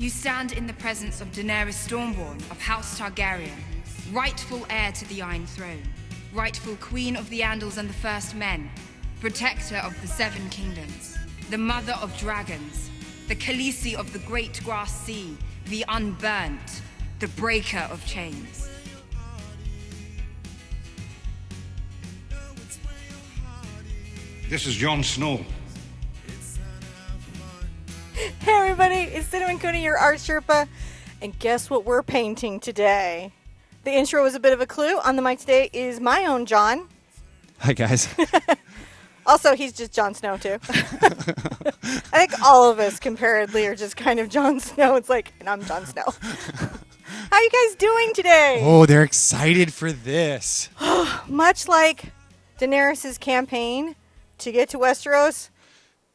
You stand in the presence of Daenerys Stormborn of House Targaryen, rightful heir to the Iron Throne, rightful queen of the Andals and the First Men, protector of the Seven Kingdoms, the mother of dragons, the Khaleesi of the Great Grass Sea, the Unburnt, the breaker of chains. This is Jon Snow. Hey everybody, it's Cinnamon Cooney, your art Sherpa, and guess what we're painting today? The intro was a bit of a clue. On the mic today is my own John. Hi guys. Also, he's just Jon Snow too. I think all of us comparedly are just kind of Jon Snow. It's like, and I'm Jon Snow. How are you guys doing today? Oh, they're excited for this. Much like Daenerys' campaign to get to Westeros,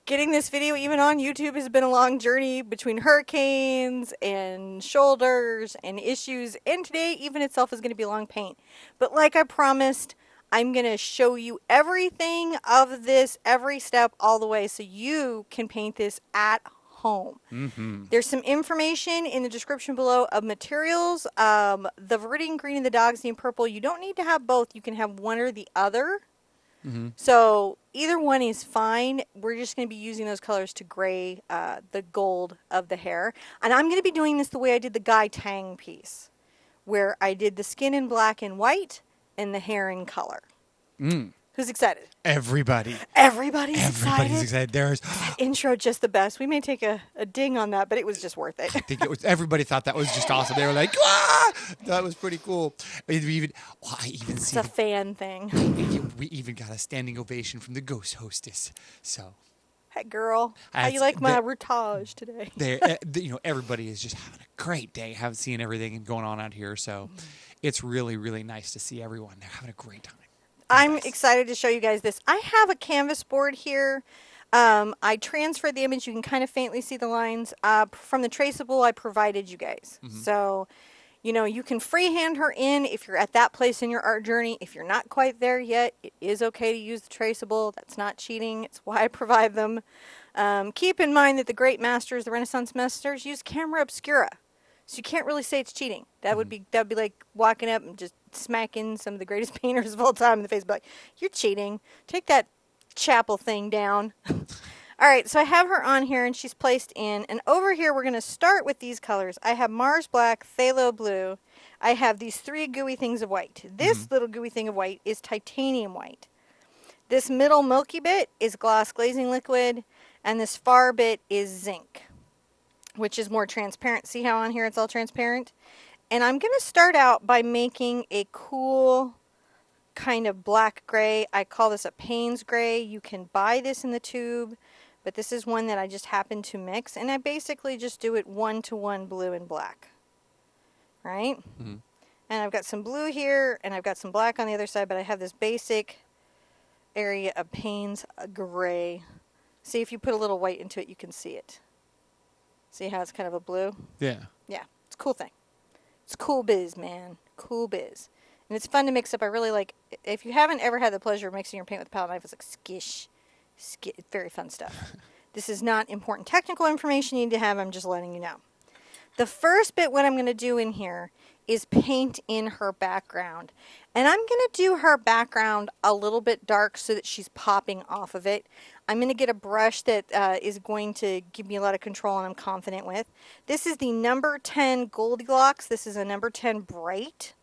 getting this video even on YouTube has been a long journey between hurricanes and shoulders and issues, and today even itself is going to be a long paint. But like I promised, I'm going to show you everything of this, every step all the way, so you can paint this at home. There's some information in the description below of materials. The Viridian Green and the Dogsy and Purple, you don't need to have both. You can have one or the other. So either one is fine. We're just going to be using those colors to gray the gold of the hair. And I'm going to be doing this the way I did the Guy Tang piece, where I did the skin in black and white and the hair in color. Who's excited? Everybody. Everybody's Everybody's excited. excited. There's Intro just the best. We may take a ding on that, but it was just worth it. I think it was, everybody thought that was just awesome. They were like, "Ah!" That was pretty cool. I even It's see a fan thing. we even got a standing ovation from the ghost hostess. So Hey girl, how you That's- like my that- routage today? everybody is just having a great day, seeing everything going on out here. So it's really, really nice to see everyone. They're having a great time. I'm excited to show you guys this. I have a canvas board here. I transferred the image. You can kind of faintly see the lines from the traceable I provided you guys. So, you know, you can freehand her in if you're at that place in your art journey. If you're not quite there yet, it is okay to use the traceable. That's not cheating. It's why I provide them. Keep in mind that the great masters, the Renaissance masters, use camera obscura. So you can't really say it's cheating. That would be like walking up and just smacking some of the greatest painters of all time in the face. But like, you're cheating. Take that chapel thing down. All right, so I have her on here and she's placed in. And over here we're going to start with these colors. I have Mars Black, Phthalo Blue. I have these three gooey things of white. This little gooey thing of white is titanium white. This middle milky bit is gloss glazing liquid. And this far bit is zinc, which is more transparent. See how on here it's all transparent? And I'm going to start out by making a cool kind of black gray. I call this a Payne's gray. You can buy this in the tube, but this is one that I just happen to mix. And I basically just do it 1-to-1 blue and black. Right? And I've got some blue here, and I've got some black on the other side, but I have this basic area of Payne's gray. See, if you put a little white into it, you can see it. See how it's kind of a blue? Yeah. Yeah, it's a cool thing. It's cool biz, man. Cool biz. And it's fun to mix up. I really like, if you haven't ever had the pleasure of mixing your paint with a palette knife, it's like skish. Very fun stuff. This is not important technical information you need to have. I'm just letting you know. The first bit, what I'm going to do in here is paint in her background. And I'm going to do her background a little bit dark so that she's popping off of it. I'm going to get a brush that is going to give me a lot of control and I'm confident with. This is the number 10 Goldilocks. This is a number 10 Bright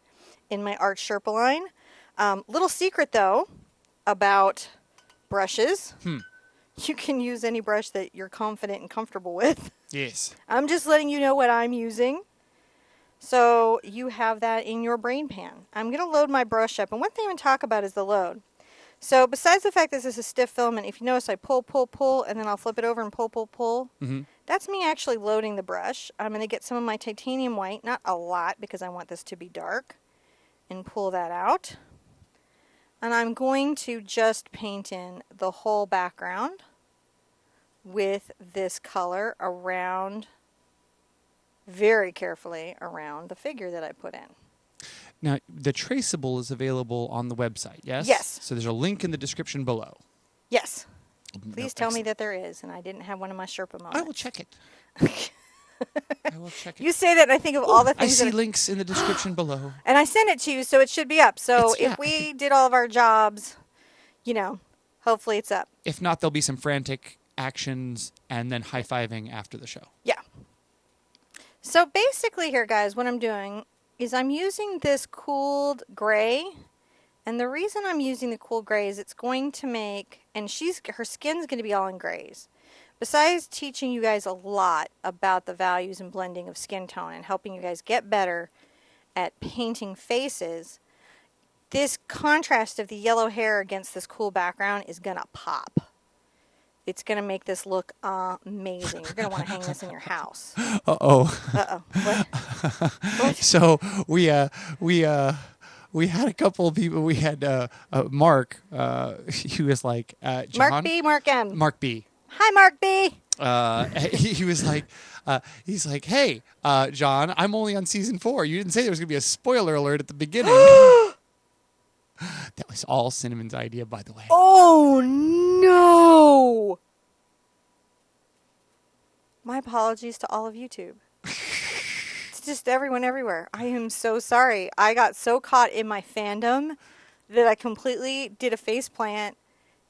in my Art Sherpa line. Little secret though about brushes. You can use any brush that you're confident and comfortable with. Yes. I'm just letting you know what I'm using. So you have that in your brain pan. I'm going to load my brush up. And one thing I'm going to talk about is the load. So besides the fact this is a stiff filament, if you notice I pull, pull, pull, and then I'll flip it over and pull, pull, pull. That's me actually loading the brush. I'm going to get some of my titanium white, not a lot because I want this to be dark, and pull that out. And I'm going to just paint in the whole background with this color around, very carefully around the figure that I put in. Now, the traceable is available on the website, yes? Yes. So there's a link in the description below. Yes. Please tell me that there is, and I didn't have one of my Sherpa moments. I will check it. I will check it. You say that, and I think of all the I things. see that links in the description below. and I sent it to you, so it should be up. So It's- yeah, if we did all of our jobs, hopefully it's up. If not, there'll be some frantic actions and then high-fiving after the show. Yeah. So basically here, guys, what I'm doing is I'm using this cooled gray. And the reason I'm using the cool gray is it's going to make, and her skin's going to be all in grays. Besides teaching you guys a lot about the values and blending of skin tone and helping you guys get better at painting faces, this contrast of the yellow hair against this cool background is going to pop. It's going to make this look amazing. You're going to want to hang this in your house. Uh-oh. Uh-oh. What? So we had a couple of people. We had Mark. He was like, John, Mark B, Mark M. Mark B. Hi, Mark B. He was like, he's like, hey, John, I'm only on season 4. You didn't say there was going to be a spoiler alert at the beginning. That was all Cinnamon's idea, by the way. Oh, no. My apologies to all of YouTube. It's just everyone everywhere. I am so sorry. I got so caught in my fandom that I completely did a faceplant.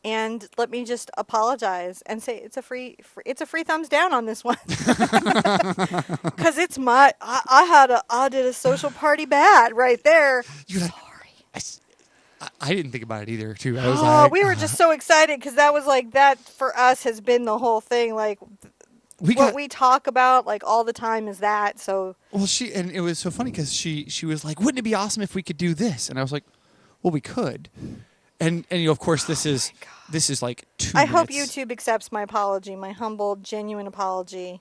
And let me just apologize and say it's a free thumbs down on this one. Because it's I did a social party bad right there. You're like, I didn't think about it either, too. I was We were just so excited because that was like, that for us has been the whole thing. Like, we talk about like all the time is that. So well, and it was so funny because she was like, wouldn't it be awesome if we could do this? And I was like, well, we could. And of course, this is like 2 I minutes. hope YouTube accepts my apology, my humble, genuine apology.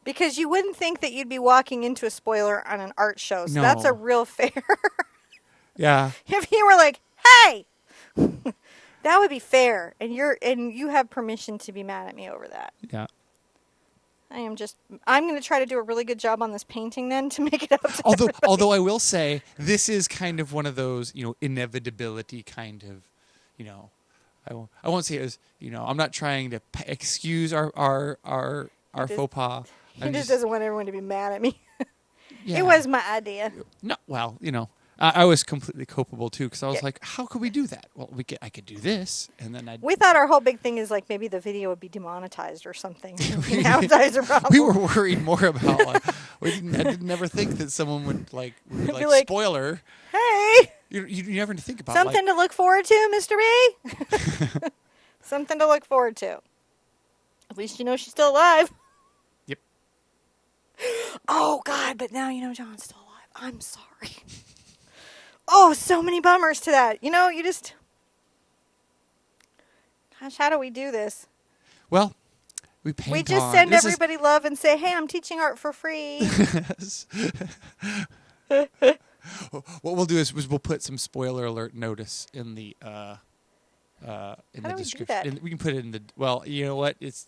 Because you wouldn't think that you'd be walking into a spoiler on an art show. So that's a real fair. Yeah. If you were like, hey, that would be fair. And you have permission to be mad at me over that. Yeah. I'm going to try to do a really good job on this painting then to make it up to everybody. Although I will say, this is kind of one of those, inevitability kind of, I won't say it was, I'm not trying to excuse our faux pas. He just doesn't want everyone to be mad at me. Yeah. It was my idea. No, well, I was completely culpable too because I was like, how could we do that? Well, I could do this, and then we thought our whole big thing is like maybe the video would be demonetized or something. Advertiser problem. We were worried more about like I didn't ever think that someone would like spoiler. Hey, you never think about something to look forward to, Mr. B. Something to look forward to. At least you know she's still alive. Yep. Oh God, but now you know John's still alive. I'm sorry. Oh, so many bummers to that. You just... Gosh, how do we do this? Well, we paint We just send everybody love and say, hey, I'm teaching art for free. What we'll do is we'll put some spoiler alert notice in the description. We can put it in the... Well, you know what? It's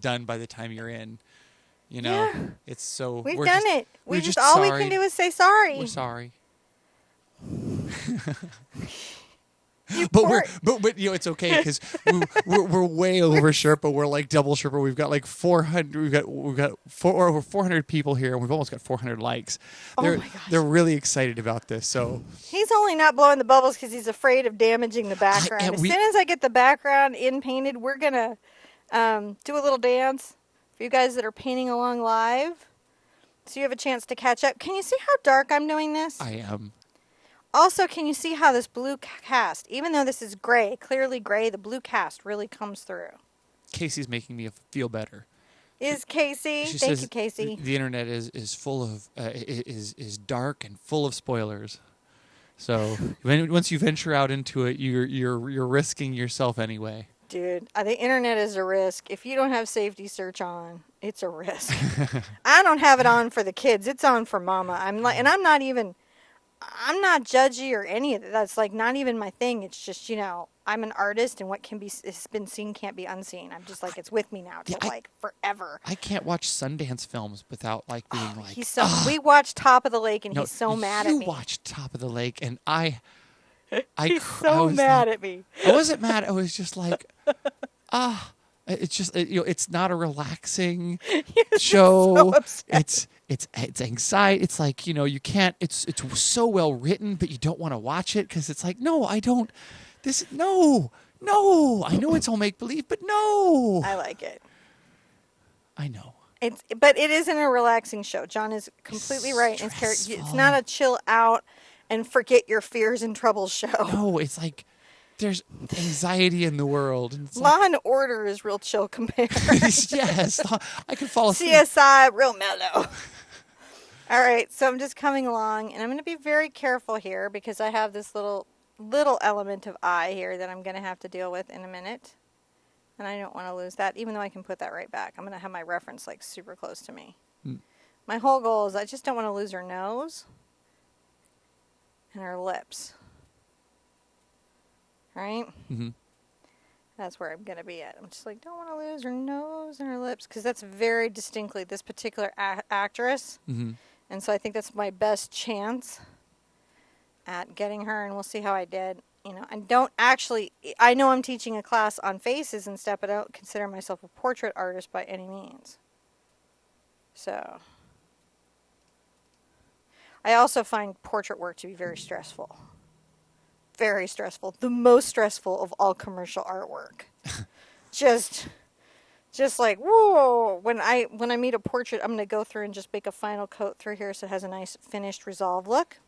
done by the time you're in. Yeah. It's so... We've done it. We just all we can do is say sorry. We're sorry. But it's okay because we're way over Sherpa. We're like double Sherpa. We've got like 400. We've got over 400 people here, and we've almost got 400 likes. Oh my gosh. They're really excited about this. So he's only not blowing the bubbles because he's afraid of damaging the background. As soon as I get the background in painted, we're gonna do a little dance for you guys that are painting along live, so you have a chance to catch up. Can you see how dark I'm doing this? I am. Also, can you see how this blue cast, even though this is gray, clearly gray, the blue cast really comes through. Casey's making me feel better. Is Casey? Thank you, Casey. The internet is full of is dark and full of spoilers. So once you venture out into it, you're risking yourself anyway. Dude, the internet is a risk. If you don't have safety search on, it's a risk. I don't have it on for the kids. It's on for Mama. I'm not judgy or any of that. That's like not even my thing. It's just, I'm an artist and what has been seen can't be unseen. I'm just like, it's with me now forever. I can't watch Sundance films without being like, we watched Top of the Lake and he's so mad at me. You watched Top of the Lake and he's so mad at me. I wasn't mad. I was just like, It's just it's not a relaxing You're show. so upset. It's anxiety. It's like you can't. It's so well written, but you don't want to watch it because it's like no, I don't. No. I know it's all make believe, but no. I like it. I know. But it isn't a relaxing show. John is completely right. It's not a chill out and forget your fears and troubles show. No, it's like there's anxiety in the world. And it's Law and Order is real chill compared. yes, I can fall asleep. CSI, real mellow. All right, so I'm just coming along, and I'm going to be very careful here because I have this little element of eye here that I'm going to have to deal with in a minute. And I don't want to lose that, even though I can put that right back. I'm going to have my reference like super close to me. My whole goal is I just don't want to lose her nose and her lips. Right? Mm-hmm. That's where I'm going to be at. I'm just like, don't want to lose her nose and her lips because that's very distinctly this particular actress. Mm-hmm. And so I think that's my best chance at getting her, and we'll see how I did. I know I'm teaching a class on faces and stuff, but I don't consider myself a portrait artist by any means. So, I also find portrait work to be very stressful. Very stressful. The most stressful of all commercial artwork. just like, whoa. When I meet a portrait, I'm going to go through and just make a final coat through here so it has a nice finished resolve look.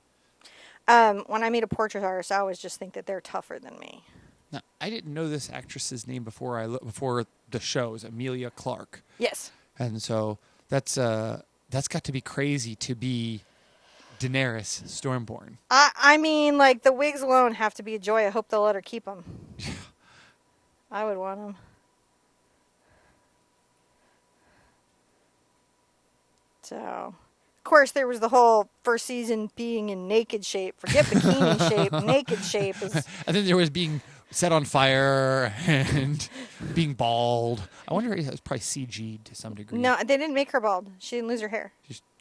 When I meet a portrait artist, I always just think that they're tougher than me. Now, I didn't know this actress's name before the show. It was Emilia Clarke. Yes. And so that's got to be crazy to be Daenerys Stormborn. I mean, like, the wigs alone have to be a joy. I hope they'll let her keep them. I would want them. So, of course, there was the whole first season being in naked shape. Forget bikini shape. Naked shape is... And then there was being set on fire and being bald. I wonder if it was probably CG'd to some degree. No, they didn't make her bald. She didn't lose her hair.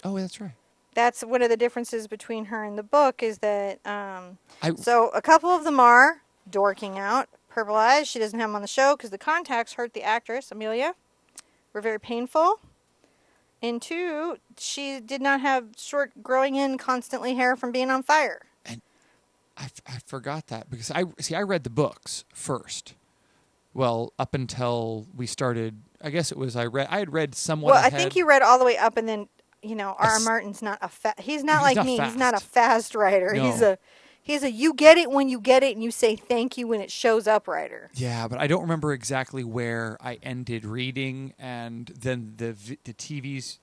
Oh, that's right. That's one of the differences between her and the book is that, so a couple of them are dorking out. Purple eyes, she doesn't have them on the show because the contacts hurt the actress, Amelia. Were very painful. And 2, she did not have short growing in constantly hair from being on fire. And I forgot that because I read the books first. Well, up until we started, I guess it was I had read somewhat Well, ahead. I think you read all the way up and then, R.R. Martin's not he's not like me. Fast. He's not a fast writer. No. He's a you get it when you get it and you say thank you when it shows up writer. Yeah, but I don't remember exactly where I ended reading, and then the TVs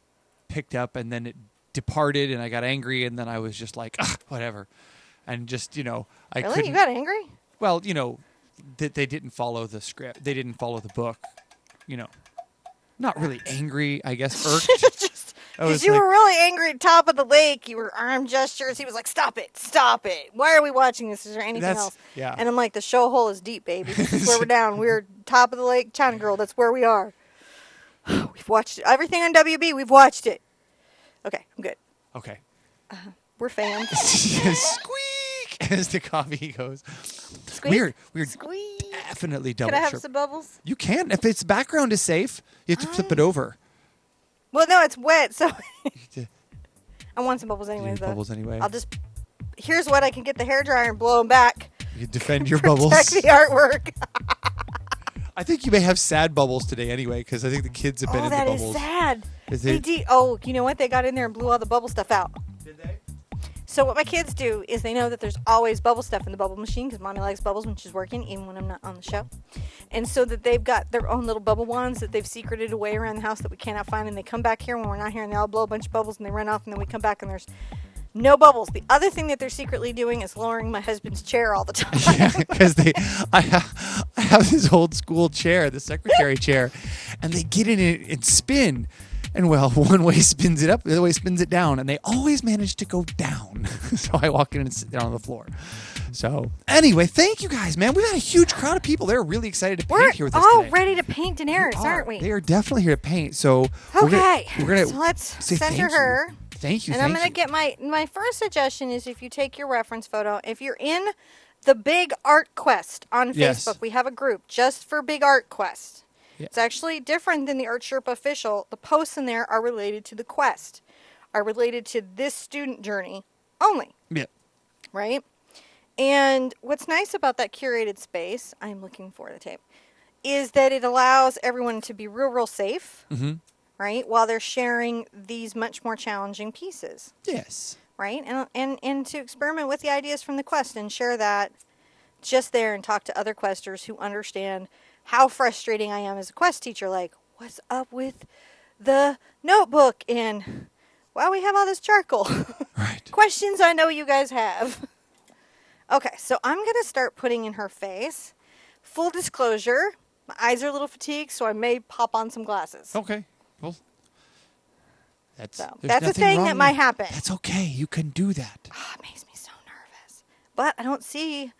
picked up, and then it departed, and I got angry, and then I was just like, whatever, and just I Really? couldn't. You got angry? Well, that they didn't follow the script. They didn't follow the book. Not really angry, I guess. Irked. Because you were really angry at top of the lake. You were arm gestures. He was like, stop it. Why are we watching this? Is there anything else? Yeah. And I'm like, the show hole is deep, baby. This is where we're down. We're top of the lake, China Girl. That's where we are. We've watched it. Everything on WB, we've watched it. Okay, I'm good. Okay. We're fans. Squeak as the coffee goes. Squeak. We're Squeak. definitely double. Could I have Sherpa. some bubbles? You can if its background is safe. You have to flip it over. Well, no, it's wet, so I want some bubbles anyways, though. Bubbles anyway. Here's what I can get the hairdryer and blow them back. You can defend your Protect bubbles. the artwork. I think you may have sad bubbles today anyway, because I think the kids have been in the bubbles. Oh, that is sad. Is it? You know what? They got in there and blew all the bubble stuff out. Did they? So what my kids do is they know that there's always bubble stuff in the bubble machine because Mommy likes bubbles when she's working, even when I'm not on the show. And so that they've got their own little bubble wands that they've secreted away around the house that we cannot find. And they come back here when we're not here and they all blow a bunch of bubbles and they run off and then we come back and there's no bubbles. The other thing that they're secretly doing is lowering my husband's chair all the time. Yeah, because I have this old school chair, the secretary chair, and they get in it and spin. And well, one way spins it up, the other way spins it down, and they always manage to go down. So I walk in and sit down on the floor. So anyway, thank you guys, man. We've got a huge crowd of people. They're really excited to paint here with us all today. ready to paint Daenerys, aren't we? They are definitely here to paint. So Okay, we're gonna so let's say center thank you. her. Thank you. And I'm going to get my first suggestion is if you take your reference photo, if you're in the Big Art Quest on Yes. Facebook, we have a group just for Big Art Quest. Yeah. It's actually different than the ArtSherpa official. The posts in there are related to the quest, are related to this student journey only, Yeah. right? And what's nice about that curated space, I'm looking for the tape, is that it allows everyone to be real safe, Mm-hmm. right? While they're sharing these much more challenging pieces, Yes. right? And to experiment with the ideas from the quest and share that just there and talk to other questers who understand how frustrating I am as a quest teacher. Like, what's up with the notebook? And why we have all this charcoal? Right. Questions I know you guys have. Okay, so I'm going to start putting in her face. Full disclosure, my eyes are a little fatigued, so I may pop on some glasses. Okay. Well, that's So, there's that's a nothing thing wrong that might with- happen. That's okay. You can do that. Oh, it makes me so nervous. But I don't see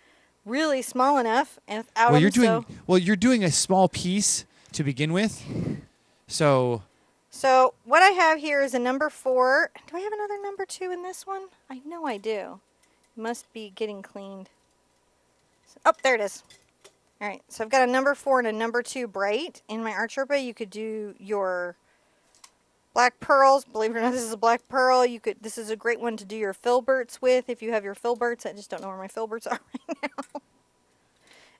really small enough and without Well, them, you're doing a small piece to begin with. So, So what I have here is a number 4. Do I have another number 2 in this one? I know I do. It must be getting cleaned. Oh, there it is. All right, so I've got a number 4 and a number 2 bright. In my ArtSherpa, you could do your black pearls. Believe it or not, this is a black pearl. This is a great one to do your filberts with if you have your filberts. I just don't know where my filberts are right now.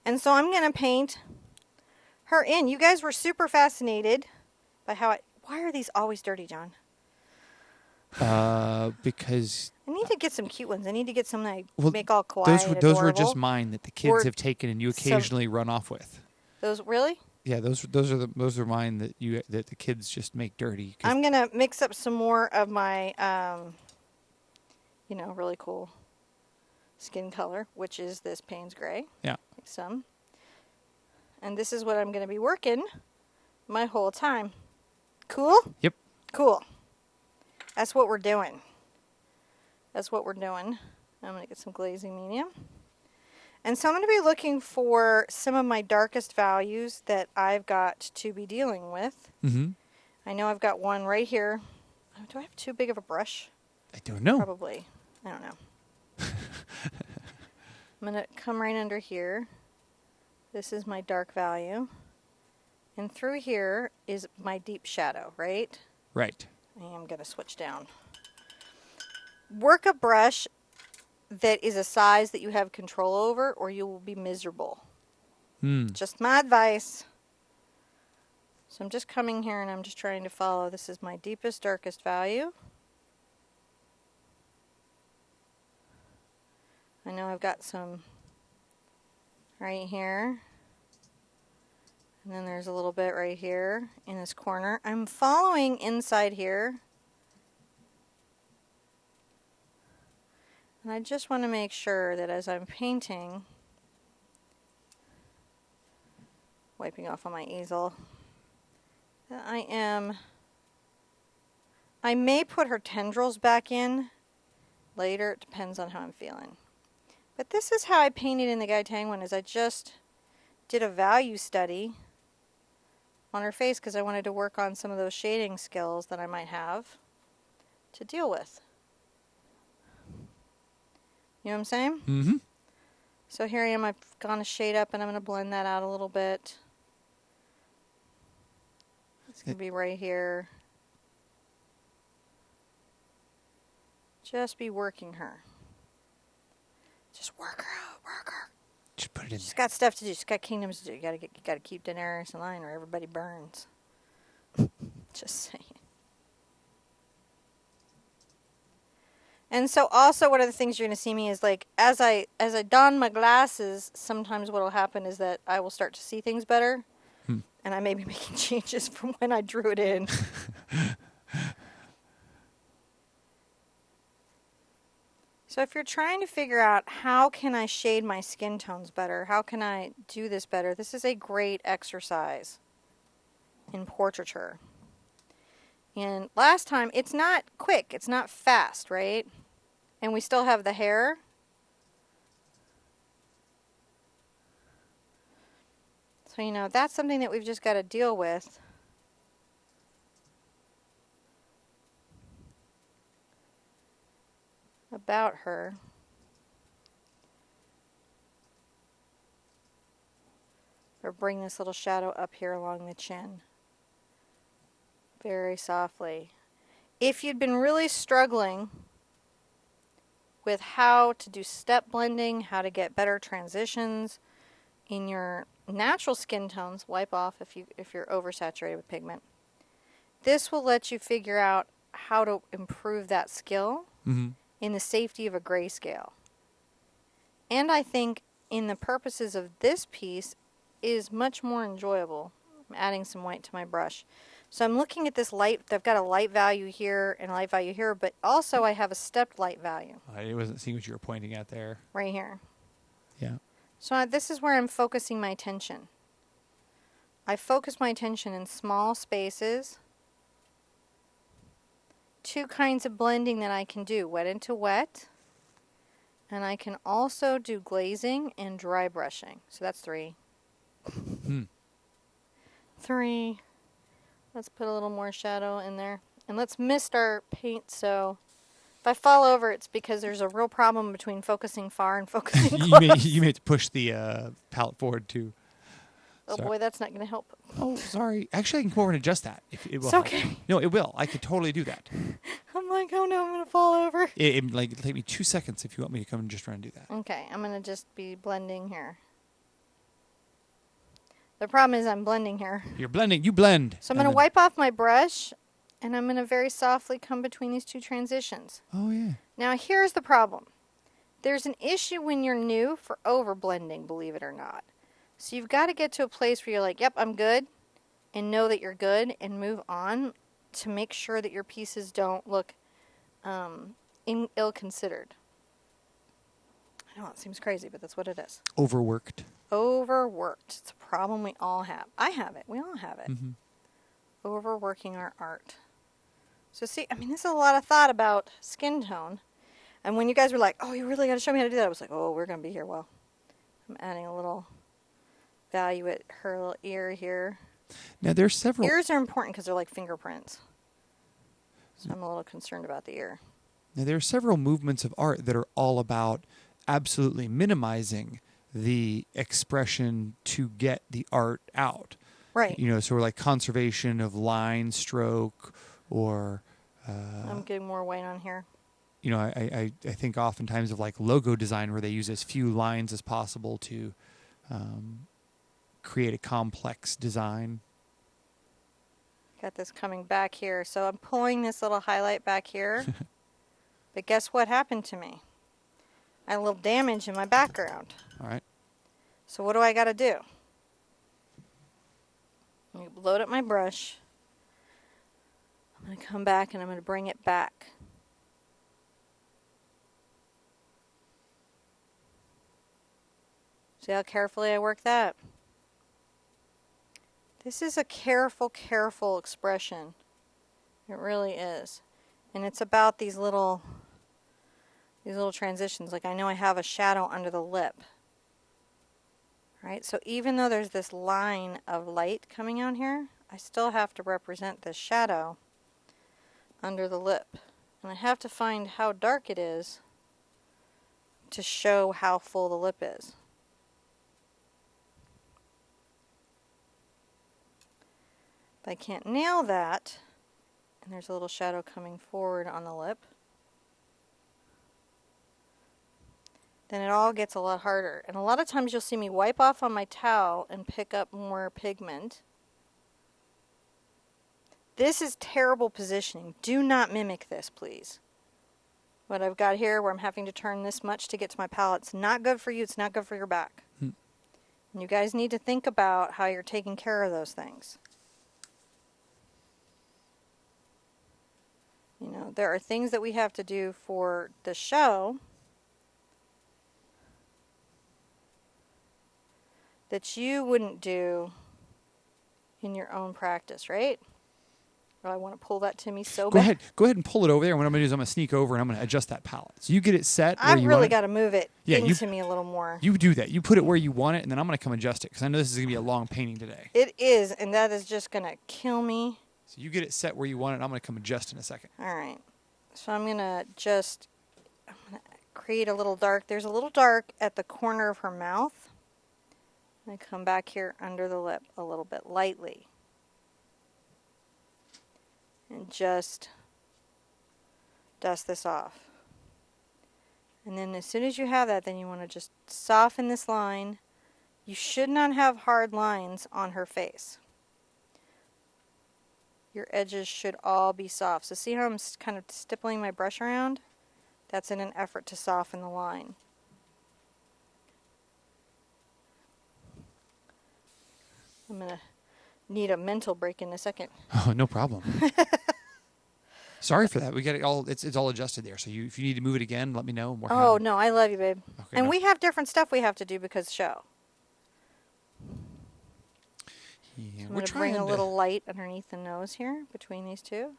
And so I'm going to paint her in. You guys were super fascinated by how why are these always dirty, John? because I need to get some cute ones. I need to get some that I well, make all kawaii those and were adorable. just mine that the kids Or have taken and you some- occasionally run off with. Those really? Yeah, those are mine that the kids just make dirty. 'Cause- I'm gonna mix up some more of my, really cool skin color, which is this Payne's Gray. yeah. Like some. And this is what I'm gonna be working my whole time. Cool? Yep. Cool. That's what we're doing. That's what we're doing. I'm going to get some glazing medium. And so I'm going to be looking for some of my darkest values that I've got to be dealing with. Mm-hmm. I know I've got one right here. Oh, do I have too big of a brush? I don't know. Probably. I don't know. I'm going to come right under here. This is my dark value. And through here is my deep shadow, right? Right. I am going to switch down. Work a brush that is a size that you have control over or you will be miserable. Just my advice. So I'm just coming here and I'm just trying to follow. This is my deepest, darkest value. I know I've got some right here. And then there's a little bit right here in this corner. I'm following inside here. And I just want to make sure that as I'm painting, wiping off on my easel, that I may put her tendrils back in later. It depends on how I'm feeling. But this is how I painted in the Gai Tang one, is I just did a value study on her face because I wanted to work on some of those shading skills that I might have to deal with. You know what I'm saying? Mm-hmm. So here I am, I've gone a shade up and I'm going to blend that out a little bit. It's going to be right here. Just be working her. Just work her out, work her. Just put it in She's there. got stuff to do. She's got kingdoms to do. You got to keep Daenerys in line or everybody burns. Just saying. And so also one of the things you're going to see me is like as I don my glasses, sometimes what will happen is that I will start to see things better. And I may be making changes from when I drew it in. So if you're trying to figure out how can I shade my skin tones better, how can I do this better, this is a great exercise in portraiture. And last time, it's not quick, it's not fast, right? And we still have the hair. So, that's something that we've just got to deal with. About her. The Or bring this little shadow up here along the chin. Very softly. If you'd been really struggling with how to do step blending, how to get better transitions in your natural skin tones, wipe off if you're oversaturated with pigment. This will let you figure out how to improve that skill in the safety of a grayscale. And I think in the purposes of this piece is much more enjoyable. I'm adding some white to my brush. So I'm looking at this light. I've got a light value here and a light value here, but also I have a stepped light value. I wasn't seeing what you were pointing at there. Right here. Yeah. So this is where I'm focusing my attention. I focus my attention in small spaces. Two kinds of blending that I can do, wet into wet. And I can also do glazing and dry brushing. So that's 3. 3. Let's put a little more shadow in there. And let's mist our paint, so if I fall over, it's because there's a real problem between focusing far and focusing close. you may have to push the palette forward, too. Oh, Sorry. boy, that's not going to help. Oh, sorry. Actually, I can come over and adjust that. If it will It's help. okay. No, it will. I could totally do that. I'm like, oh no, I'm going to fall over. It'll take me 2 seconds if you want me to come and just try and do that. Okay, I'm going to just be blending here. The problem is I'm blending here. You're blending. You blend. So I'm going to wipe off my brush, and I'm going to very softly come between these two transitions. Oh, yeah. Now here's the problem. There's an issue when you're new for over blending, believe it or not. So you've got to get to a place where you're like, yep, I'm good, and know that you're good, and move on to make sure that your pieces don't look ill-considered. I know it seems crazy, but that's what it is. Overworked. Overworked. It's a problem we all have. I have it. We all have it. Overworking our art. So see, I mean, this is a lot of thought about skin tone. And when you guys were like, oh, you really got to show me how to do that, I was like, oh, we're going to be here. Well, I'm adding a little value at her little ear here. Now, there's several... Ears are important because they're like fingerprints. So I'm a little concerned about the ear. Now, there are several movements of art that are all about absolutely minimizing the expression to get the art out. Right. You know, sort of like conservation of line, stroke, or... I'm getting more white on here. You know, I think oftentimes of like logo design where they use as few lines as possible to create a complex design. Got this coming back here. So I'm pulling this little highlight back here. But guess what happened to me? I had a little damage in my background. All right. So what do I got to do? I'm going to load up my brush. I'm going to come back and I'm going to bring it back. See how carefully I work that? This is a careful, careful expression. It really is. And it's about these little transitions. Like I know I have a shadow under the lip. Right? So even though there's this line of light coming out here, I still have to represent this shadow under the lip. And I have to find how dark it is to show how full the lip is. If I can't nail that, and there's a little shadow coming forward on the lip, then it all gets a lot harder. And a lot of times you'll see me wipe off on my towel and pick up more pigment. This is terrible positioning. Do not mimic this, please. What I've got here where I'm having to turn this much to get to my palette, it's not good for you, it's not good for your back. And you guys need to think about how you're taking care of those things. You know, there are things that we have to do for the show that you wouldn't do in your own practice, right? Well, I want to pull that to me so bad. Go ahead and pull it over there. And what I'm going to do is I'm going to sneak over and I'm going to adjust that palette. So you get it set where I've you really want got to move it Yeah, into me a little more. You do that. You put it where you want it, and then I'm going to come adjust it because I know this is going to be a long painting today. It is, and that is just going to kill me. So you get it set where you want it, and I'm going to come adjust in a second. All right. So I'm going to create a little dark. There's a little dark at the corner of her mouth. I come back here under the lip a little bit lightly. And just dust this off. And then as soon as you have that, then you want to just soften this line. You should not have hard lines on her face. Your edges should all be soft. So see how I'm kind of stippling my brush around? That's in an effort to soften the line. I'm going to need a mental break in a second. Oh, no problem. Sorry for that. We got it all. It's all adjusted there. So if you need to move it again, let me know. Oh no, I love you, babe. Okay, and no. we have different stuff we have to do because show. Yeah, I'm going to bring a little light underneath the nose here between these two.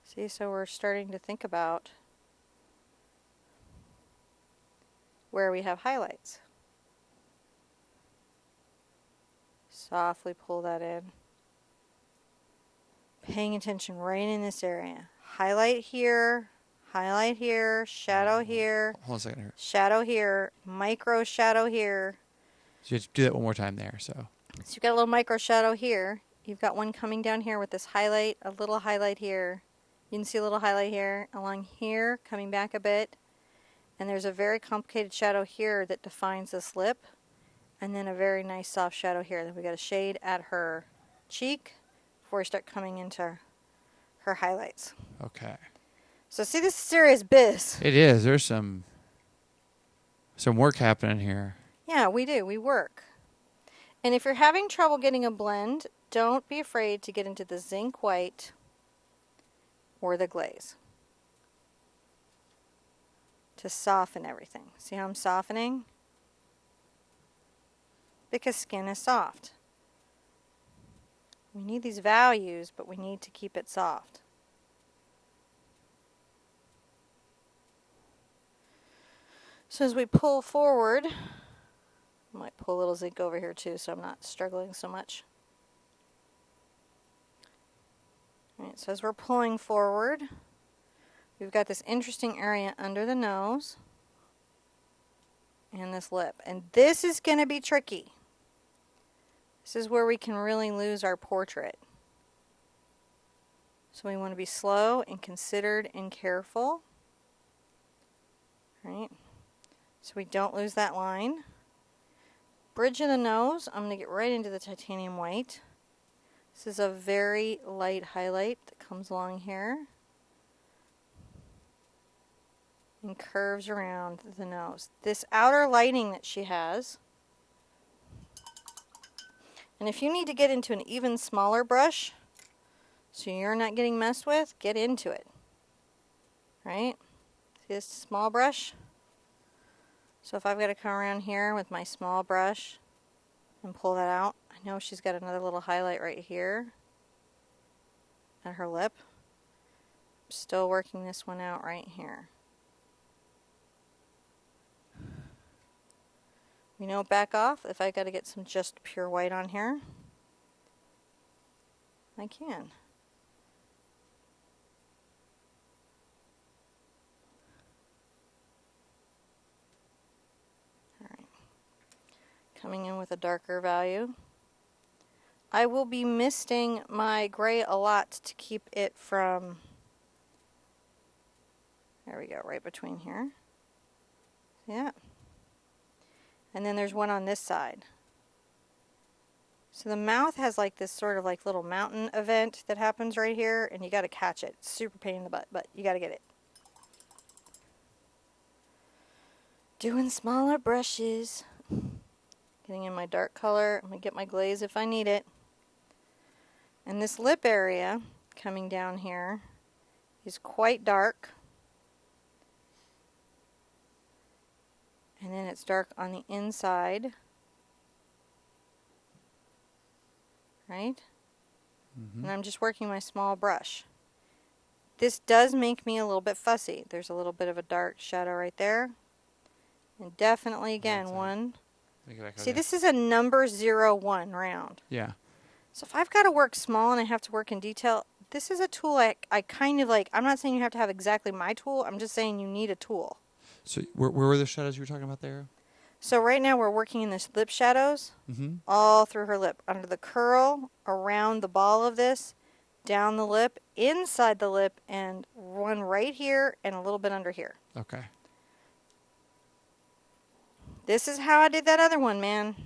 See, so we're starting to think about where we have highlights. Softly pull that in. Paying attention right in this area. Highlight here, shadow here, Hold on a second here. shadow here, micro shadow here. So you have to do that one more time there. So you've got a little micro shadow here. You've got one coming down here with this highlight, a little highlight here. You can see a little highlight here, along here, coming back a bit. And there's a very complicated shadow here that defines this lip. And then a very nice soft shadow here. Then we got a shade at her cheek before we start coming into her highlights. okay. So see, this is serious biz. It is. There's some work happening here. Yeah, we do. We work. And if you're having trouble getting a blend, don't be afraid to get into the zinc white or the glaze to soften everything. See how I'm softening? Because skin is soft. We need these values, but we need to keep it soft. So as we pull forward, I might pull a little zinc over here too so I'm not struggling so much. Alright, so as we're pulling forward, we've got this interesting area under the nose and this lip. And this is going to be tricky. This is where we can really lose our portrait. So we want to be slow and considered and careful. Right? So we don't lose that line. Bridge of the nose, I'm going to get right into the titanium white. This is a very light highlight that comes along here and curves around the nose. This outer lighting that she has, and if you need to get into an even smaller brush so you're not getting messed with, get into it. Right? See this small brush? So if I've got to come around here with my small brush and pull that out, I know she's got another little highlight right here at her lip. I'm still working this one out right here. You know, back off. If I got to get some just pure white on here, I can. Alright. Coming in with a darker value. I will be misting my gray a lot to keep it from, there we go, right between here. Yeah. And then there's one on this side. So the mouth has like this sort of like little mountain event that happens right here, and you got to catch it. It's super pain in the butt, but you got to get it. Doing smaller brushes. Getting in my dark color. I'm going to get my glaze if I need it. And this lip area coming down here is quite dark. And then it's dark on the inside. Right? Mm-hmm. And I'm just working my small brush. This does make me a little bit fussy. There's a little bit of a dark shadow right there. And definitely again one. See, this is a number 01 round. Yeah. So if I've got to work small and I have to work in detail, this is a tool I kind of like. I'm not saying you have to have exactly my tool. I'm just saying you need a tool. So where were the shadows you were talking about there? So right now we're working in this lip shadows all through her lip. Under the curl, around the ball of this, down the lip, inside the lip, and one right here and a little bit under here. Okay. This is how I did that other one, man.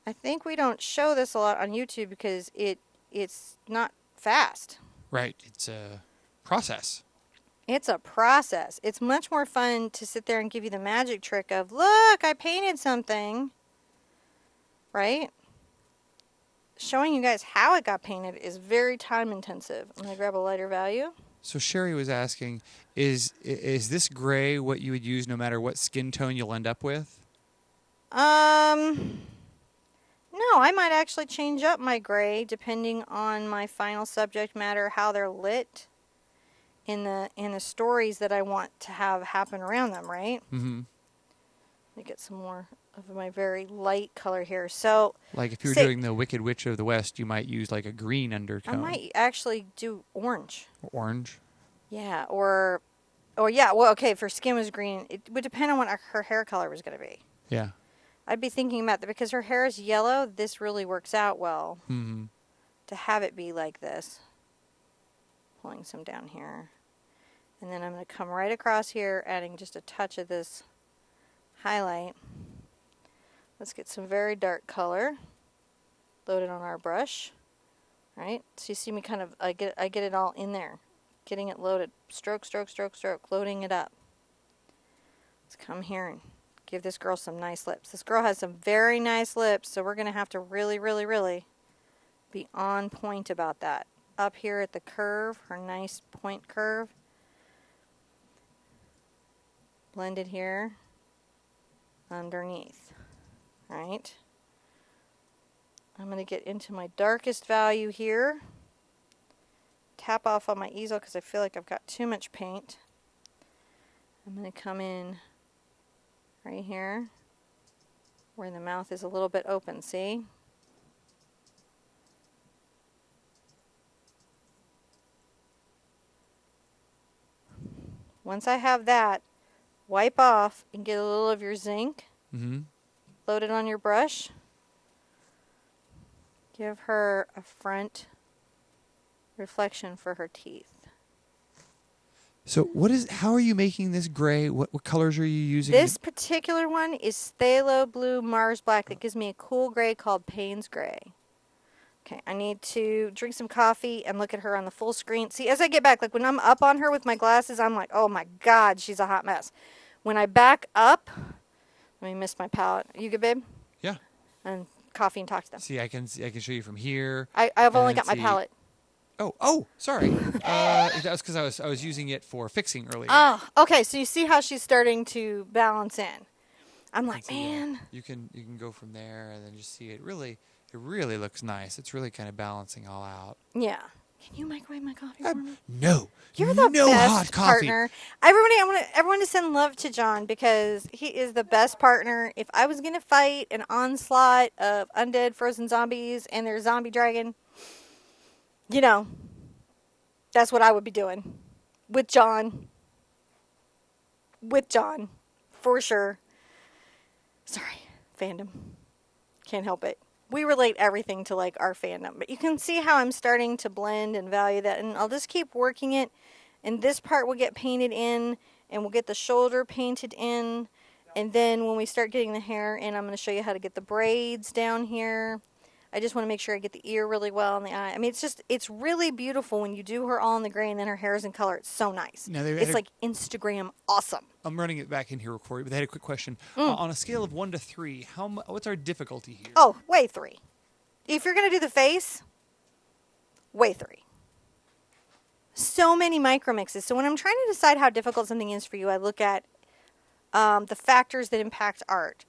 I think we don't show this a lot on YouTube because it's not fast. Right. It's a process. It's a process. It's much more fun to sit there and give you the magic trick of, look, I painted something. Right? Showing you guys how it got painted is very time intensive. I'm going to grab a lighter value. So Sherry was asking, is this gray what you would use no matter what skin tone you'll end up with? No, I might actually change up my gray depending on my final subject matter, how they're lit in the stories that I want to have happen around them, right? Mm-hmm. Let me get some more of my very light color here. So, like if you were doing the Wicked Witch of the West, you might use like a green undertone. I might actually do orange. Or orange. Yeah, or yeah. Well, okay. If her skin was green, it would depend on what her hair color was going to be. Yeah. I'd be thinking about that because her hair is yellow. This really works out well to have it be like this. Pulling some down here. And then I'm going to come right across here, adding just a touch of this highlight. Let's get some very dark color. Load it on our brush. Right? So you see me kind of, I get it all in there. Getting it loaded. Stroke, stroke, stroke, stroke. Loading it up. Let's come here and give this girl some nice lips. This girl has some very nice lips, so we're going to have to really, really, really be on point about that. Up here at the curve, her nice point curve. Blended here. Underneath. Right? I'm going to get into my darkest value here. Tap off on my easel because I feel like I've got too much paint. I'm going to come in right here where the mouth is a little bit open, see? Once I have that, wipe off and get a little of your zinc. Load it on your brush. Give her a front reflection for her teeth. So how are you making this gray? What colors are you using? This particular one is Phthalo Blue Mars Black that gives me a cool gray called Payne's Gray. Okay, I need to drink some coffee and look at her on the full screen. See, as I get back, like when I'm up on her with my glasses, I'm like, oh my God, she's a hot mess. When I back up, let me miss my palette. You good, babe? Yeah. And coffee and talk to them. See, I can show you from here. I've only got my palette. Oh, sorry. That was because I was using it for fixing earlier. Oh, okay. So you see how she's starting to balance in. I'm like, man. You can go from there and then just see it really looks nice. It's really kind of balancing all out. Yeah. Can you microwave my coffee for me? No. You're the no best hot coffee. partner. Everybody, I want everyone to send love to John because he is the best partner. If I was going to fight an onslaught of undead frozen zombies and their zombie dragon, you know, that's what I would be doing with John. With John, for sure. Sorry, fandom. Can't help it. We relate everything to like our fandom, but you can see how I'm starting to blend and value that, and I'll just keep working it, and this part will get painted in, and we'll get the shoulder painted in, and then when we start getting the hair in, I'm going to show you how to get the braids down here. I just want to make sure I get the ear really well and the eye. I mean, it's really beautiful when you do her all in the gray and then her hair is in color. It's so nice. Now, it's like Instagram awesome. I'm running it back in here for you, but I had a quick question. On a scale of 1 to 3, what's our difficulty here? Oh, way 3. If you're going to do the face, way 3. So many micro mixes. So when I'm trying to decide how difficult something is for you, I look at the factors that impact art.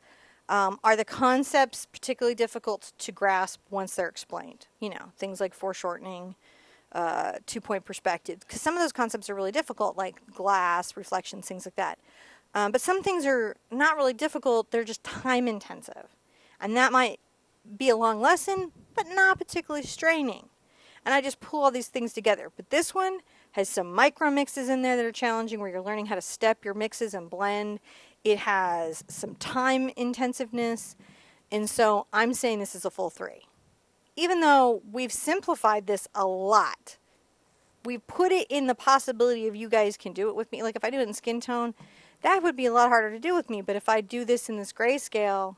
Are the concepts particularly difficult to grasp once they're explained? You know, things like foreshortening, 2-point perspective. Because some of those concepts are really difficult, like glass, reflections, things like that. But some things are not really difficult. They're just time intensive. And that might be a long lesson, but not particularly straining. And I just pull all these things together. But this one, Has some micro mixes in there that are challenging where you're learning how to step your mixes and blend. It has some time intensiveness. And so I'm saying this is a full 3. Even though we've simplified this a lot, we put it in the possibility of you guys can do it with me. Like if I do it in skin tone, that would be a lot harder to do with me. But if I do this in this grayscale,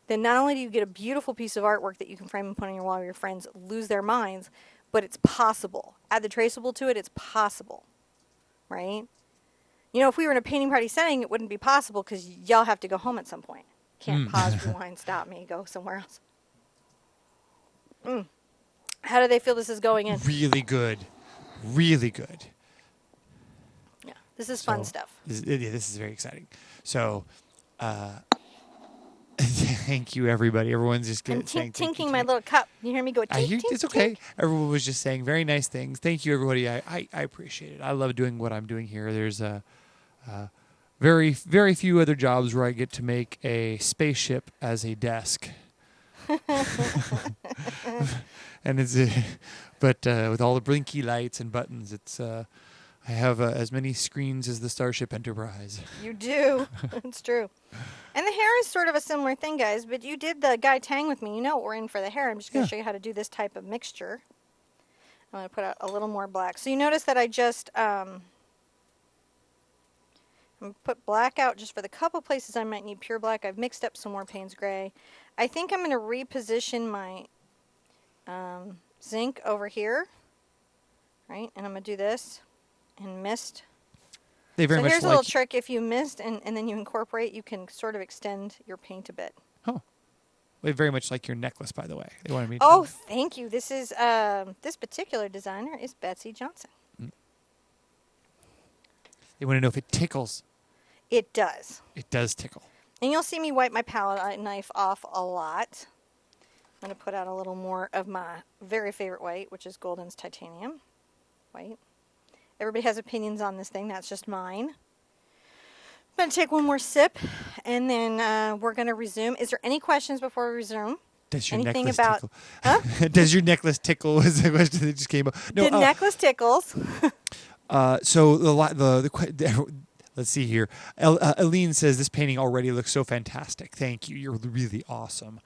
then not only do you get a beautiful piece of artwork that you can frame and put on your wall where your friends lose their minds, but it's possible. Add the traceable to it, it's possible, right? You know, if we were in a painting party setting, it wouldn't be possible because y'all have to go home at some point. Can't pause, rewind, stop me, go somewhere else. How do they feel this is going in? Really good. Really good. Yeah, this is fun stuff. This is very exciting. So, thank you, everybody. Everyone's just I'm saying tinking my little cup. You hear me go tink, tink, it's okay. tink? Everyone was just saying very nice things. Thank you, everybody. I appreciate it. I love doing what I'm doing here. There's very, very few other jobs where I get to make a spaceship as a desk. And but with all the blinky lights and buttons, I have as many screens as the Starship Enterprise. You do. It's true. And the hair is sort of a similar thing, guys, but you did the Guy Tang with me. You know what we're in for the hair. I'm just going to show you how to do this type of mixture. I'm going to put out a little more black. So you notice that I just I'm going to put black out just for the couple places I might need pure black. I've mixed up some more Payne's Gray. I think I'm going to reposition my zinc over here. Right? And I'm going to do this and mist. They very so much here's a like little trick. If you mist and then you incorporate, you can sort of extend your paint a bit. Oh. They very much like your necklace, by the way. They wanted me to Oh, thank you. This is this particular designer is Betsy Johnson. They want to know if it tickles. It does. It does tickle. And you'll see me wipe my palette knife off a lot. I'm going to put out a little more of my very favorite white, which is Golden's Titanium white. Everybody has opinions on this thing. That's just mine. I'm going to take one more sip, and then we're going to resume. Is there any questions before we resume? Does your Anything necklace about, tickle? Huh? Does your necklace tickle? Was the question that just came up. No, the necklace tickles. So let's see here. Aline says this painting already looks so fantastic. Thank you. You're really awesome.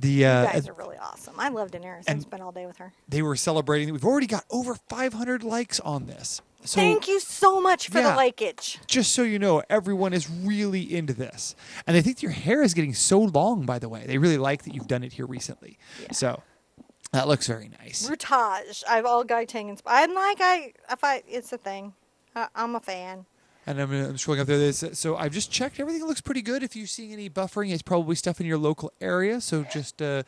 You guys are really awesome. I love Daenerys. I spent all day with her. They were celebrating. We've already got over 500 likes on this. So, thank you so much for the likeage. Just so you know, everyone is really into this. And I think your hair is getting so long, by the way. They really like that you've done it here recently. Yeah. So that looks very nice. Routage. I've all Guy Tang inspired. It's a thing. I'm a fan. And I'm scrolling up there. So I've just checked. Everything looks pretty good. If you're seeing any buffering, it's probably stuff in your local area. So just the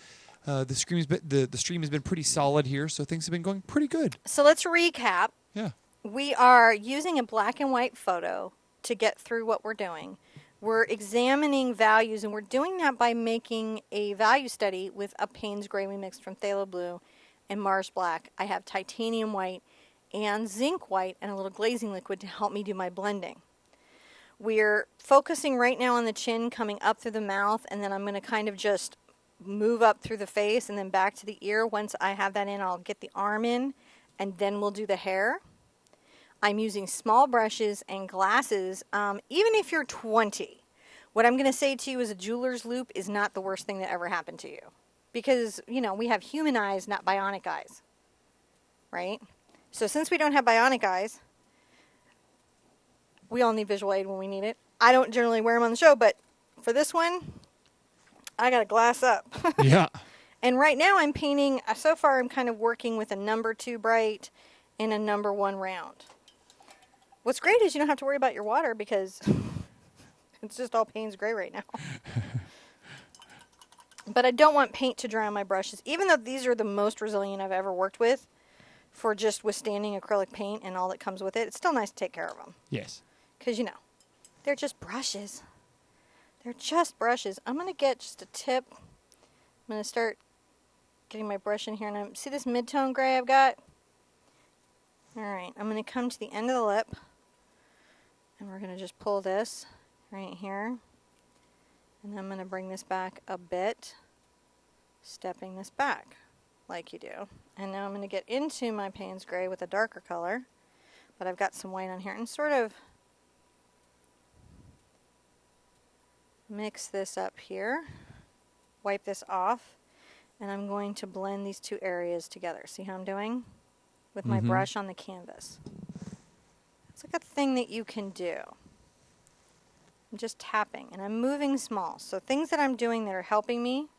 stream has been pretty solid here. So things have been going pretty good. So let's recap. Yeah. We are using a black and white photo to get through what we're doing. We're examining values, and we're doing that by making a value study with a Payne's Gray we mixed from Phthalo Blue and Mars Black. I have titanium white and zinc white and a little glazing liquid to help me do my blending. We're focusing right now on the chin coming up through the mouth, and then I'm going to kind of just move up through the face and then back to the ear. Once I have that in, I'll get the arm in, and then we'll do the hair. I'm using small brushes and glasses. Even if you're 20, what I'm going to say to you is a jeweler's loupe is not the worst thing that ever happened to you. Because, you know, we have human eyes, not bionic eyes. Right? So since we don't have bionic eyes, we all need visual aid when we need it. I don't generally wear them on the show, but for this one, I got to glass up. Yeah. And right now I'm painting, so far I'm kind of working with a number 2 bright and a number 1 round. What's great is you don't have to worry about your water because it's just all Payne's Gray right now. But I don't want paint to dry on my brushes, even though these are the most resilient I've ever worked with for just withstanding acrylic paint and all that comes with it. It's still nice to take care of them. Yes. Because, you know, they're just brushes. They're just brushes. I'm going to get just a tip. I'm going to start getting my brush in here. And see this mid-tone gray I've got? Alright, I'm going to come to the end of the lip. And we're going to just pull this right here. And then I'm going to bring this back a bit. Stepping this back like you do. And now I'm going to get into my Payne's Gray with a darker color. but I've got some white on here, and sort of mix this up here, wipe this off, and I'm going to blend these two areas together. See how I'm doing? With my brush on the canvas. It's like a thing that you can do. I'm just tapping, and I'm moving small. So things that I'm doing that are helping me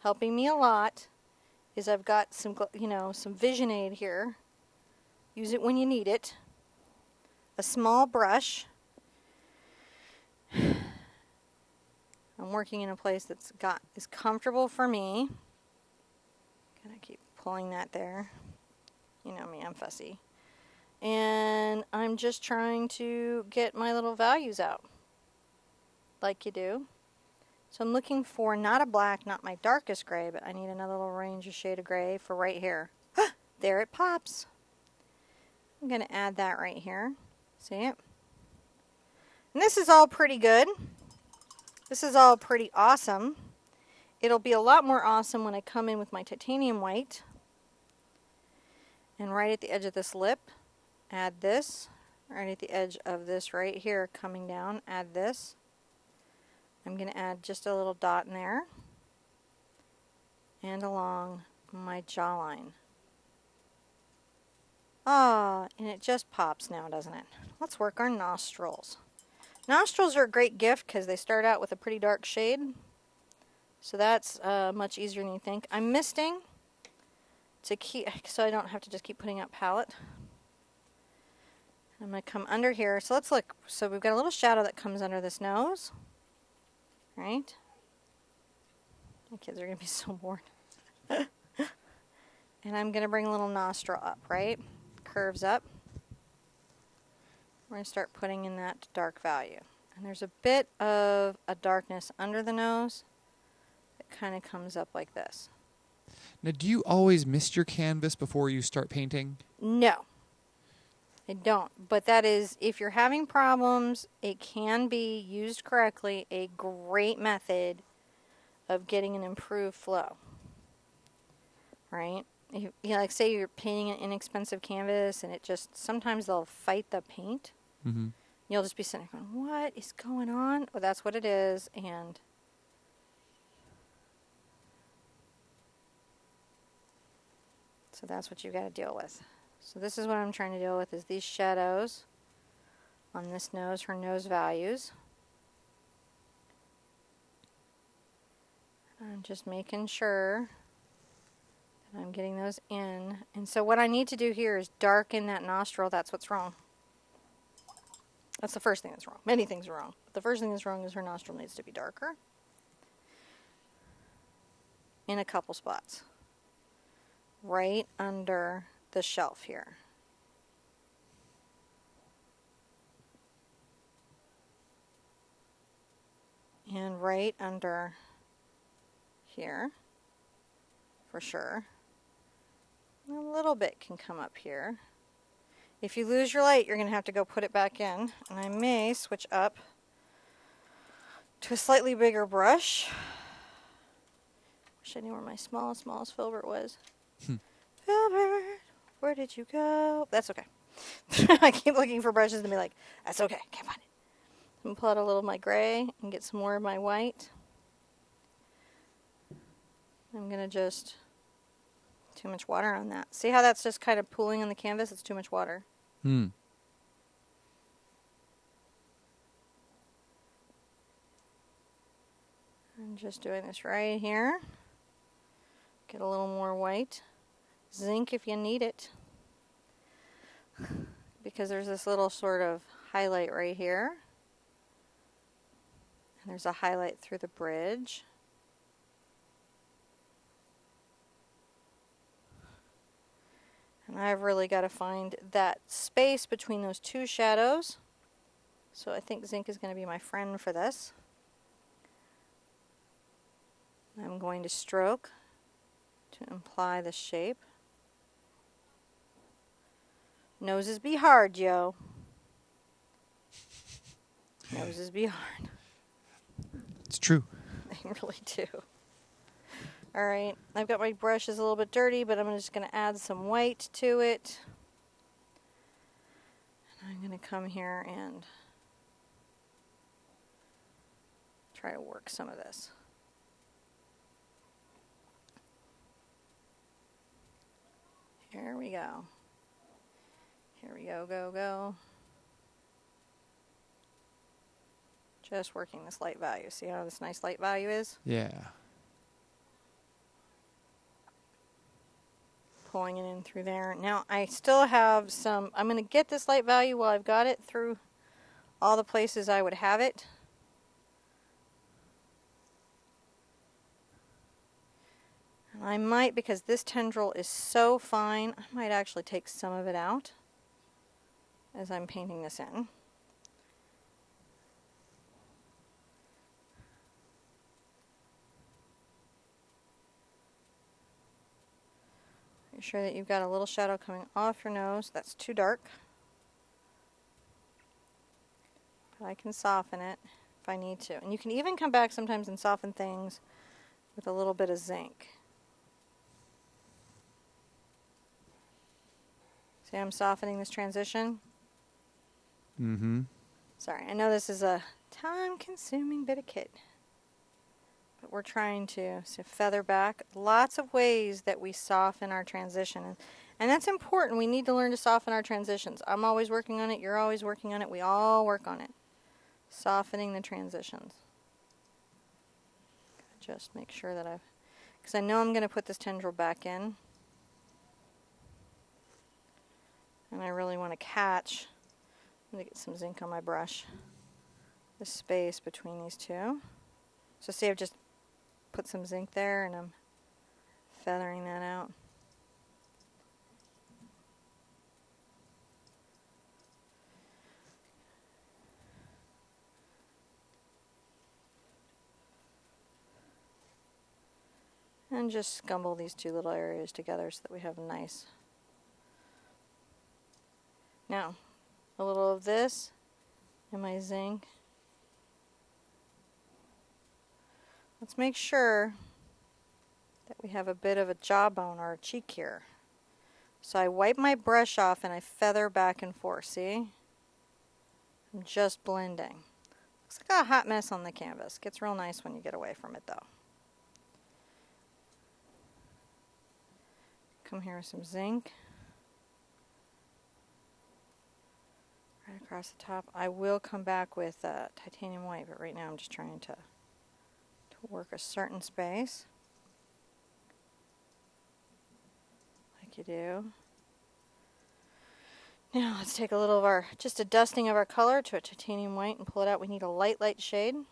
a lot, is I've got some, some Vision Aid here. Use it when you need it. A small brush. I'm working in a place is comfortable for me. Gotta keep pulling that there. You know me, I'm fussy. And I'm just trying to get my little values out, like you do. So I'm looking for not a black, not my darkest gray, but I need another little range of shade of gray for right here. There it pops. I'm going to add that right here. See it? And this is all pretty good. This is all pretty awesome. It'll be a lot more awesome when I come in with my titanium white. And right at the edge of this lip, add this. Right at the edge of this right here coming down, add this. I'm going to add just a little dot in there. And along my jawline. Ah, and it just pops now, doesn't it? Let's work our nostrils. Nostrils are a great gift because they start out with a pretty dark shade. So that's much easier than you think. I'm misting to keep, so I don't have to just keep putting out palette. I'm going to come under here. So let's look. So we've got a little shadow that comes under this nose. Right? My kids are going to be so bored. And I'm going to bring a little nostril up, right? Curves up. We're going to start putting in that dark value. And there's a bit of a darkness under the nose that kind of comes up like this. Now, do you always mist your canvas before you start painting? No, I don't. But that is, if you're having problems, it can be used correctly, a great method of getting an improved flow. Right? If, like say you're painting an inexpensive canvas and it just, sometimes they'll fight the paint. Mm-hmm. You'll just be sitting there going, what is going on? Well, that's what it is. And so that's what you got to deal with. So this is what I'm trying to deal with, is these shadows on this nose, her nose values. I'm just making sure that I'm getting those in. And so what I need to do here is darken that nostril. That's what's wrong. That's the first thing that's wrong. Many things are wrong. But the first thing that's wrong is her nostril needs to be darker in a couple spots. Right under the shelf here. And right under here, for sure. A little bit can come up here. If you lose your light, you're going to have to go put it back in. And I may switch up to a slightly bigger brush. Wish I knew where my smallest filbert was. Filbert, where did you go? That's okay. I keep looking for brushes and be like, that's okay, can't find it. I'm going to pull out a little of my gray and get some more of my white. I'm going to just, too much water on that. See how that's just kind of pooling on the canvas? It's too much water. Hmm. I'm just doing this right here. Get a little more white. Zinc if you need it. Because there's this little sort of highlight right here. And there's a highlight through the bridge. And I've really got to find that space between those two shadows. So I think zinc is going to be my friend for this. I'm going to stroke to imply the shape. Noses be hard, yo. Noses be hard. It's true. They really do. Alright, I've got my brushes a little bit dirty, but I'm just going to add some white to it. I'm going to come here and try to work some of this. Here we go. Here we go, go, go. Just working this light value. See how this nice light value is? Yeah. Pulling it in through there. Now I still have some, I'm going to get this light value while I've got it through all the places I would have it. And I might, because this tendril is so fine, I might actually take some of it out as I'm painting this in. Make sure that you've got a little shadow coming off your nose. That's too dark. But I can soften it if I need to. And you can even come back sometimes and soften things with a little bit of zinc. See, I'm softening this transition. Mm-hmm. Sorry, I know this is a time-consuming bit of kit. But we're trying to feather back. Lots of ways that we soften our transition. And that's important. We need to learn to soften our transitions. I'm always working on it. You're always working on it. We all work on it. Softening the transitions. Just make sure that because I know I'm going to put this tendril back in. And I really want to catch, I'm going to get some zinc on my brush, the space between these two. So see, I've just put some zinc there and I'm feathering that out. And just scumble these two little areas together so that we have a nice. Now, a little of this in my zinc. Let's make sure that we have a bit of a jawbone or a cheek here. So I wipe my brush off and I feather back and forth, see? I'm just blending. Looks like a hot mess on the canvas. Gets real nice when you get away from it though. Come here with some zinc. Right across the top. I will come back with titanium white, but right now I'm just trying to work a certain space. Like you do. Now let's take a little of just a dusting of our color to a titanium white and pull it out. We need a light, light shade. Let's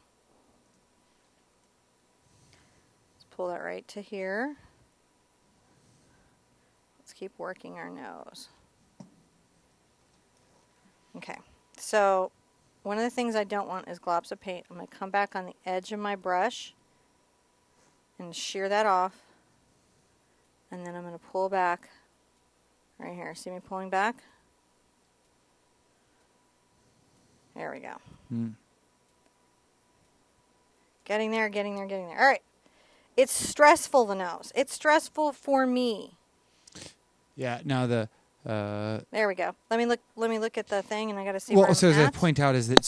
pull that right to here. Let's keep working our nose. Okay, so one of the things I don't want is globs of paint. I'm going to come back on the edge of my brush and shear that off. And then I'm going to pull back right here. See me pulling back? There we go. Mm. Getting there, getting there, getting there. All right. It's stressful, the nose. It's stressful for me. Yeah, now there we go. Let me look at the thing, and I got to see. Well, where I'm so as I at. point out is that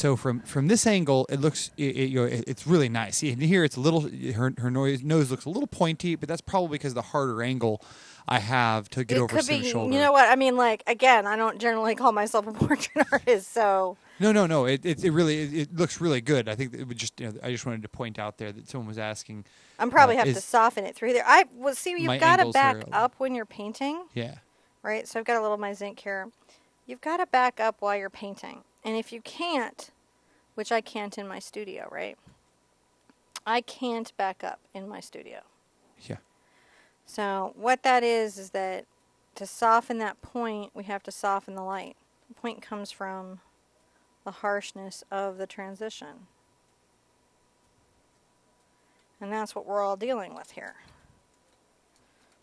from this angle, it looks it's really nice. See, here it's a little her nose looks a little pointy, but that's probably because of the harder angle I have to get over center shoulder. You know what I mean? Like again, I don't generally call myself a portrait artist, so. No. It really looks really good. I think that it would just I just wanted to point out there that someone was asking. I'm probably have to soften it through there. See, you've got to back up when you're painting. Yeah. Right, so I've got a little of my zinc here. You've got to back up while you're painting. And if you can't, which I can't in my studio, right? I can't back up in my studio. Yeah. So what that is that to soften that point, we have to soften the light. The point comes from the harshness of the transition. And that's what we're all dealing with here.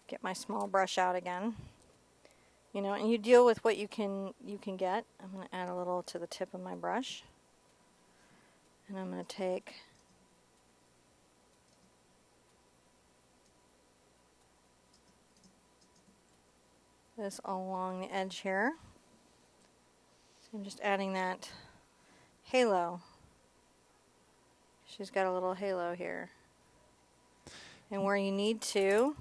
Get my small brush out again. You know, and you deal with what you can get. I'm going to add a little to the tip of my brush. And I'm going to take this along the edge here. I'm just adding that halo. She's got a little halo here. And where you need to,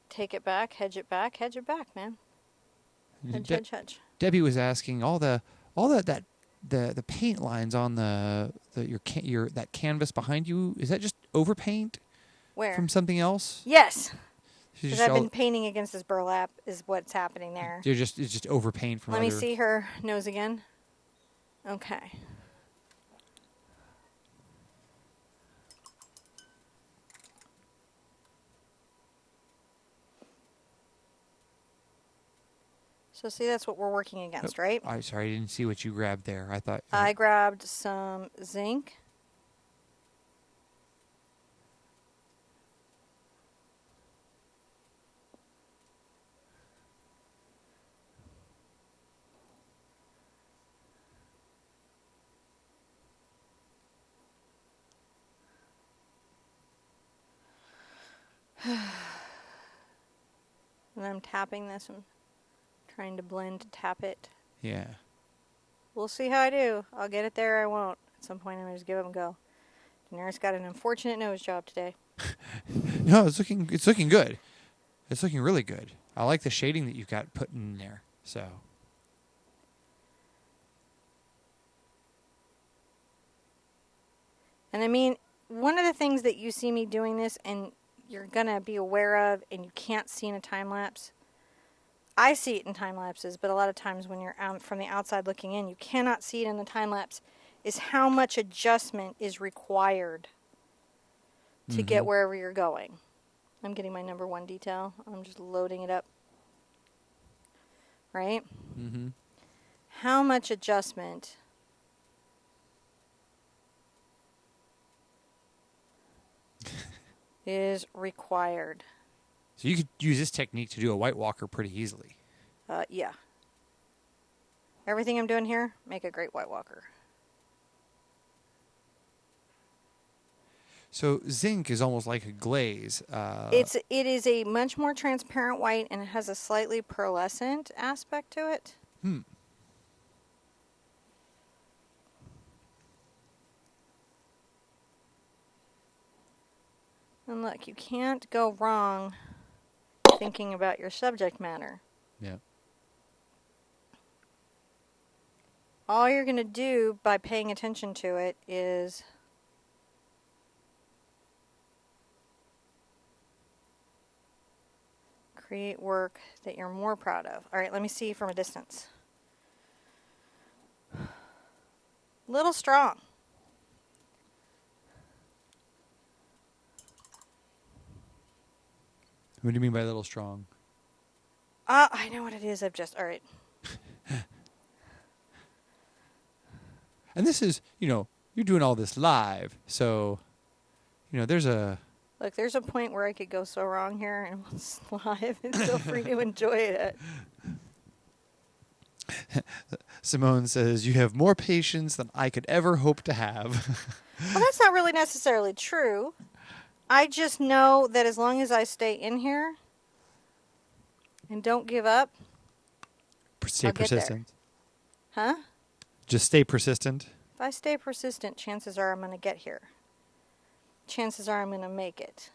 take it back, hedge it back, man. Hedge. Debbie was asking all the paint lines on your that canvas behind you. Is that just overpaint? Where? From something else? Yes. She's Because just I've been painting against this burlap is what's happening there. it's just overpaint from. Let me see her nose again. Okay. So see, that's what we're working against, right? Sorry, I didn't see what you grabbed there. I thought I grabbed some zinc. And I'm tapping this. I'm trying to blend to tap it. Yeah. We'll see how I do. I'll get it there. I won't. At some point, I'm going to just give it a go. Daenerys got an unfortunate nose job today. No, it's looking good. It's looking really good. I like the shading that you've got put in there. So. And I mean, one of the things that you see me doing this and you're going to be aware of and you can't see in a time lapse, I see it in time lapses, but a lot of times when you're from the outside looking in, you cannot see it in the time lapse, is how much adjustment is required to get wherever you're going. I'm getting my number 1 detail. I'm just loading it up. Right? Mm-hmm. How much adjustment is required? So you could use this technique to do a White Walker pretty easily. Yeah. Everything I'm doing here, make a great White Walker. So zinc is almost like a glaze. It is a much more transparent white, and it has a slightly pearlescent aspect to it. Hmm. And look, you can't go wrong thinking about your subject matter. Yeah. All you're going to do by paying attention to it is create work that you're more proud of. All right, let me see from a distance. Little strong. What do you mean by a little strong? I know what it is. All right. And this is, you're doing all this live. So, there's a... Look, there's a point where I could go so wrong here, and it's live, and feel free to enjoy it. Simone says, you have more patience than I could ever hope to have. Well, that's not really necessarily true. I just know that as long as I stay in here and don't give up, Stay I'll get there. persistent. Huh? Just stay persistent. If I stay persistent, chances are I'm going to get here. Chances are I'm going to make it.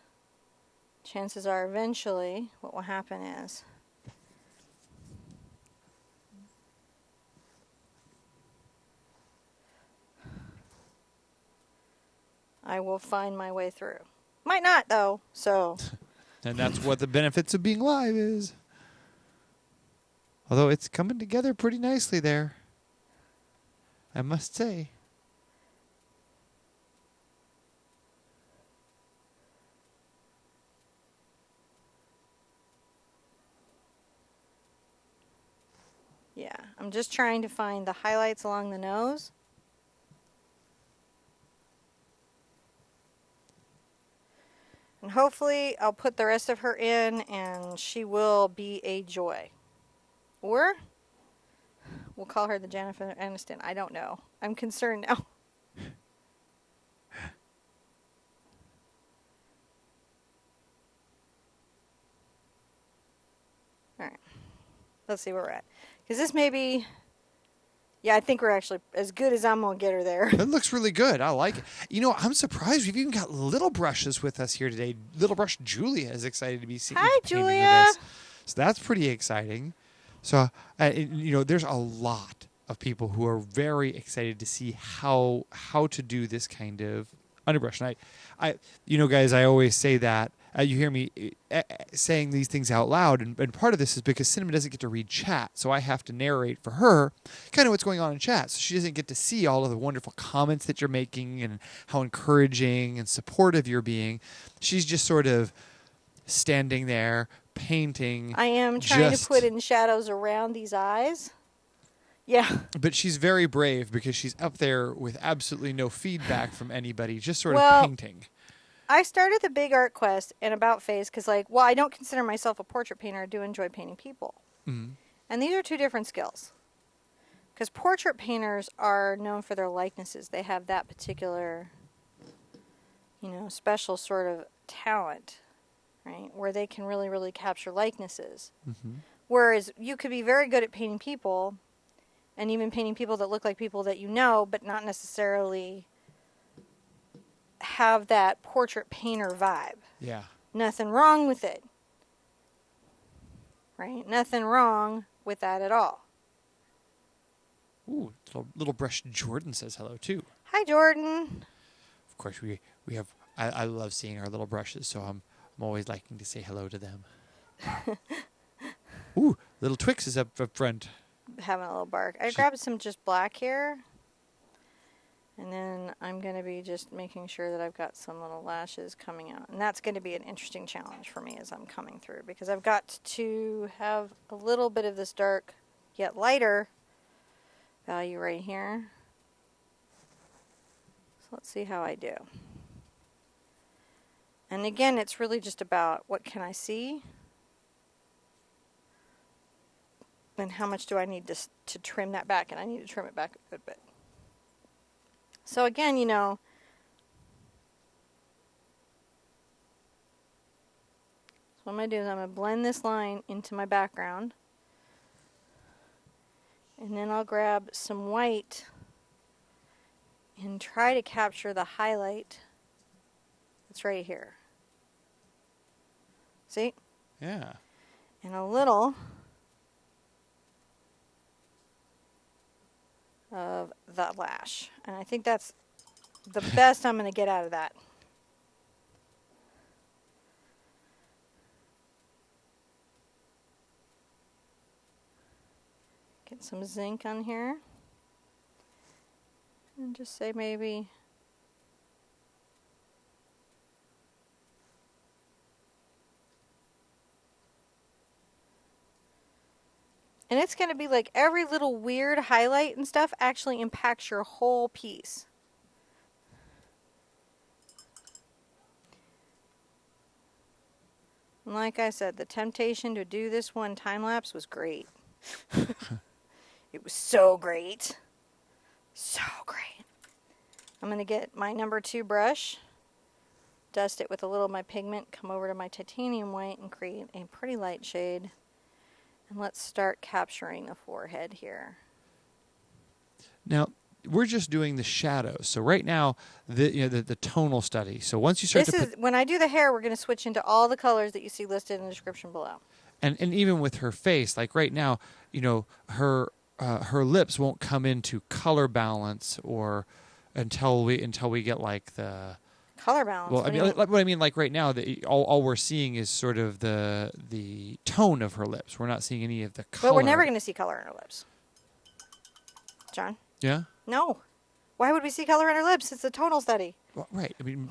Chances are eventually what will happen is I will find my way through. Might not, though, so... And that's what the benefits of being live is. Although it's coming together pretty nicely there, I must say. Yeah, I'm just trying to find the highlights along the nose. And hopefully I'll put the rest of her in and she will be a joy. Or we'll call her the Jennifer Aniston. I don't know. I'm concerned now. Alright. Let's see where we're at. Because this may be Yeah, I think we're actually as good as I'm going to get her there. It looks really good. I like it. You know, I'm surprised we've even got little brushes with us here today. Little brush Julia is excited to be seeing Hi, painting with Julia. us. So that's pretty exciting. So, you know, there's a lot of people who are very excited to see how to do this kind of underbrush. And you know, guys, I always say that. You hear me saying these things out loud, and part of this is because Cinnamon doesn't get to read chat, so I have to narrate for her kind of what's going on in chat. So she doesn't get to see all of the wonderful comments that you're making and how encouraging and supportive you're being. She's just sort of standing there painting. I am trying to put in shadows around these eyes. Yeah. But she's very brave because she's up there with absolutely no feedback from anybody, just sort of painting. I started the big art quest and about face because, like, I don't consider myself a portrait painter. I do enjoy painting people. Mm-hmm. And these are two different skills. Because portrait painters are known for their likenesses. They have that particular, you know, special sort of talent, right? Where they can really, really capture likenesses. Mm-hmm. Whereas you could be very good at painting people and even painting people that look like people that you know, but not necessarily have that portrait painter vibe. Yeah. Nothing wrong with it. Right? Nothing wrong with that at all. Ooh, little brush Jordan says hello too. Hi, Jordan. Of course, we have. I love seeing our little brushes, so I'm always liking to say hello to them. Ooh, little Twix is up front. Having a little bark. I grabbed some just black here. And then I'm going to be just making sure that I've got some little lashes coming out. And that's going to be an interesting challenge for me as I'm coming through. Because I've got to have a little bit of this dark yet lighter value right here. So let's see how I do. And again, it's really just about what can I see? And how much do I need to trim that back? And I need to trim it back a good bit. So again, you know, so what I'm going to do is I'm going to blend this line into my background. And then I'll grab some white and try to capture the highlight that's right here. See? Yeah. And a little of that lash. And I think that's the best I'm going to get out of that. Get some zinc on here. And just say maybe and it's going to be like every little weird highlight and stuff actually impacts your whole piece. And like I said, the temptation to do this one time lapse was great. It was so great. So great. I'm going to get my number 2 brush, dust it with a little of my pigment, come over to my titanium white and create a pretty light shade. And let's start capturing the forehead here. Now, we're just doing the shadows. So right now, the tonal study. So once you start when I do the hair, we're going to switch into all the colors that you see listed in the description below. And even with her face, like right now, you know, her lips won't come into color balance or until we get like the color balance. Well, what I mean, like right now, all we're seeing is sort of the tone of her lips. We're not seeing any of the color. But we're never going to see color in her lips. John? Yeah? No. Why would we see color in her lips? It's a tonal study. Well, right. I mean,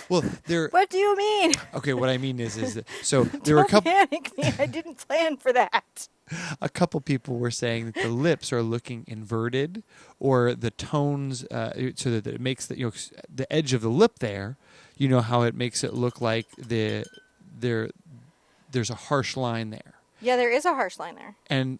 well, there. What do you mean? Okay, what I mean is that so there were a couple. Don't panic me. I didn't plan for that. A couple people were saying that the lips are looking inverted, or the tones, so that it makes the edge of the lip there. You know how it makes it look like there's a harsh line there. Yeah, there is a harsh line there. And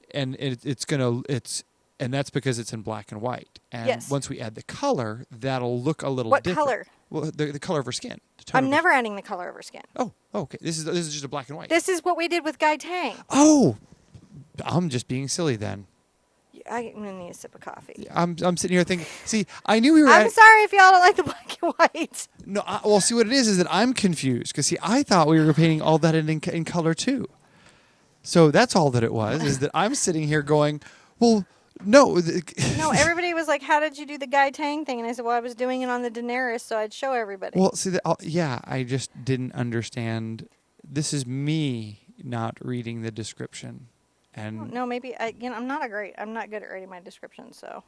and that's because it's in black and white. And yes. Once we add the color, that'll look a little different. What color? Well, the color of her skin. I'm never adding the color of her skin. Oh, okay. This is just a black and white. This is what we did with Guy Tang. Oh, I'm just being silly then. I'm gonna need a sip of coffee. I'm sitting here thinking. See, I knew we were. I'm sorry if y'all don't like the black and white. No, well, see what it is that I'm confused because see, I thought we were painting all that in color too. So that's all that it was. Is that I'm sitting here going, well, no. No, everybody was like, "How did you do the Guy Tang thing?" And I said, "Well, I was doing it on the Daenerys, so I'd show everybody." Well, see, yeah, I just didn't understand. This is me not reading the description, and no, maybe I'm not good at writing my description, so.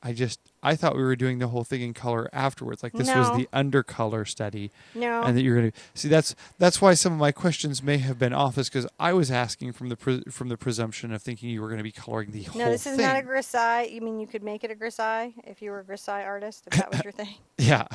I thought we were doing the whole thing in color afterwards. Like this was the undercolor study. No. And that you're going to see that's why some of my questions may have been off, is because I was asking from the presumption of thinking you were going to be coloring the whole thing. No, this is not a grisaille. You mean you could make it a grisaille if you were a grisaille artist, if that was your thing? Yeah.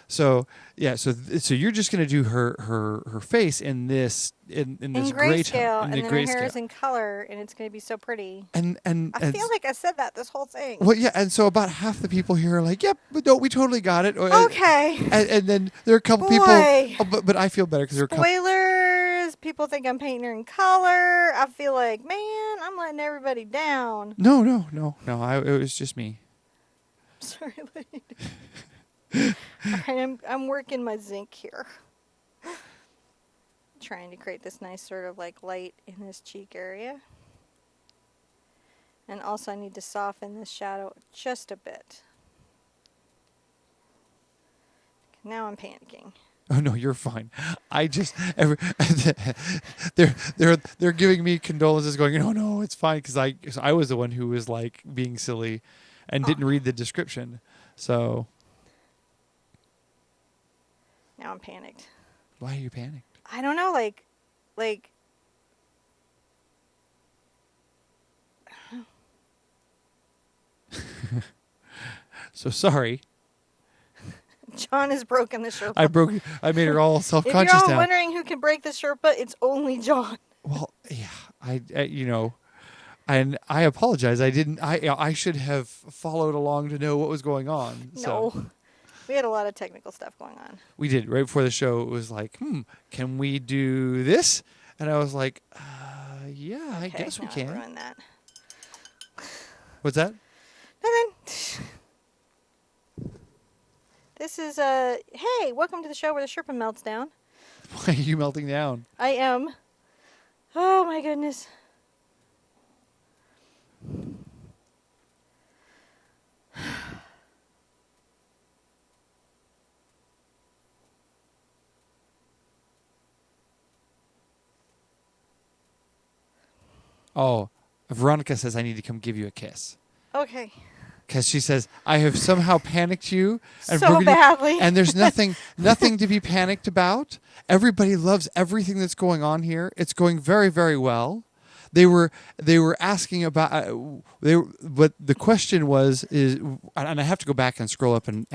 So yeah, so you're just going to do her face in this in this gray tone, and then her hair is in color, and it's going to be so pretty. And I feel like I said that this whole thing. Well, yeah, and so about half the people here are like, "Yep, but no, we totally got it." Okay. And then there are a couple people, but I feel better because there are spoilers. People think I'm painting her in color. I feel like, man, I'm letting everybody down. No. It was just me. Sorry, lady. All right, I'm working my zinc here. Trying to create this nice sort of like light in this cheek area. And also I need to soften this shadow just a bit. Now I'm panicking. Oh no, you're fine. I just they're giving me condolences, going, no, it's fine, because I was the one who was like being silly and didn't read the description, so. Now I'm panicked. Why are you panicked? I don't know, like. So sorry. John has broken the Sherpa. I made her all self-conscious now. If you're all now. wondering who can break the Sherpa, it's only John. Well, yeah, and I apologize. I should have followed along to know what was going on. So. No. We had a lot of technical stuff going on. We did. Right before the show, it was like, can we do this? And I was like, yeah, I guess we can. Ruin that. What's that? Nothing. This is, hey, welcome to the show where the Sherpa melts down. Why are you melting down? I am. Oh, my goodness. Oh, Veronica says I need to come give you a kiss. Okay. Because she says, I have somehow panicked you. And so badly. And there's nothing to be panicked about. Everybody loves everything that's going on here. It's going very, very well. They were asking about but the question is, and I have to go back and scroll up and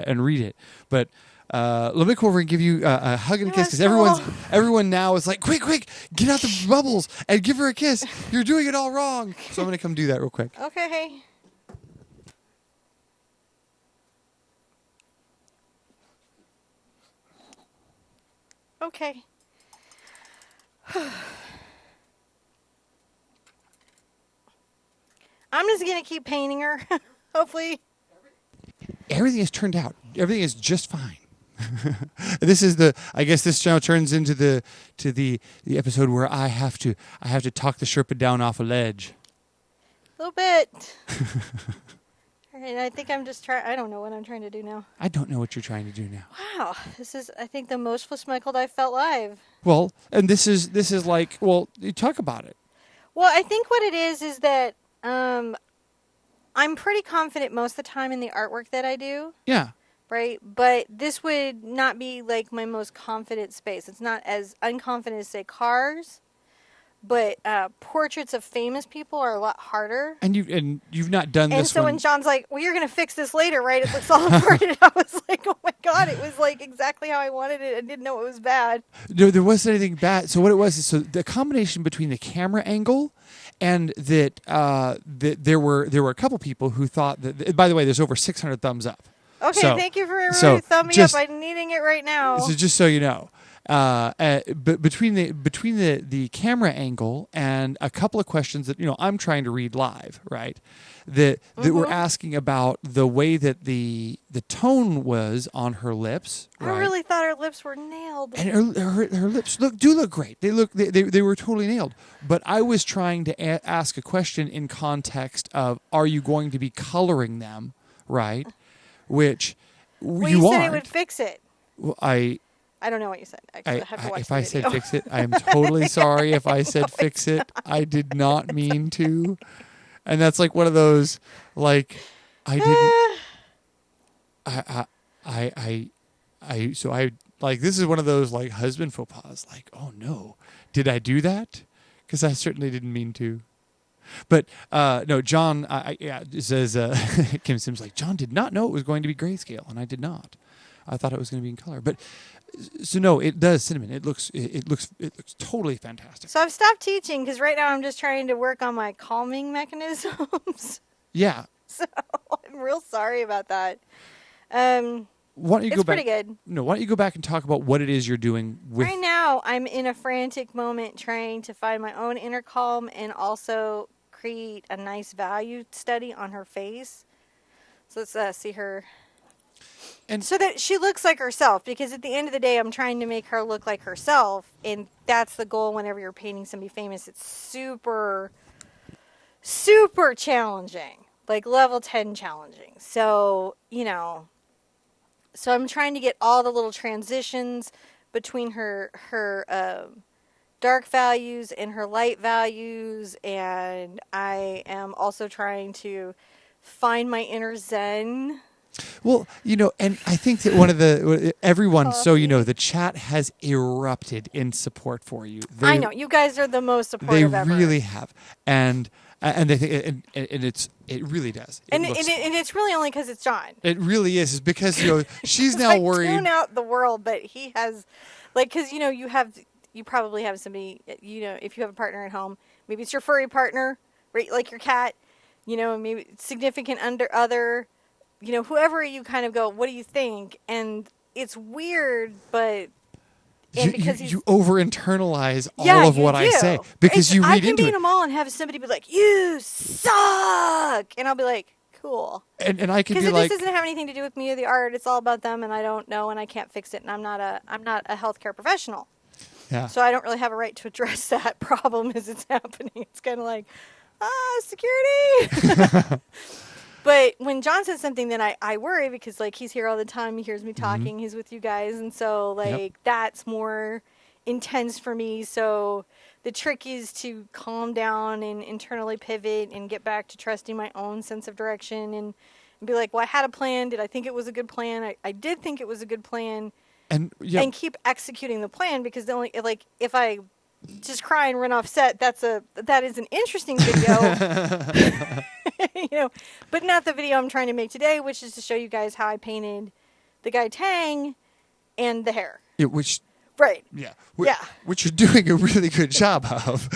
read it. But let me come over and give you a hug and a kiss, because everyone now is like, quick, get out the bubbles and give her a kiss. You're doing it all wrong. So I'm going to come do that real quick. Okay. Okay. I'm just going to keep painting her. Hopefully. Everything has turned out. Everything is just fine. I guess this now turns into the episode where I have to talk the Sherpa down off a ledge. A little bit. All right, I think I'm just trying. I don't know what I'm trying to do now. I don't know what you're trying to do now. Wow, this is, I think, the most fussmickled I've felt live. Well, and this is like, well, you talk about it. Well, I think what it is that I'm pretty confident most of the time in the artwork that I do. Yeah. Right? But this would not be like my most confident space. It's not as unconfident as, say, cars. But portraits of famous people are a lot harder. And you've not done this. And so when John's like, "Well, you're going to fix this later, right? It looks all inverted." I was like, "Oh my god!" It was like exactly how I wanted it. I didn't know it was bad. No, there wasn't anything bad. So what it was is, so the combination between the camera angle and that there were a couple people who thought that. By the way, there's over 600 thumbs up. Okay, so, thank you for everybody thumbing up. I'm needing it right now. So just so you know. but between the camera angle and a couple of questions that I'm trying to read live, right? That were asking about the way that the tone was on her lips. Right? I really thought her lips were nailed. And her lips look great. They were totally nailed. But I was trying to ask a question in context of, are you going to be coloring them, right? Which well, you said aren't. it would fix it. Well, I don't know what you said. Actually, I have to watch if the I video. said fix it, I am totally sorry. If I said fix it, I did not mean to. And that's like one of those, like, I didn't. So I like, this is one of those like husband faux pas. Like, oh no, did I do that? Because I certainly didn't mean to. But no, John. It says Kim Sims like, John did not know it was going to be grayscale, and I did not. I thought it was going to be in color. But so no, it does, Cinnamon. It looks totally fantastic. So I've stopped teaching because right now I'm just trying to work on my calming mechanisms. Yeah. So I'm real sorry about that. Why don't you it's go back? pretty good. No, why don't you go back and talk about what it is you're doing with? Right now, I'm in a frantic moment trying to find my own inner calm and also create a nice value study on her face. So let's see her. And so that she looks like herself, because at the end of the day, I'm trying to make her look like herself, and that's the goal whenever you're painting somebody famous. It's super, super challenging, like level 10 challenging. So, so I'm trying to get all the little transitions between her dark values and her light values, and I am also trying to find my inner zen. Well, and I think that one of everyone, so the chat has erupted in support for you. I know you guys are the most supportive ever. They really have, and they think, and it really does. And it's really only because it's John. It really is because she's now I worried. Tune out the world, but he has, like, because you probably have somebody, if you have a partner at home, maybe it's your furry partner, right? Like your cat, maybe significant other. Whoever you kind of go, what do you think? And it's weird, but because you over internalize all of what I say because you read I into can be it. in a mall and have somebody be like, "You suck," and I'll be like, "Cool." And I can be because like, this doesn't have anything to do with me or the art. It's all about them, and I don't know, and I can't fix it, and I'm not a healthcare professional. Yeah. So I don't really have a right to address that problem as it's happening. It's kind of like, security. But when John says something, then I worry because, like, he's here all the time. He hears me talking. Mm-hmm. He's with you guys. And so, like, that's more intense for me. So the trick is to calm down and internally pivot and get back to trusting my own sense of direction and be like, well, I had a plan. Did I think it was a good plan? I did think it was a good plan. And keep executing the plan, because the only, like, if I just cry and run off set, that is an interesting video. But not the video I'm trying to make today, which is to show you guys how I painted the guy Tang and the hair. Yeah, which right. Yeah. Yeah. Which you're doing a really good job of.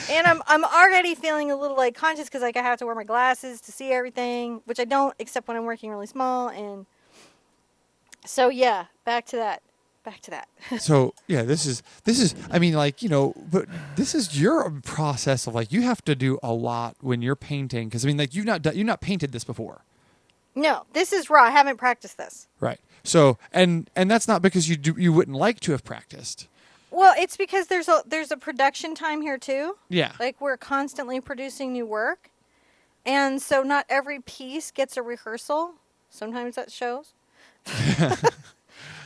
And I'm already feeling a little like conscious because like I have to wear my glasses to see everything, which I don't except when I'm working really small. And so yeah, back to that. So yeah, this is I mean, like, but this is your process of, like, you have to do a lot when you're painting, because I mean, like, you've not painted this before. No, this is raw. I haven't practiced this. Right. So and that's not because you wouldn't like to have practiced. Well, it's because there's a production time here too. Yeah. Like, we're constantly producing new work, and so not every piece gets a rehearsal. Sometimes that shows.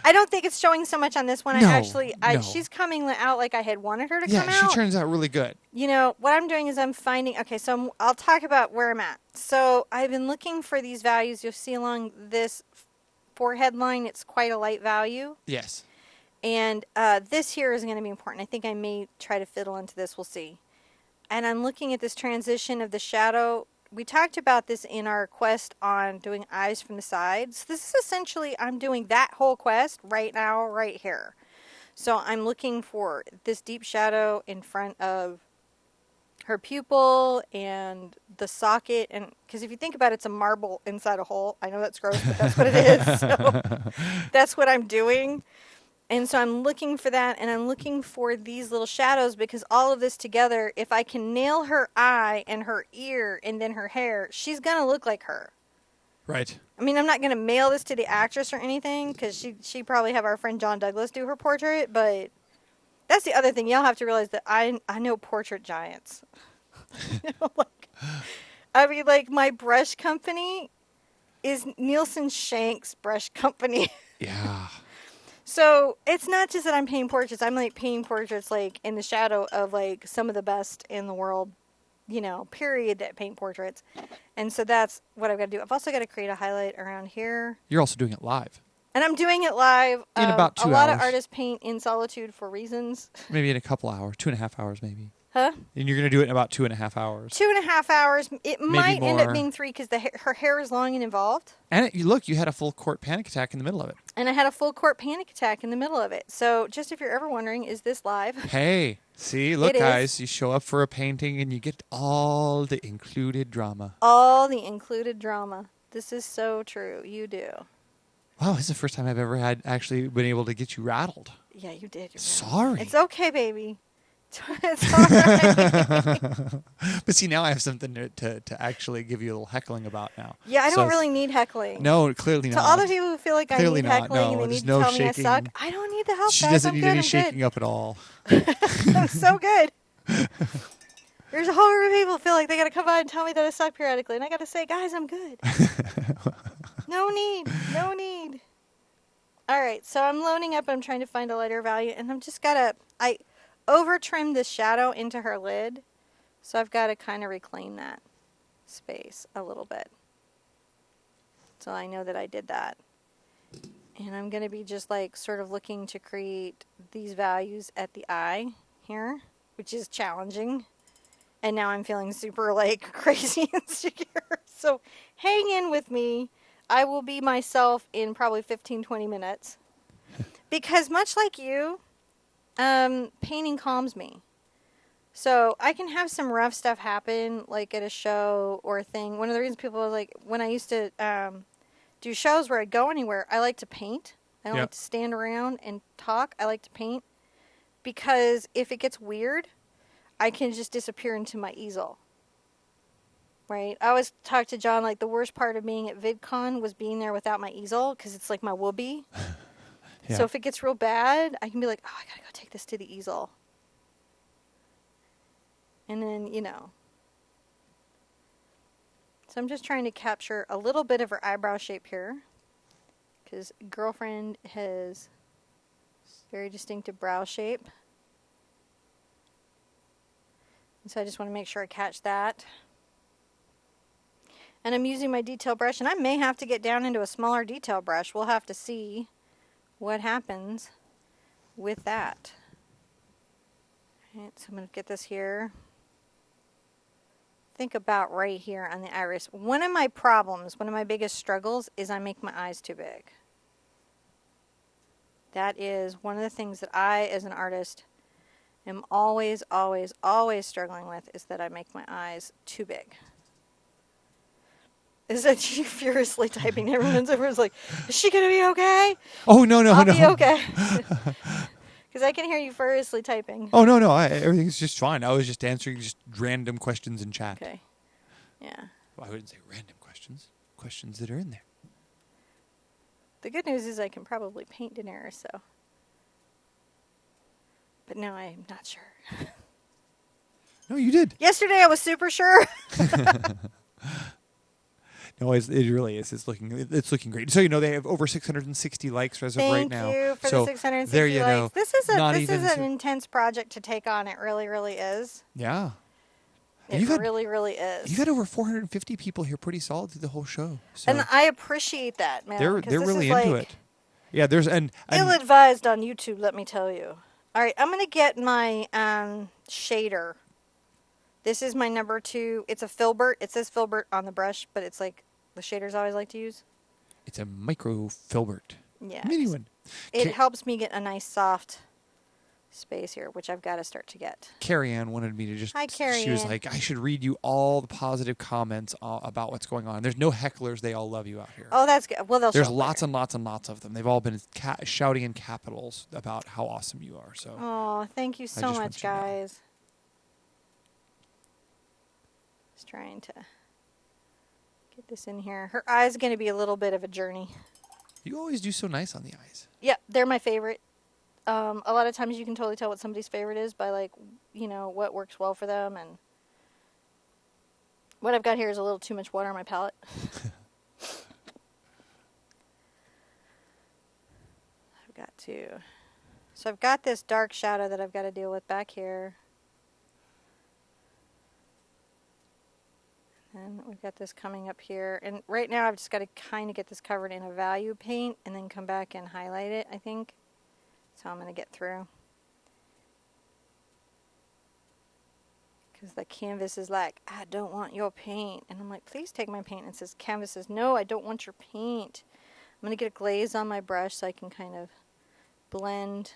I don't think it's showing so much on this one. No. She's coming out like I had wanted her to come out. Yeah, she turns out really good. What I'm doing is I'm finding, so I'll talk about where I'm at. So I've been looking for these values. You'll see along this forehead line, it's quite a light value. Yes. And this here is going to be important. I think I may try to fiddle into this. We'll see. And I'm looking at this transition of the shadow. We talked about this in our quest on doing eyes from the sides. This is essentially, I'm doing that whole quest right now, right here. So I'm looking for this deep shadow in front of her pupil and the socket. And because if you think about it, it's a marble inside a hole. I know that's gross, but that's what it is. So that's what I'm doing. And so I'm looking for that, and I'm looking for these little shadows, because all of this together, if I can nail her eye and her ear and then her hair, she's going to look like her. Right. I mean, I'm not going to mail this to the actress or anything, because she probably have our friend John Douglas do her portrait, but that's the other thing. Y'all have to realize that I know portrait giants. Like my brush company is Nielsen Shank's brush company. Yeah. So it's not just that I'm painting portraits. I'm like painting portraits like in the shadow of like some of the best in the world, period, that paint portraits. And so that's what I've got to do. I've also got to create a highlight around here. You're also doing it live. And I'm doing it live. In about 2 hours. A lot of artists paint in solitude for reasons. Maybe in a couple hours, 2.5 hours maybe. Huh? And you're going to do it in about 2.5 hours. 2.5 hours. It might end up more. being 3 because her hair is long and involved. And you had a full court panic attack in the middle of it. And I had a full court panic attack in the middle of it. So just if you're ever wondering, is this live? Hey, see, look, It guys, you show up for a painting and you get all the included drama. All the included drama. This is so true. You do. Wow, this is the first time I've ever actually been able to get you rattled. Yeah, you did. You're Sorry. right. It's okay, baby. It's all right. But see, now I have something to actually give you a little heckling about now. Yeah, I So don't really need heckling. No, clearly To not. all the people who feel like Clearly I need not. heckling No, and they there's need no to tell me I shaking. suck, I don't need the help, She guys. doesn't I'm need good. any I'm shaking good. up at all. I'm so good. There's a whole group of people who feel like they got to come by and tell me that I suck periodically. And I got to say, guys, I'm good. No need. No need. All right, so I'm loading up. I'm trying to find a lighter value. And I'm just got to... I over-trimmed the shadow into her lid. So I've got to kind of reclaim that space a little bit. So I know that I did that. And I'm going to be just like sort of looking to create these values at the eye here, which is challenging. And now I'm feeling super like crazy insecure. So hang in with me. I will be myself in probably 15-20 minutes. Because much like you, painting calms me. So I can have some rough stuff happen, like at a show or a thing. One of the reasons people are like, when I used to do shows where I'd go anywhere, I like to paint. I don't like to stand around and talk. I like to paint. Because if it gets weird, I can just disappear into my easel. Right? I always talk to John, like the worst part of being at VidCon was being there without my easel, because it's like my whoopee. Yeah. So if it gets real bad, I can be like, oh, I gotta go take this to the easel. And then, So I'm just trying to capture a little bit of her eyebrow shape here, because girlfriend has very distinctive brow shape. And so I just want to make sure I catch that. And I'm using my detail brush, and I may have to get down into a smaller detail brush. We'll have to see what happens with that. All right, so I'm going to get this here. Think about right here on the iris. One of my problems, one of my biggest struggles, is I make my eyes too big. That is one of the things that I, as an artist, am always, always, always struggling with, is that I make my eyes too big. Is that she furiously typing? Everyone's like, is she going to be okay? Oh, no. I'll be okay. Because I can hear you furiously typing. Oh, no. Everything's just fine. I was just answering just random questions in chat. Okay. Yeah. Well, I wouldn't say random questions. Questions that are in there. The good news is I can probably paint Daenerys, so. But now I'm not sure. No, you did. Yesterday I was super sure. No, it really is. It's looking great. So they have over 660 likes as of right now. Thank you for so the 660 there you likes. go. This is an so- intense project to take on. It really, really is. Yeah. It really, really is. You've had over 450 people here pretty solid through the whole show. So And I appreciate that, man. they're 'cause this really is into like it. Yeah, there's and ill-advised on YouTube, let me tell you. All right, I'm going to get my shader. This is my number 2. It's a filbert. It says filbert on the brush, but it's like the shaders I always like to use. it's a micro filbert. Yeah. Mini one. It helps me get a nice soft space here, which I've got to start to get. Carrie Ann wanted me to just. Hi, Carrie She was Ann. like, I should read you all the positive comments about what's going on. There's no hecklers. They all love you out here. Oh, that's good. Well, they'll There's show up lots later. and lots and lots of them. They've all been shouting in capitals about how awesome you are. So. Oh, thank you so just much, want you to know. guys. Just trying to get this in here. Her eye's going to be a little bit of a journey. You always do so nice on the eyes. Yeah, they're my favorite. A lot of times you can totally tell what somebody's favorite is by, like, you know, what works well for them. And what I've got here is a little too much water on my palette. I've got to. So I've got this dark shadow that I've got to deal with back here. And we've got this coming up here. And right now I've just got to kind of get this covered in a value paint and then come back and highlight it, I think. That's how I'm going to get through. Because the canvas is like, I don't want your paint. And I'm like, please take my paint. And it says, canvas says, no, I don't want your paint. I'm going to get a glaze on my brush so I can kind of blend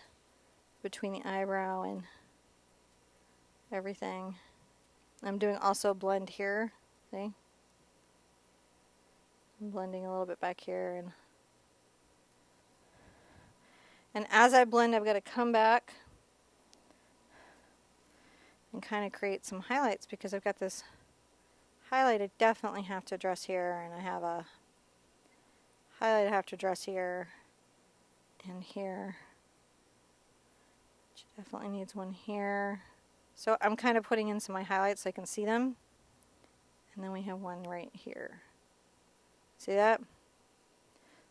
between the eyebrow and everything. I'm doing also a blend here. See? I'm blending a little bit back here. And as I blend, I've got to come back and kind of create some highlights because I've got this highlight I definitely have to address here, and I have a highlight I have to address here and here, which definitely needs one here. So I'm kind of putting in some of my highlights so I can see them. And then we have one right here. See that?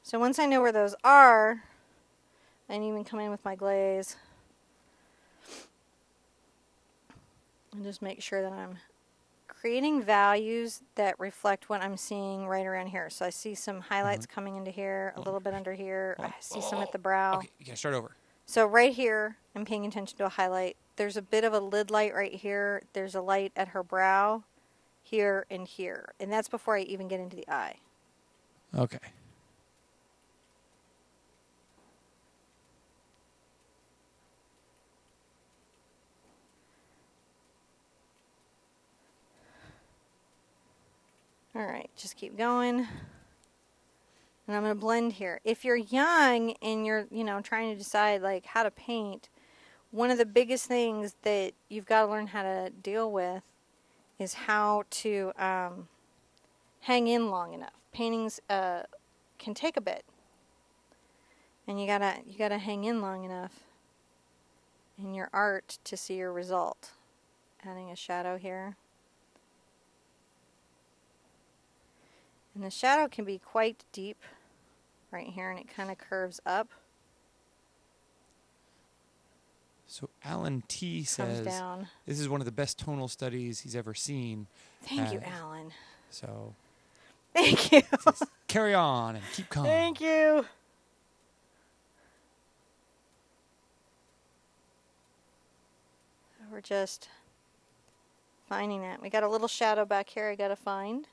So once I know where those are, I can even come in with my glaze and just make sure that I'm creating values that reflect what I'm seeing right around here. So I see some highlights coming into here, a little bit under here. I see some at the brow. Okay, you can start over. So right here, I'm paying attention to a highlight. There's a bit of a lid light right here. There's a light at her brow, here and here. And that's before I even get into the eye. Okay. All right, just keep going. And I'm going to blend here. If you're young and you're, you know, trying to decide like how to paint, one of the biggest things that you've got to learn how to deal with is how to hang in long enough. Paintings can take a bit, and you gotta hang in long enough in your art to see your result. Adding a shadow here. And the shadow can be quite deep right here, and it kind of curves up. So Alan T says down. this is one of the best tonal studies he's ever seen. Thank you, Alan. So Thank you. says, carry on and keep calm. Thank you. We're just finding that. We got a little shadow back here I got to find.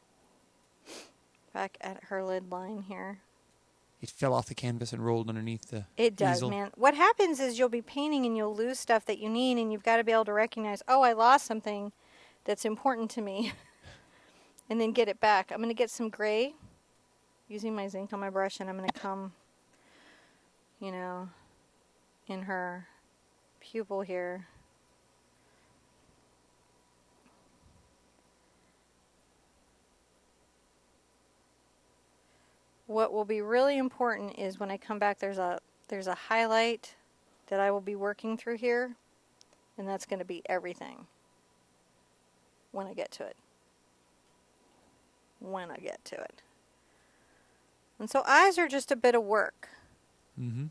Back at her lid line here. It fell off the canvas and rolled underneath the It does, easel. man. What happens is you'll be painting and you'll lose stuff that you need, and you've got to be able to recognize, oh, I lost something that's important to me, and then get it back. I'm going to get some gray using my zinc on my brush, and I'm going to come, you know, in her pupil here. What will be really important is when I come back, there's a highlight that I will be working through here, and that's going to be everything when I get to it. When I get to it. And so eyes are just a bit of work. Mm-hmm.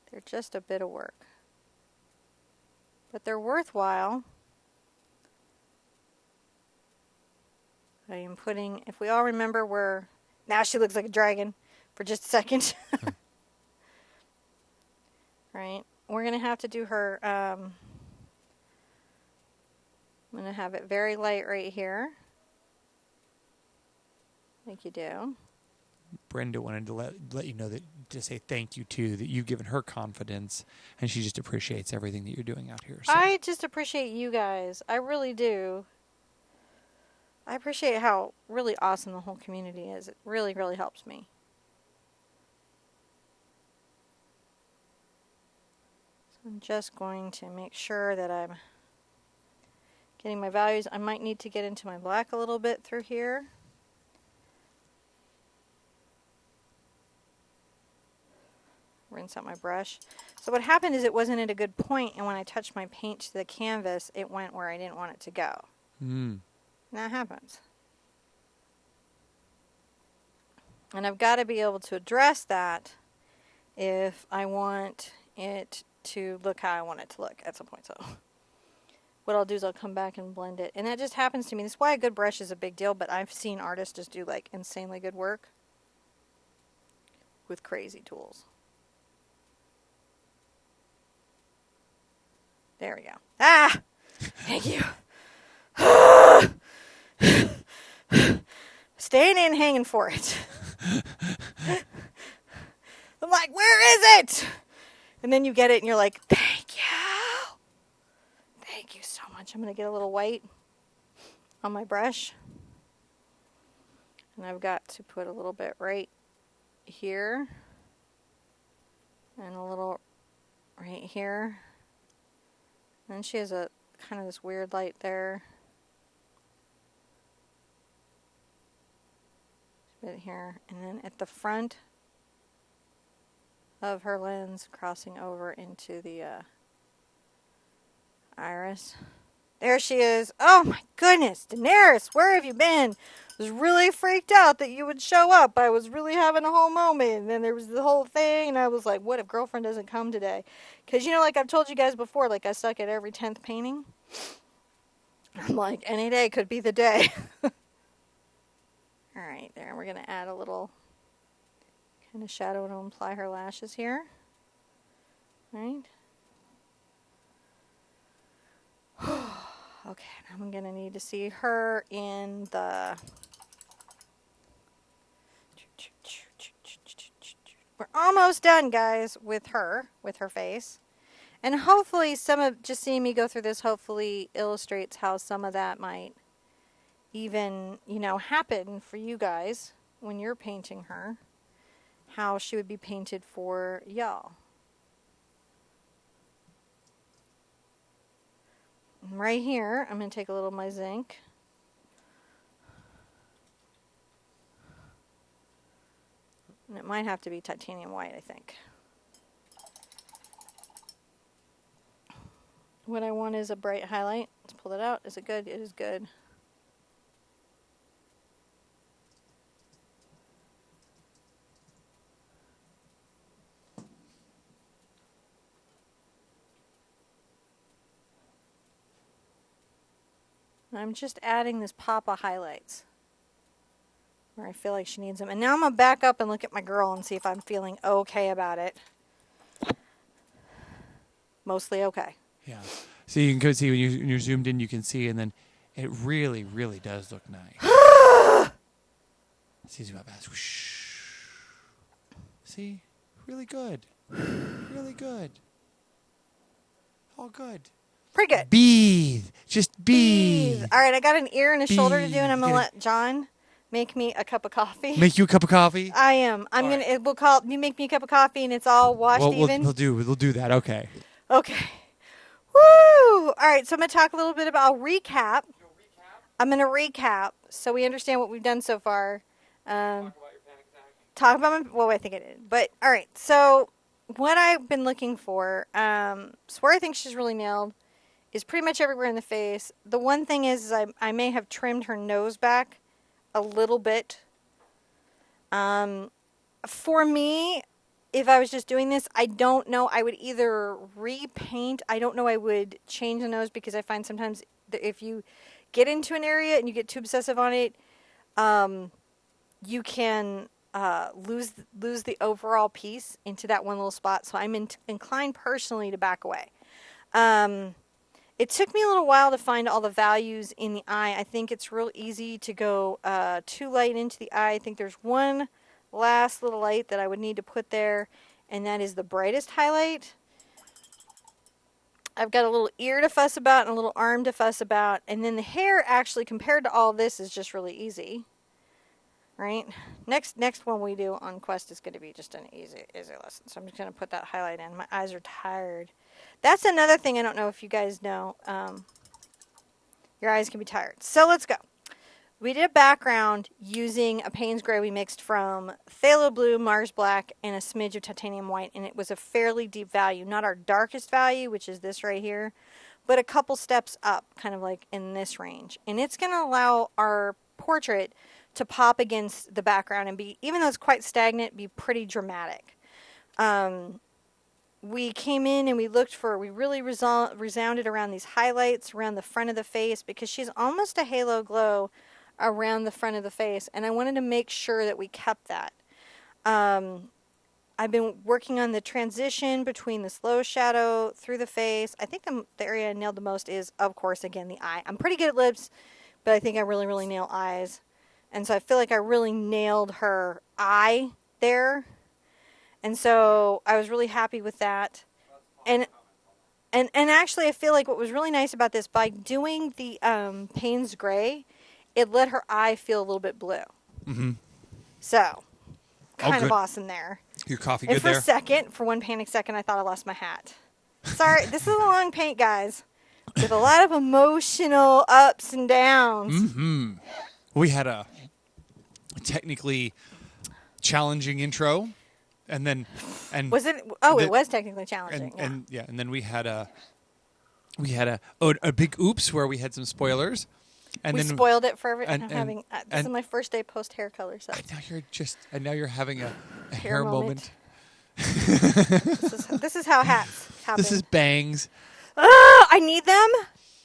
They're just a bit of work. But they're worthwhile. I am putting, if we all remember where, now she looks like a dragon for just a second. Right? We're going to have to do her, I'm going to have it very light right here. Like you do. Brenda wanted to let you know that to say thank you to, that you've given her confidence, and she just appreciates everything that you're doing out here. So. I just appreciate you guys. I really do. I appreciate how really awesome the whole community is. It really, really helps me. So I'm just going to make sure that I'm getting my values. I might need to get into my black a little bit through here. Rinse out my brush. So what happened is it wasn't at a good point, and when I touched my paint to the canvas, it went where I didn't want it to go. Mm. That happens. And I've got to be able to address that if I want it to look how I want it to look at some point. So what I'll do is I'll come back and blend it. And that just happens to me. That's why a good brush is a big deal, but I've seen artists just do like insanely good work with crazy tools. There we go. Ah! Thank you. Staying in, hanging for it. I'm like, where is it? And then you get it and you're like, thank you. Thank you so much. I'm going to get a little white on my brush. And I've got to put a little bit right here. And a little right here. And she has a kind of this weird light there. Bit here, and then at the front of her lens, crossing over into the iris. There she is. Oh my goodness, Daenerys, where have you been? I was really freaked out that you would show up. I was really having a whole moment, and then there was the whole thing, and I was like, what if girlfriend doesn't come today? Because, you know, like I've told you guys before, like I suck at every 10th painting. I'm like, any day could be the day. Alright, there, we're going to add a little kind of shadow to apply her lashes here. Right? Okay, now I'm going to need to see her in the... We're almost done, guys, with her face. And hopefully some of, just seeing me go through this hopefully illustrates how some of that might even, you know, happen for you guys when you're painting her. How she would be painted for y'all. Right here, I'm going to take a little of my zinc. And it might have to be titanium white, I think. What I want is a bright highlight. Let's pull it out. Is it good? It is good. I'm just adding this pop of highlights where I feel like she needs them. And now I'm going to back up and look at my girl and see if I'm feeling okay about it. Mostly okay. Yeah. So you can see when you're zoomed in, you can see, and then it really, really does look nice. See, zoom up fast. See? Really good. Really good. All good. Pretty good. Breathe. Just breathe. All right, I got an ear and a shoulder to do, and I'm going to let John make me a cup of coffee. Make you a cup of coffee? I am. I'm going to, we'll call, you make me a cup of coffee, and it's all washed even? We'll do that. Okay. Okay. Woo! All right, so I'm going to talk a little bit about, I'll recap. I'm going to recap so we understand what we've done so far. Talk about my, well, I think I did. But, all right, so what I've been looking for, so where I think she's really nailed is pretty much everywhere in the face. The one thing is I may have trimmed her nose back a little bit. For me, if I was just doing this, I don't know. I would either repaint. I don't know I would change the nose because I find sometimes that if you get into an area and you get too obsessive on it, you can lose the overall piece into that one little spot. So I'm inclined personally to back away. It took me a little while to find all the values in the eye. I think it's real easy to go too light into the eye. I think there's one last little light that I would need to put there, and that is the brightest highlight. I've got a little ear to fuss about and a little arm to fuss about, and then the hair actually compared to all this is just really easy. Right? Next one we do on Quest is going to be just an easy lesson. So I'm just going to put that highlight in. My eyes are tired. That's another thing I don't know if you guys know. Your eyes can be tired. So let's go. We did a background using a Payne's Gray we mixed from Phthalo Blue, Mars Black, and a smidge of Titanium White. And it was a fairly deep value. Not our darkest value, which is this right here, but a couple steps up, kind of like in this range. And it's going to allow our portrait to pop against the background and be, even though it's quite stagnant, be pretty dramatic. We came in and we really resounded around these highlights around the front of the face, because she's almost a halo glow around the front of the face, and I wanted to make sure that we kept that. I've been working on the transition between the slow shadow through the face. I think the area I nailed the most is, of course, again, the eye. I'm pretty good at lips, but I think I really, really nail eyes. And so I feel like I really nailed her eye there. And so I was really happy with that. And actually I feel like what was really nice about this, by doing the Payne's Gray, it let her eye feel a little bit blue. Mm-hmm. So, kind of awesome there. Your coffee and good there? For one panic second, I thought I lost my hat. Sorry, this is a long paint, guys. With a lot of emotional ups and downs. Mm-hmm. We had a technically challenging intro, and was it? Oh, it was technically challenging. And then we had a big oops where we had some spoilers, and we then spoiled it for everyone. This is my first day post hair color set. And now you're having a hair moment. This is how hats happen. This is bangs. I need them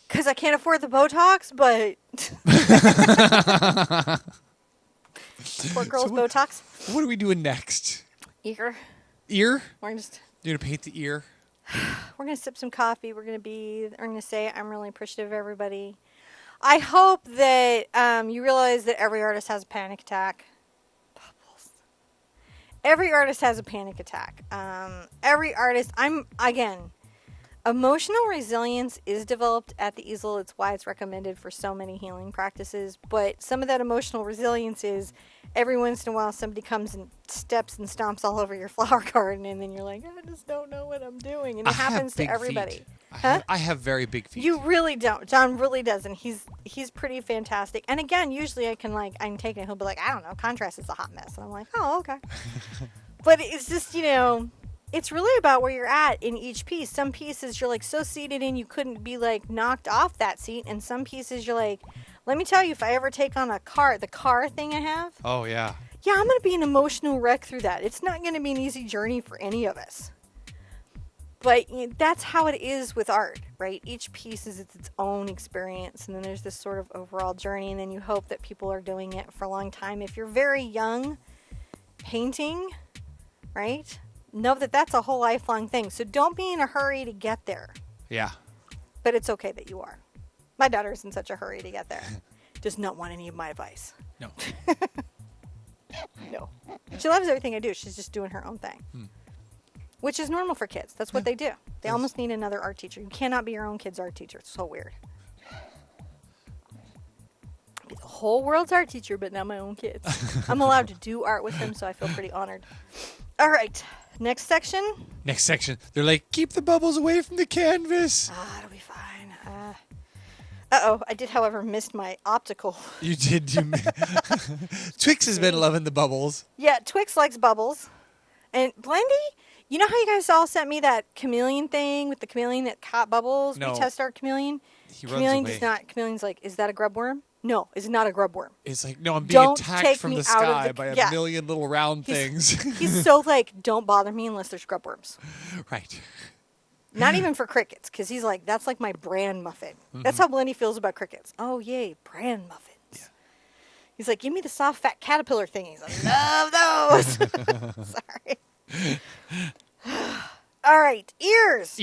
because I can't afford the Botox, but. Poor girl's Botox. What are we doing next? Ear. Ear? You're gonna paint the ear. We're gonna sip some coffee. We're gonna say I'm really appreciative of everybody. I hope that you realize that every artist has a panic attack. Bubbles. Every artist has a panic attack. Every artist. Emotional resilience is developed at the Easel. It's why it's recommended for so many healing practices. But some of that emotional resilience is every once in a while somebody comes and steps and stomps all over your flower garden, and then you're like, I just don't know what I'm doing. And it happens to everybody. I have very big feet. You really don't. John really doesn't. He's pretty fantastic. And again, usually I can take it. He'll be like, I don't know, contrast is a hot mess. And I'm like, oh, okay. But it's just, it's really about where you're at in each piece. Some pieces you're so seated in you couldn't be knocked off that seat, and some pieces you're like, let me tell you, if I ever take on the car thing I have. Oh yeah. Yeah, I'm gonna be an emotional wreck through that. It's not gonna be an easy journey for any of us. But that's how it is with art, right? Each piece is its own experience, and then there's this sort of overall journey, and then you hope that people are doing it for a long time. If you're very young painting, right? Know that that's a whole lifelong thing. So don't be in a hurry to get there. Yeah. But it's okay that you are. My daughter's in such a hurry to get there. Does not want any of my advice. No. No. She loves everything I do. She's just doing her own thing. Which is normal for kids. That's what they do. They almost need another art teacher. You cannot be your own kid's art teacher. It's so weird. Be the whole world's art teacher, but not my own kids. I'm allowed to do art with them, so I feel pretty honored. All right. Next section. They're like, keep the bubbles away from the canvas. It'll be fine. Uh-oh. I did, however, missed my optical. You did. Twix has been loving the bubbles. Yeah, Twix likes bubbles. And Blendy, you know how you guys all sent me that chameleon thing with the chameleon that caught bubbles? No. We test our chameleon. He runs away. Chameleon's like, is that a grub worm? No, it's not a grub worm. It's like, no, I'm being attacked from the sky by yeah. a million little round things. He's so don't bother me unless there's grub worms. Right. Not even for crickets, because he's like, that's like my bran muffin. Mm-hmm. That's how Blendy feels about crickets. Oh, yay, bran muffins. Yeah. He's like, give me the soft, fat caterpillar thingies. I love those. Sorry. All right, ears.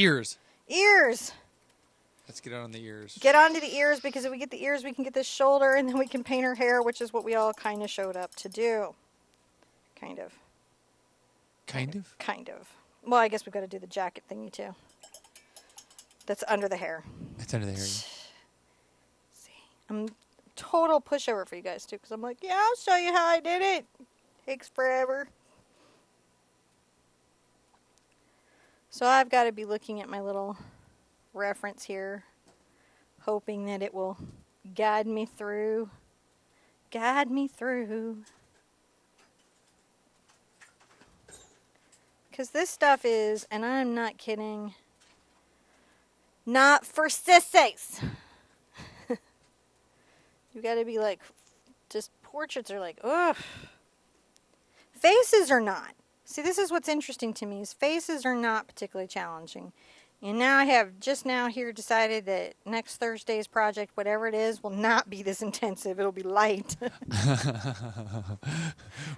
Let's get on the ears. Get onto the ears, because if we get the ears, we can get this shoulder, and then we can paint her hair, which is what we all kind of showed up to do. Kind of. Kind of? Kind of. Well, I guess we've got to do the jacket thingy too. That's under the hair. It's under the hair. See, I'm total pushover for you guys too, because I'm like, yeah, I'll show you how I did it. Takes forever. So I've got to be looking at my little reference here, hoping that it will guide me through. Guide me through. Because this stuff is, and I'm not kidding, not for sissies. You got to be like, just portraits are like, ugh. Faces are not. See, this is what's interesting to me, is faces are not particularly challenging. And now I have just now here decided that next Thursday's project, whatever it is, will not be this intensive. It'll be light.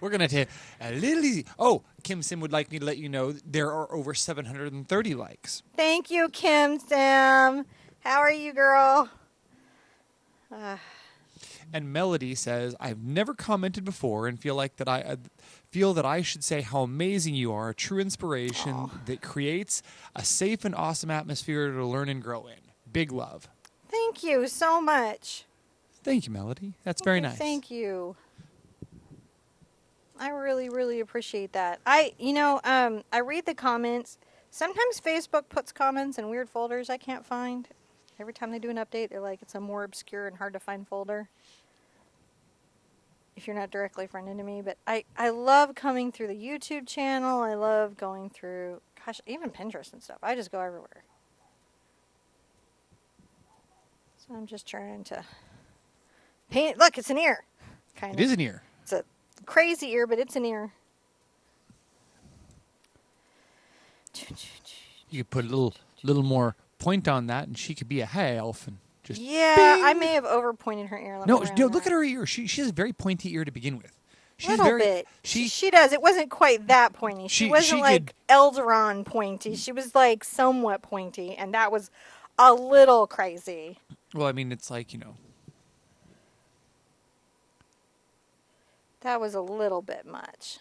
We're going to take a little easy. Oh, Kim Sim would like me to let you know there are over 730 likes. Thank you, Kim Sam. How are you, girl? And Melody says, I've never commented before and feel like that I should say how amazing you are, a true inspiration that creates a safe and awesome atmosphere to learn and grow in. Big love. Thank you so much. Thank you, Melody. That's very nice. Thank you. I really, really appreciate that. I read the comments. Sometimes Facebook puts comments in weird folders I can't find. Every time they do an update, they're like, it's a more obscure and hard to find folder. If you're not directly friended to me. But I love coming through the YouTube channel. I love going through, gosh, even Pinterest and stuff. I just go everywhere. So I'm just trying to paint. Look, it's an ear. Kind of. It is an ear. It's a crazy ear, but it's an ear. You could put a little more point on that, and she could be a hay elf and just yeah, bing. I may have overpointed her ear. No, look at her ear. She has a very pointy ear to begin with. She's little bit. She does. It wasn't quite that pointy. She wasn't like Elderon pointy. She was like somewhat pointy, and that was a little crazy. Well, I mean, it's like, That was a little bit much.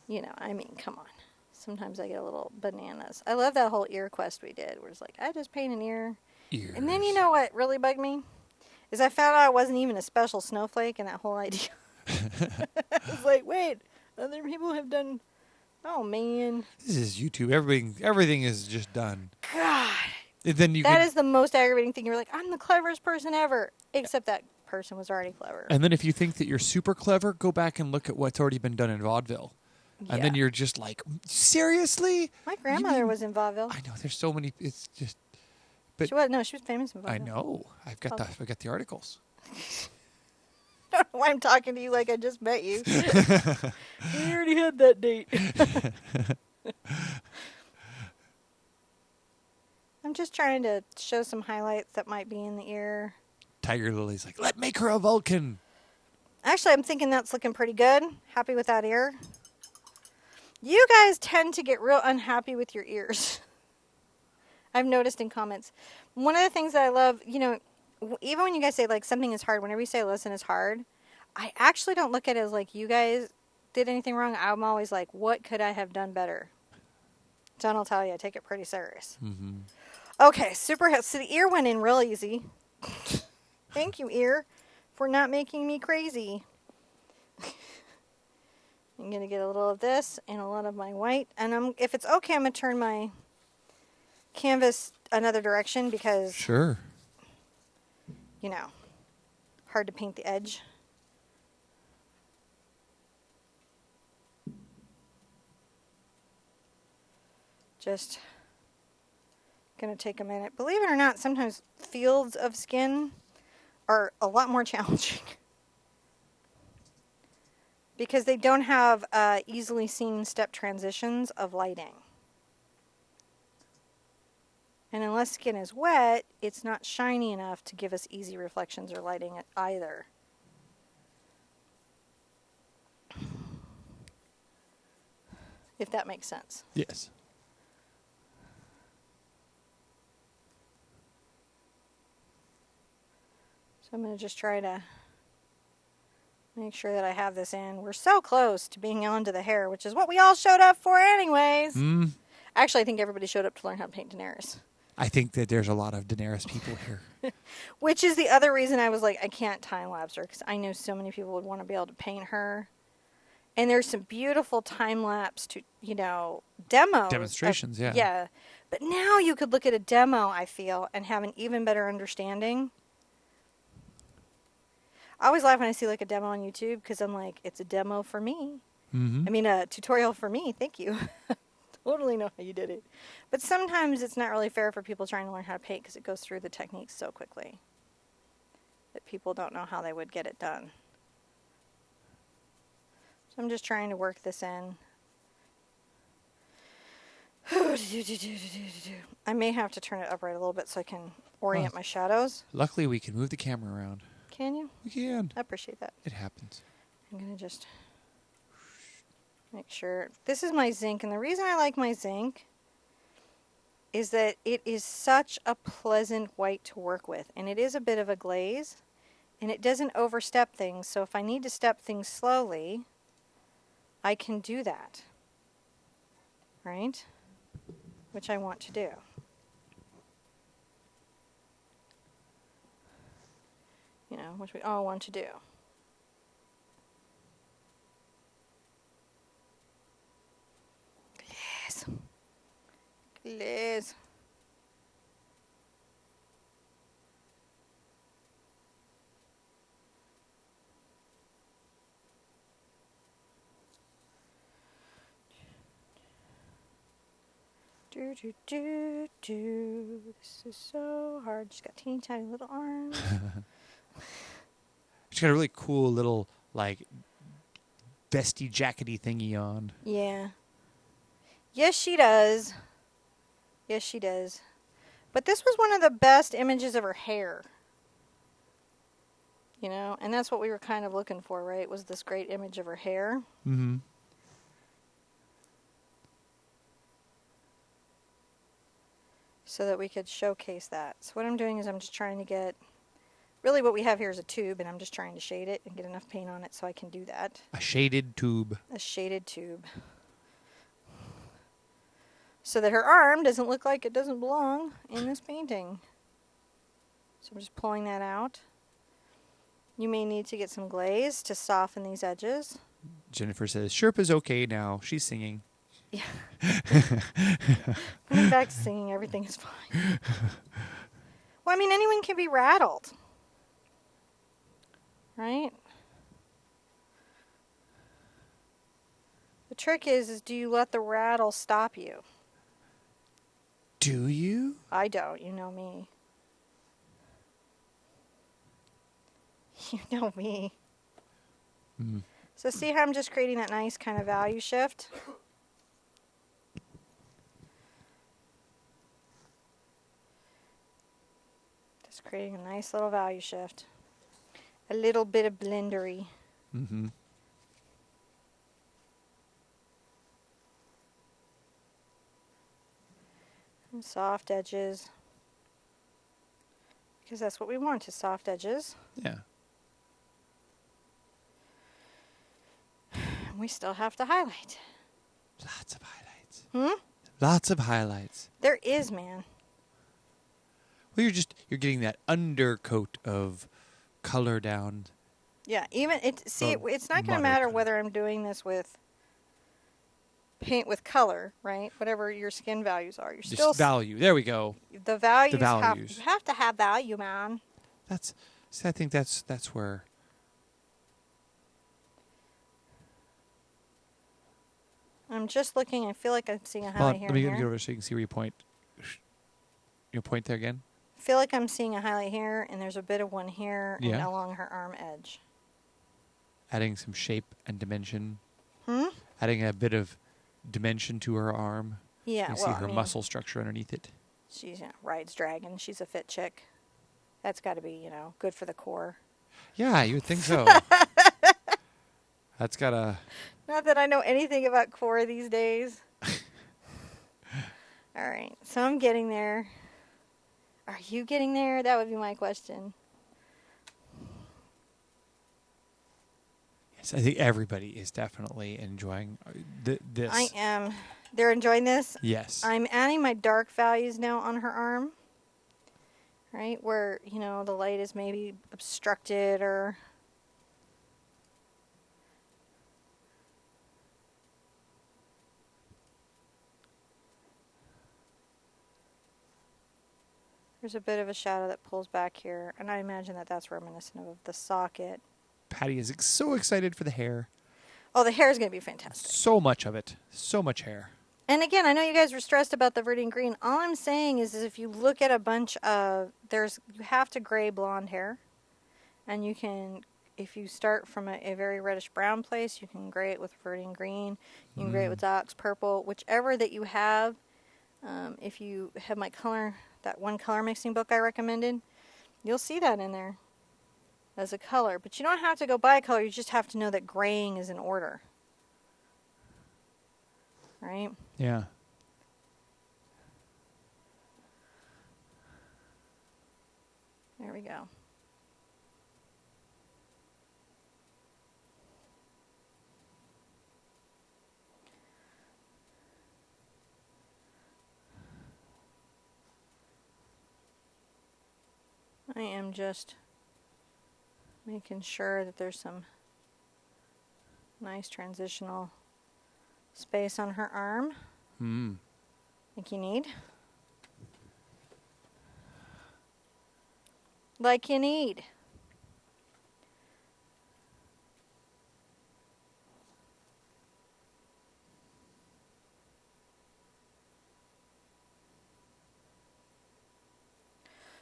I mean, come on. Sometimes I get a little bananas. I love that whole ear quest we did, where it's like, I just paint an ear. Ears. And then you know what really bugged me? Is I found out I wasn't even a special snowflake in that whole idea. I was like, wait, other people have done... Oh, man. This is YouTube. Everything is just done. God. And then That is the most aggravating thing. You're like, I'm the cleverest person ever. Except that person was already clever. And then if you think that you're super clever, go back and look at what's already been done in vaudeville. And then you're just like, seriously? My grandmother was in vaudeville. I know. There's so many. It's just. But she was famous in vaudeville. I know. I've got the articles. I don't know why I'm talking to you like I just met you. We already had that date. I'm just trying to show some highlights that might be in the ear. Tiger Lily's like, make her a Vulcan. Actually, I'm thinking that's looking pretty good. Happy with that ear. You guys tend to get real unhappy with your ears. I've noticed in comments. One of the things that I love, even when you guys say like something is hard, whenever you say listen is hard, I actually don't look at it as like you guys did anything wrong. I'm always like, what could I have done better? John will tell you, I take it pretty serious. Mm-hmm. Okay, so the ear went in real easy. Thank you, ear, for not making me crazy. I'm going to get a little of this and a lot of my white. And if it's okay, I'm going to turn my canvas another direction because... Sure. Hard to paint the edge. Just going to take a minute. Believe it or not, sometimes fields of skin are a lot more challenging. Because they don't have easily seen step transitions of lighting. And unless skin is wet, it's not shiny enough to give us easy reflections or lighting either. If that makes sense. Yes. So I'm going to just try to Make sure that I have this in. We're so close to being onto the hair, which is what we all showed up for anyways. Actually, I think everybody showed up to learn how to paint Daenerys. I think that there's a lot of Daenerys people here. Which is the other reason I was like, I can't time-lapse her, because I know so many people would want to be able to paint her. And there's some beautiful time-lapse, demos. Demonstrations, yeah. Yeah. But now you could look at a demo, I feel, and have an even better understanding. I always laugh when I see like a demo on YouTube, because I'm like, it's a demo for me. Mm-hmm. I mean, a tutorial for me. Thank you. Totally know how you did it. But sometimes it's not really fair for people trying to learn how to paint, because it goes through the techniques so quickly that people don't know how they would get it done. So I'm just trying to work this in. I may have to turn it upright a little bit so I can orient my shadows. Luckily, we can move the camera around. Can you? We can. I appreciate that. It happens. I'm going to just make sure. This is my zinc, and the reason I like my zinc is that it is such a pleasant white to work with, and it is a bit of a glaze, and it doesn't overstep things, so if I need to step things slowly, I can do that, right? Which I want to do. Which we all want to do. Glaze. Glaze. This is so hard. She's got teeny tiny little arms. She's got a really cool little, like, vesty jackety thingy on. Yeah. Yes, she does. Yes, she does. But this was one of the best images of her hair. And that's what we were kind of looking for, right? Was this great image of her hair. Mm-hmm. So that we could showcase that. So what I'm doing is I'm just trying to get... Really what we have here is a tube, and I'm just trying to shade it and get enough paint on it so I can do that. A shaded tube. A shaded tube. So that her arm doesn't look like it doesn't belong in this painting. So I'm just pulling that out. You may need to get some glaze to soften these edges. Jennifer says, Sherpa's okay now. She's singing. Yeah. When I'm back to singing, everything is fine. Well, I mean, anyone can be rattled. Right? The trick is do you let the rattle stop you? Do you? I don't. You know me. You know me. Mm. So see how I'm just creating that nice kind of value shift? Just creating a nice little value shift. A little bit of blendery. Mm-hmm. And soft edges. Because that's what we want, is soft edges. Yeah. And we still have to highlight. Lots of highlights. Hmm? Lots of highlights. There is, man. Well, you're getting that undercoat of color down. Yeah, even it's not going to matter whether I'm doing this with paint with color, right? Whatever your skin values are, you're Just still value. There we go. the values. values. You have to have value, man. I think that's where. I'm just looking. I feel like I'm seeing a Hold highlight on, here. let me and get here. over so you can see where you point. You point there again. I feel like I'm seeing a highlight here, and there's a bit of one here and Yeah. along her arm edge. Adding some shape and dimension. Hmm? Adding a bit of dimension to her arm. Yeah, You can see well, her I mean, muscle structure underneath it. She's rides dragon. She's a fit chick. That's got to be, good for the core. Yeah, you would think so. That's got a. Not that I know anything about core these days. All right, so I'm getting there. Are you getting there? That would be my question. So I think everybody is definitely enjoying this. I am. They're enjoying this? Yes. I'm adding my dark values now on her arm. Right? Where, you know, the light is maybe obstructed or... There's a bit of a shadow that pulls back here, and I imagine that that's reminiscent of the socket. Patty is so excited for the hair. Oh, the hair is going to be fantastic. So much of it. So much hair. And again, I know you guys were stressed about the Viridian Green. All I'm saying is if you look at a bunch of, you have to gray blonde hair. And you can, if you start from a very reddish brown place, you can gray it with Viridian Green. You can gray it with ox purple. Whichever that you have, if you have my color, that one color mixing book I recommended, you'll see that in there as a color. But you don't have to go buy a color. You just have to know that graying is in order. Right? Yeah. There we go. I am just making sure that there's some nice transitional space on her arm. Like you need. Like you need.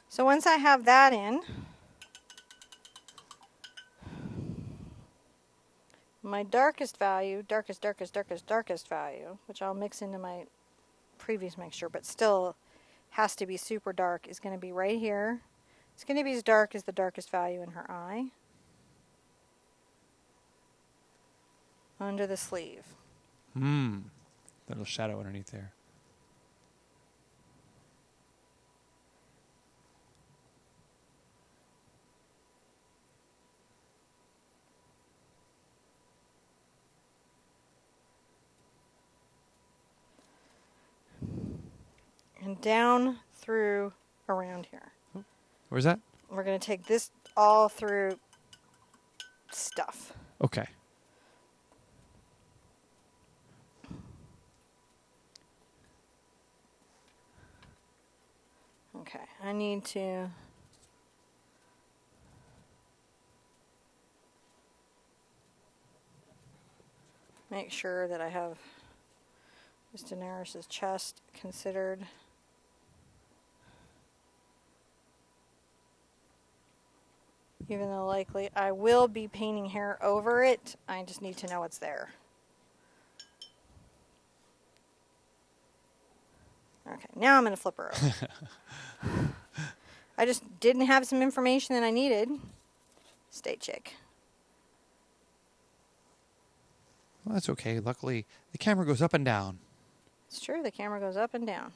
So once I have that in, my darkest value, darkest value, which I'll mix into my previous mixture, but still has to be super dark, is going to be right here. It's going to be as dark as the darkest value in her eye. Under the sleeve. Little shadow underneath there. And down through around here. Where's that? We're going to take this all through stuff. Okay. Okay, I need to make sure that I have this Daenerys' chest considered. Even though likely I will be painting hair over it, I just need to know it's there. Okay, now I'm going to flip her over. I just didn't have some information that I needed. Stay chick. Well, that's okay. Luckily, the camera goes up and down. It's true, the camera goes up and down.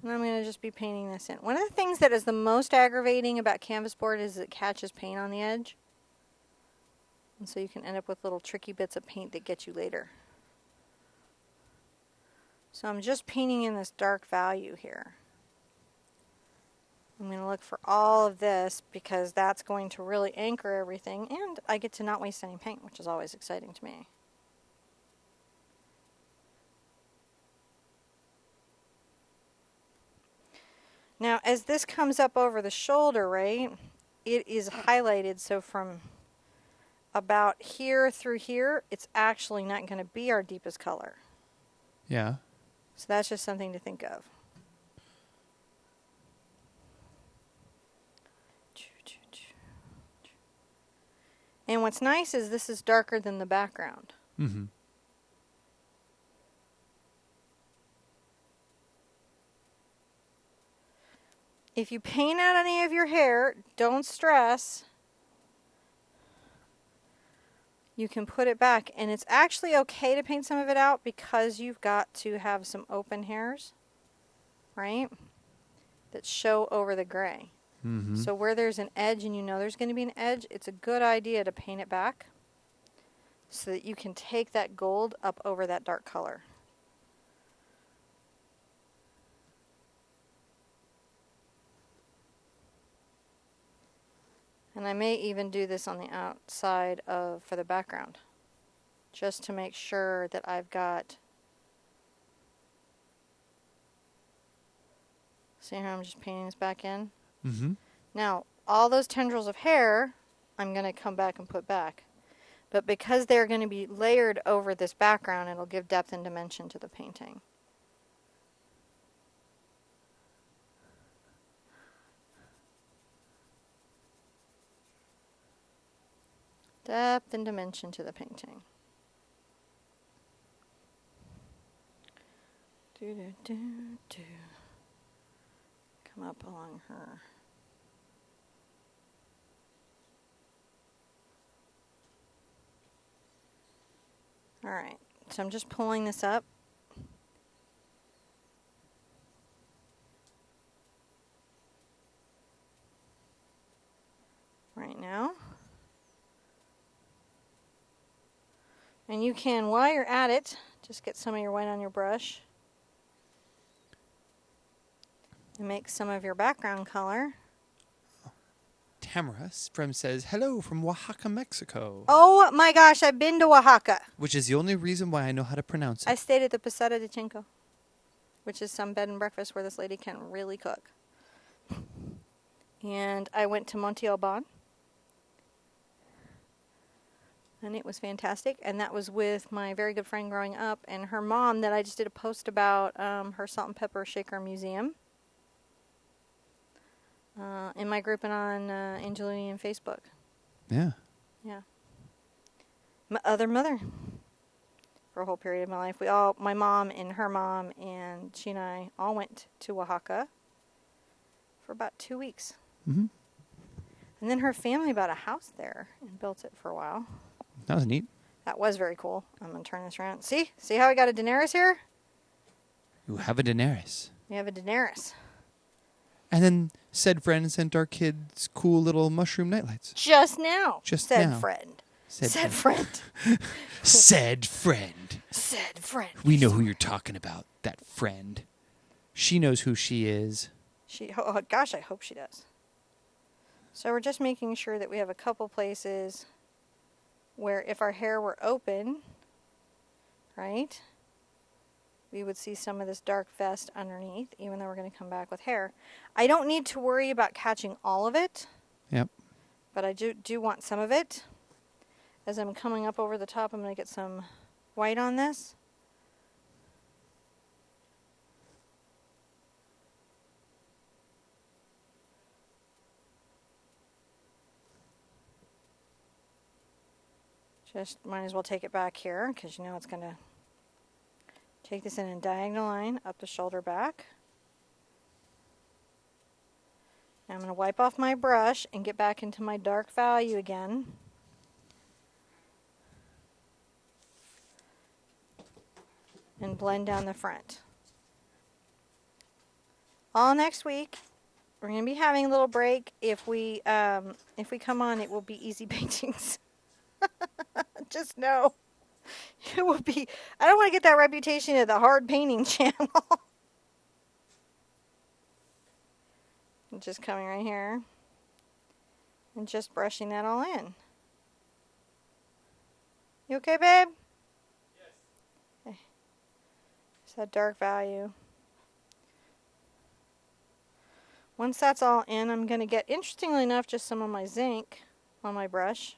And I'm going to just be painting this in. One of the things that is the most aggravating about canvas board is it catches paint on the edge. And so you can end up with little tricky bits of paint that get you later. So I'm just painting in this dark value here. I'm going to look for all of this because that's going to really anchor everything, and I get to not waste any paint, which is always exciting to me. Now, as this comes up over the shoulder, right, it is highlighted, so from about here through here, it's actually not going to be our deepest color. Yeah. So that's just something to think of. And what's nice is this is darker than the background. Mm-hmm. If you paint out any of your hair, don't stress. You can put it back, and it's actually okay to paint some of it out because you've got to have some open hairs, right, that show over the gray. So where there's an edge and you know there's going to be an edge, it's a good idea to paint it back so that you can take that gold up over that dark color. And I may even do this on the outside for the background, just to make sure that I've got, see how I'm just painting this back in? Now, all those tendrils of hair, I'm going to come back and put back. But because they're going to be layered over this background, it'll give depth and dimension to the painting. Depth and dimension to the painting. Do, do, do, do. Come up along her. All right, so I'm just pulling this up. Right now. And you can, while you're at it, just get some of your white on your brush. And make some of your background color. Tamara says, hello from Oaxaca, Mexico. Oh my gosh, I've been to Oaxaca. Which is the only reason why I know how to pronounce it. I stayed at the Posada de Chinco, which is some bed and breakfast where this lady can really cook. And I went to Monte Alban. And it was fantastic. And that was with my very good friend growing up and her mom that I just did a post about her salt and pepper shaker museum. In my group and on Angelini and Facebook. Yeah. Yeah. My other mother. For a whole period of my life. My mom and her mom and she and I all went to Oaxaca for about 2 weeks. And then her family bought a house there and built it for a while. That was neat. That was very cool. I'm going to turn this around. See how I got a Daenerys here? You have a Daenerys. We have a Daenerys. And then said friend sent our kids cool little mushroom nightlights. Just now. Said friend. Said friend. Said friend. Said friend. We know who you're talking about, that friend. She knows who she is. Oh gosh, I hope she does. So we're just making sure that we have a couple places where if our hair were open, right, we would see some of this dark vest underneath, even though we're going to come back with hair. I don't need to worry about catching all of it. Yep. But I do want some of it. As I'm coming up over the top, I'm going to get some white on this. Just might as well take it back here because you know it's going to take this in a diagonal line up the shoulder back. Now I'm going to wipe off my brush and get back into my dark value again. And blend down the front. All next week, we're going to be having a little break. If we come on, it will be easy paintings. Just know. It will be. I don't want to get that reputation of the hard painting channel. I'm just coming right here. And just brushing that all in. You okay, babe? Yes. Okay. It's that dark value. Once that's all in, I'm going to get, interestingly enough, just some of my zinc on my brush.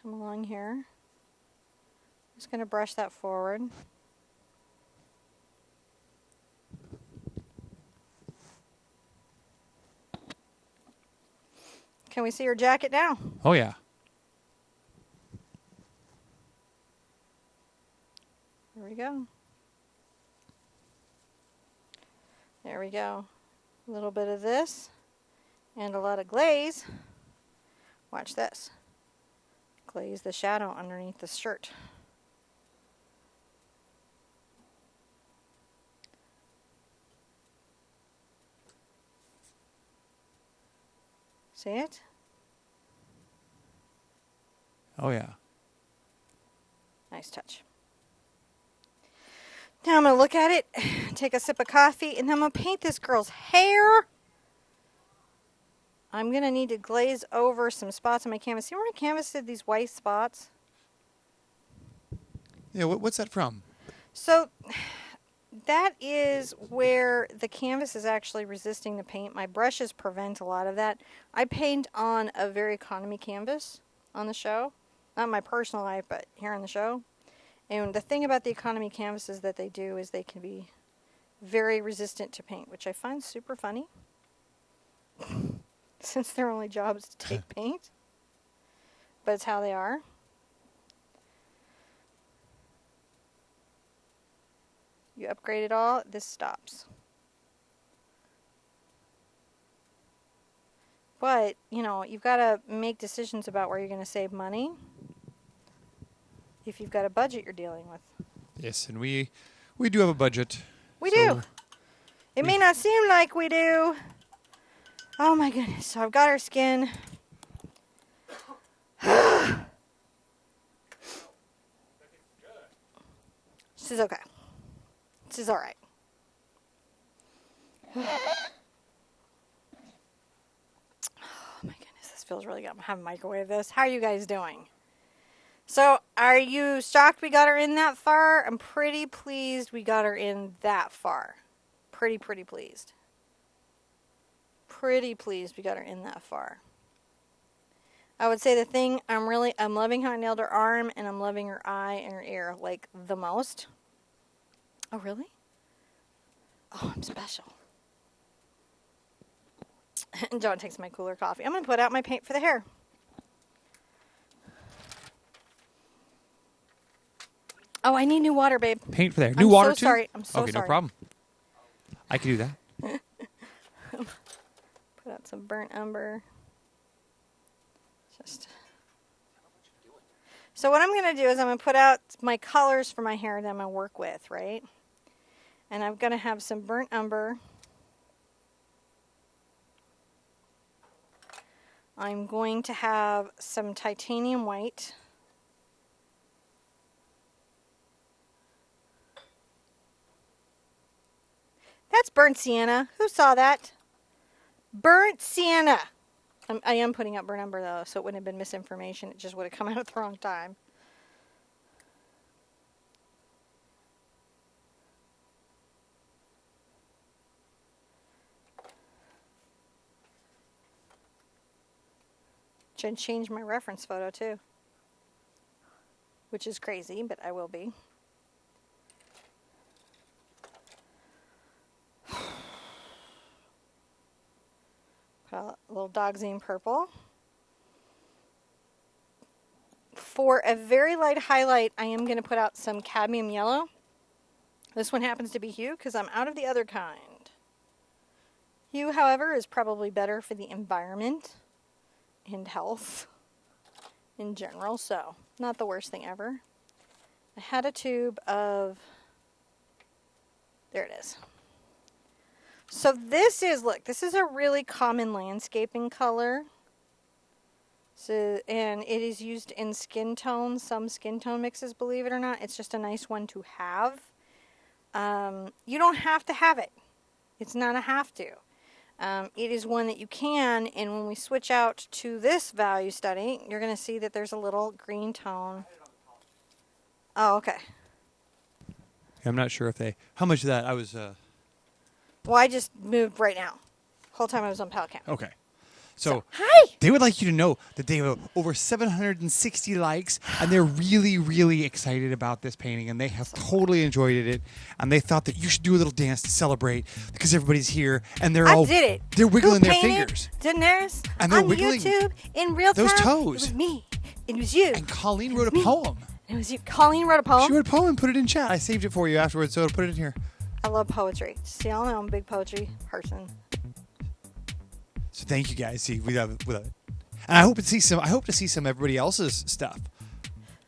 Come along here. Just going to brush that forward. Can we see your jacket now? Oh, yeah. There we go. There we go. A little bit of this and a lot of glaze. Watch this. Glaze the shadow underneath the shirt. See it? Oh, yeah. Nice touch. Now I'm going to look at it, take a sip of coffee, and then I'm going to paint this girl's hair. I'm going to need to glaze over some spots on my canvas. See where my canvas did these white spots? Yeah, what's that from? So that is where the canvas is actually resisting the paint. My brushes prevent a lot of that. I paint on a very economy canvas on the show. Not my personal life, but here on the show. And the thing about the economy canvases that they do is they can be very resistant to paint, which I find super funny. Since their only job is to take paint. But it's how they are. You upgrade it all, this stops. But, you know, you've got to make decisions about where you're going to save money if you've got a budget you're dealing with. Yes, and we do have a budget. We do. It may not seem like we do. Oh my goodness. So I've got her skin. This is okay. This is all right. Oh my goodness, this feels really good. I'm gonna have a microwave this. How are you guys doing? So, are you shocked we got her in that far? I'm pretty pleased we got her in that far. Pretty pleased. Pretty pleased we got her in that far. I would say the thing I'm loving how I nailed her arm, and I'm loving her eye and her ear like the most. Oh, really? Oh, I'm special. And John takes my cooler coffee. I'm going to put out my paint for the hair. Oh, I need new water, babe. Paint for the hair. New water, too? Sorry. I'm so sorry. Okay, no problem. I can do that. Put out some burnt umber. So what I'm going to do is I'm going to put out my colors for my hair that I'm going to work with, right? And I'm going to have some burnt umber. I'm going to have some titanium white. That's burnt sienna. Who saw that? Burnt sienna. I am putting up burnt umber though, so it wouldn't have been misinformation. It just would have come out at the wrong time. Should change my reference photo too, which is crazy, but I will be. Put a little Dogzine purple. For a very light highlight, I am going to put out some cadmium yellow. This one happens to be hue because I'm out of the other kind. Hue, however, is probably better for the environment and health in general, so not the worst thing ever. I had a tube of, there it is. So this is, look, this is a really common landscaping color. So, and it is used in skin tones, some skin tone mixes, believe it or not. It's just a nice one to have. You don't have to have it. It's not a have to. It is one that you can, and when we switch out to this value study, you're going to see that there's a little green tone. Oh, okay. I'm not sure if they, how much of that I was, Well, I just moved right now. Whole time I was on Pallet Cam. okay. So, hi! they would like you to know that they have over 760 likes, and they're really, really excited about this painting, and they have totally enjoyed it, and they thought that you should do a little dance to celebrate because everybody's here, and they're all, I did it. they're wiggling Who their painted fingers. Daenerys And they're on wiggling YouTube in real time. those toes. It was me. It was you. And Colleen wrote a me. poem. It was you. Colleen wrote a poem. She wrote a poem and put it in chat. I saved it for you afterwards, so I'll put it in here. I love poetry. See, y'all know I'm a big poetry person. So thank you guys. See, we love it. And I hope to see some. I hope to see some everybody else's stuff.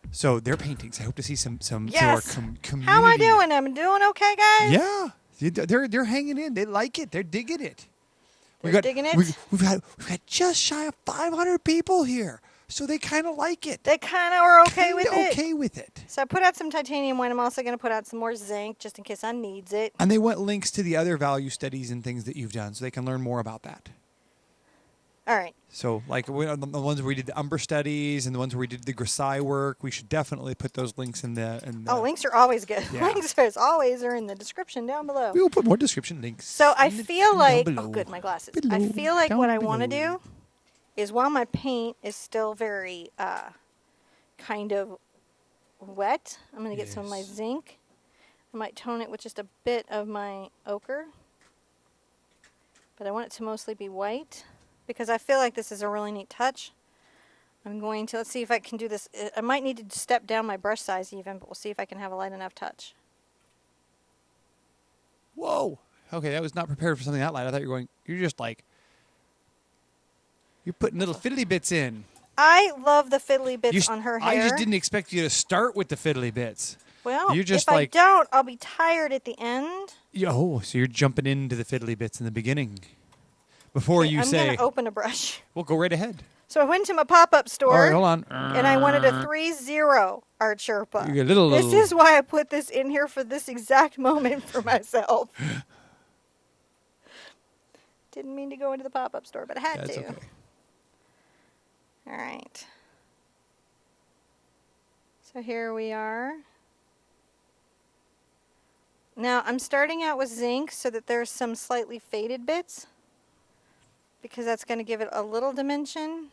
So their paintings. I hope to see some Yes. to our community. How am I doing? I'm doing okay, guys? Yeah, they're hanging in. They like it. They're digging it. They're digging it. We've got just shy of 500 people here, so they kind of like it. They kind of are okay with it. Okay with it. So I put out some titanium white. I'm also going to put out some more zinc just in case I needs it. And they want links to the other value studies and things that you've done, so they can learn more about that. All right. So, like the ones where we did the umber studies and the ones where we did the Grisaille work, we should definitely put those links in the. Oh, links are always good. Yeah. Links as always are in the description down below. We will put more description links. So I feel like, below. oh good, my glasses. Below, I feel like down what I want to below. do is while my paint is still very kind of wet, I'm going to get some of my Yes. zinc. I might tone it with just a bit of my ochre. But I want it to mostly be white because I feel like this is a really neat touch. I'm going to, let's see if I can do this. I might need to step down my brush size even, but we'll see if I can have a light enough touch. Whoa. Okay, I was not prepared for something that light. I thought you're just like, you're putting little fiddly bits in. I love the fiddly bits on her hair. I just didn't expect you to start with the fiddly bits. Well, You're just if like, I don't, I'll be tired at the end. Oh, so you're jumping into the fiddly bits in the beginning. Before you I'm say, going to open a brush. well, go right ahead. So I went to my pop-up store. All right, hold on. And I wanted a 3-0 Art Sherpa. You get a little- This is why I put this in here for this exact moment for myself. Didn't mean to go into the pop-up store, but I had That's to. okay. All right. So here we are. Now I'm starting out with zinc so that there's some slightly faded bits because that's going to give it a little dimension.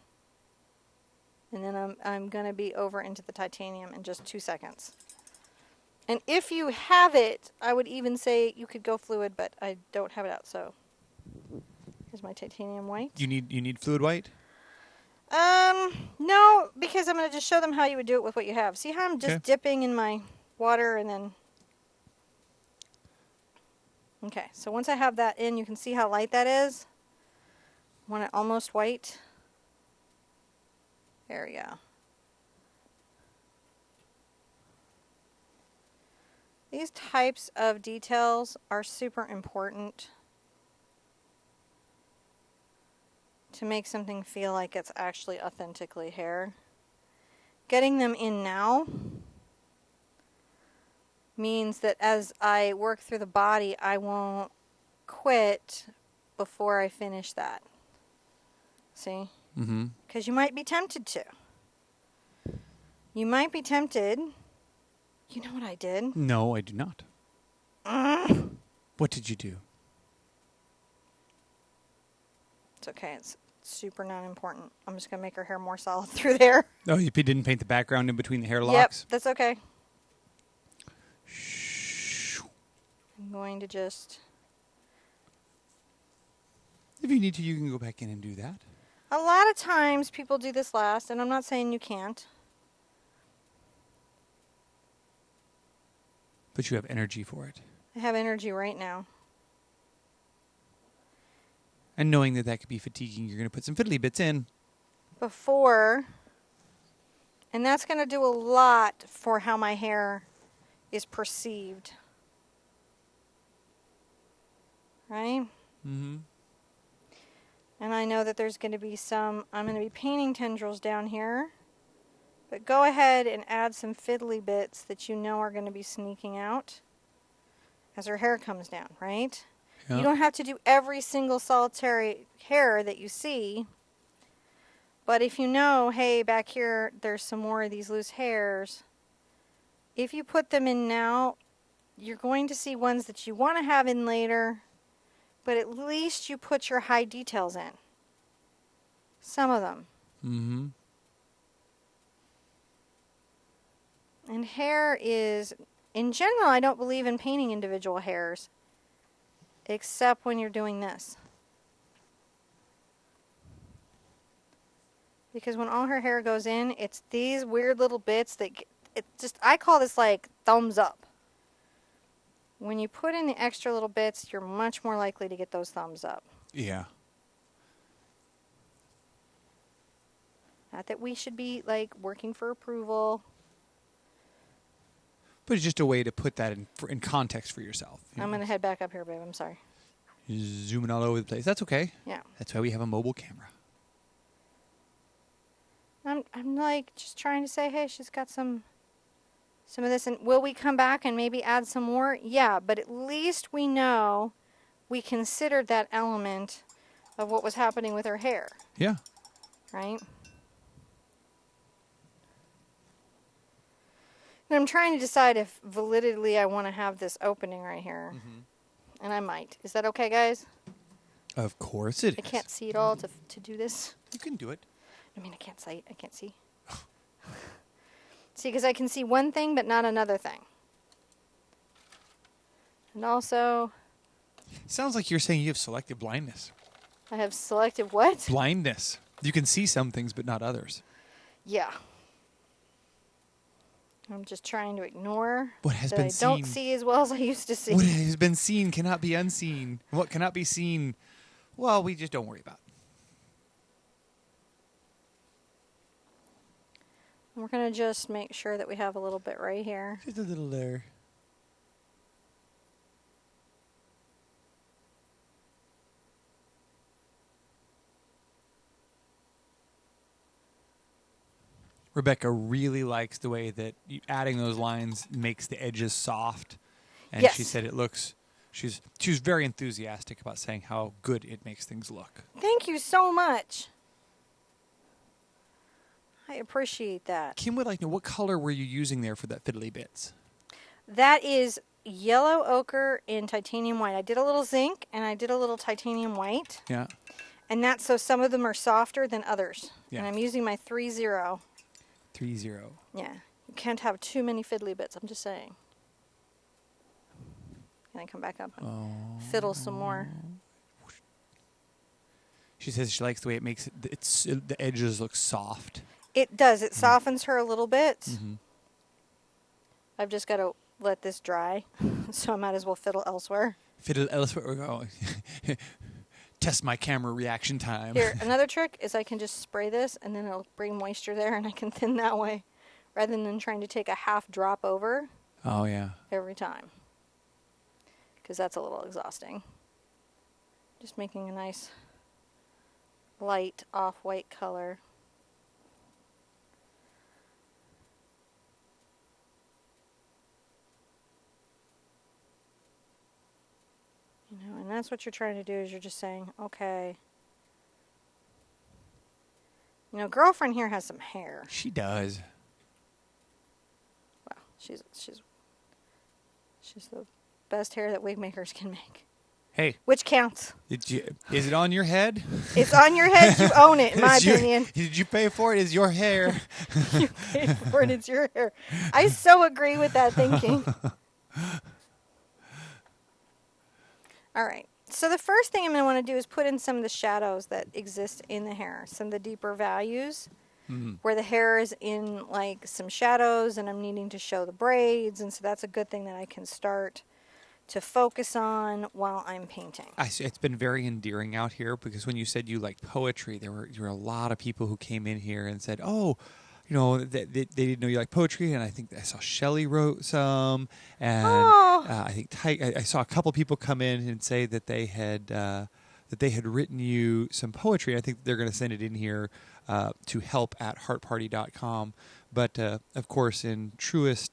And then I'm going to be over into the titanium in just 2 seconds. And if you have it, I would even say you could go fluid, but I don't have it out, so here's my titanium white. You need fluid white? No, because I'm going to just show them how you would do it with what you have. See how I'm just dipping in my water and then... Okay, so once I have that in, you can see how light that is. I want it almost white. There we go. These types of details are super important to make something feel like it's actually authentically hair. Getting them in now means that as I work through the body, I won't quit before I finish that. See? Mm-hmm. Because you might be tempted to. You might be tempted. You know what I did? No, I do not. What did you do? It's okay. It's super non-important. I'm just going to make her hair more solid through there. Oh, you didn't paint the background in between the hair Yep, locks? that's okay. I'm going to just... If you need to, you can go back in and do that. A lot of times people do this last, and I'm not saying you can't. But you have energy for it. I have energy right now. And knowing that that could be fatiguing, you're going to put some fiddly bits in. Before, and that's going to do a lot for how my hair is perceived. Right? Mm-hmm. And I know that there's going to be some, I'm going to be painting tendrils down here. But go ahead and add some fiddly bits that you know are going to be sneaking out as her hair comes down, right? Yeah. You don't have to do every single solitary hair that you see. But if you know, hey, back here, there's some more of these loose hairs. If you put them in now, you're going to see ones that you want to have in later. But at least you put your high details in. Some of them. Mm-hmm. And hair is, in general, I don't believe in painting individual hairs. Except when you're doing this. Because when all her hair goes in, it's these weird little bits that, I call this like thumbs up. When you put in the extra little bits, you're much more likely to get those thumbs up. Yeah. Not that we should be like working for approval. But it's just a way to put that in context for yourself. I'm going to head back up here, babe. I'm sorry. Zooming all over the place. That's okay. Yeah. That's why we have a mobile camera. I'm like just trying to say, hey, she's got some of this, and will we come back and maybe add some more? Yeah, but at least we know we considered that element of what was happening with her hair, Yeah. right? And I'm trying to decide if validly I want to have this opening right here, and I might. Is that okay, guys? Of course it is. I can't see it all to do this. You can do it. I mean, I can't see. See, because I can see one thing, but not another thing. And also, Sounds like you're saying you have selective blindness. I have selective what? Blindness. You can see some things, but not others. Yeah. I'm just trying to ignore What has that been I don't seen. see as well as I used to see. What has been seen cannot be unseen. What cannot be seen, well, we just don't worry about. We're going to just make sure that we have a little bit right here. Just a little there. Rebecca really likes the way that adding those lines makes the edges soft. And Yes. she said it looks, she was very enthusiastic about saying how good it makes things look. Thank you so much. I appreciate that. Kim would like to know, what color were you using there for that fiddly bits? That is yellow ochre in titanium white. I did a little zinc and I did a little titanium white. Yeah. And that's so some of them are softer than others. Yeah. And I'm using my 3-0. 3-0. Yeah. You can't have too many fiddly bits. I'm just saying. Can I come back up and fiddle some more? She says she likes the way it makes the edges look soft. It does. It softens her a little bit. Mm-hmm. I've just got to let this dry. So I might as well fiddle elsewhere. Fiddle elsewhere. We're going. Test my camera reaction time. Here, another trick is I can just spray this and then it'll bring moisture there and I can thin that way rather than trying to take a half drop over Oh, yeah. every time. Because that's a little exhausting. Just making a nice light off-white color. You know, and that's what you're trying to do is you're just saying, okay. You know, girlfriend here has some hair. She does. Wow, she's the best hair that wig makers can make. Hey, Which counts. is it on your head? It's on your head, you own it, in my opinion. Did you pay for it? It's your hair. You paid for it, it's your hair. I so agree with that thinking. All right. So the first thing I'm going to want to do is put in some of the shadows that exist in the hair. Some of the deeper values where the hair is in like some shadows and I'm needing to show the braids. And so that's a good thing that I can start to focus on while I'm painting. It's been very endearing out here because when you said you liked poetry, there were a lot of people who came in here and said, oh, you know, they didn't know you like poetry, and I think I saw Shelley wrote some, and I think I saw a couple people come in and say that they had written you some poetry. I think they're going to send it in here to help@heartparty.com. But of course, in truest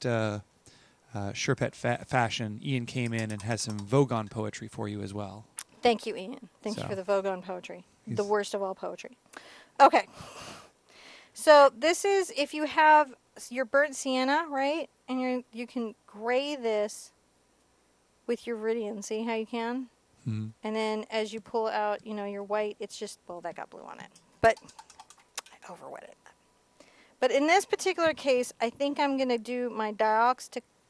Sherpa fashion, Ian came in and has some Vogon poetry for you as well. Thank you, Ian. Thank you So, for the Vogon poetry. The he's- worst of all poetry. Okay. So this is if you have your burnt sienna, right? And you can gray this with your Viridian. See how you can? Mhm. And then as you pull out, you know, your white, it's just, well, that got blue on it. But I overwet it. But in this particular case, I think I'm going to do my diox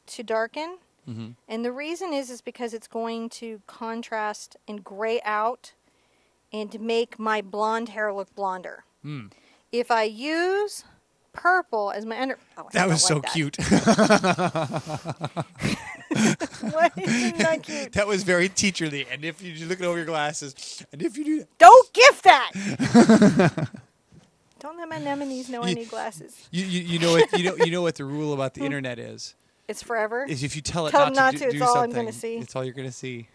to darken. Mm-hmm. And the reason is because it's going to contrast and gray out and make my blonde hair look blonder. Mm. If I use purple as my under... Oh, I That don't was so like that. cute. Why isn't that cute? That was very teacherly. And if you look over your glasses, and if you do that, Don't gift that! Don't let my anemones know I need glasses. you know what the rule about the internet is. It's forever. Is if you tell it Tell not, them not to, to, do it's all I'm something, gonna see. it's all you're going to see.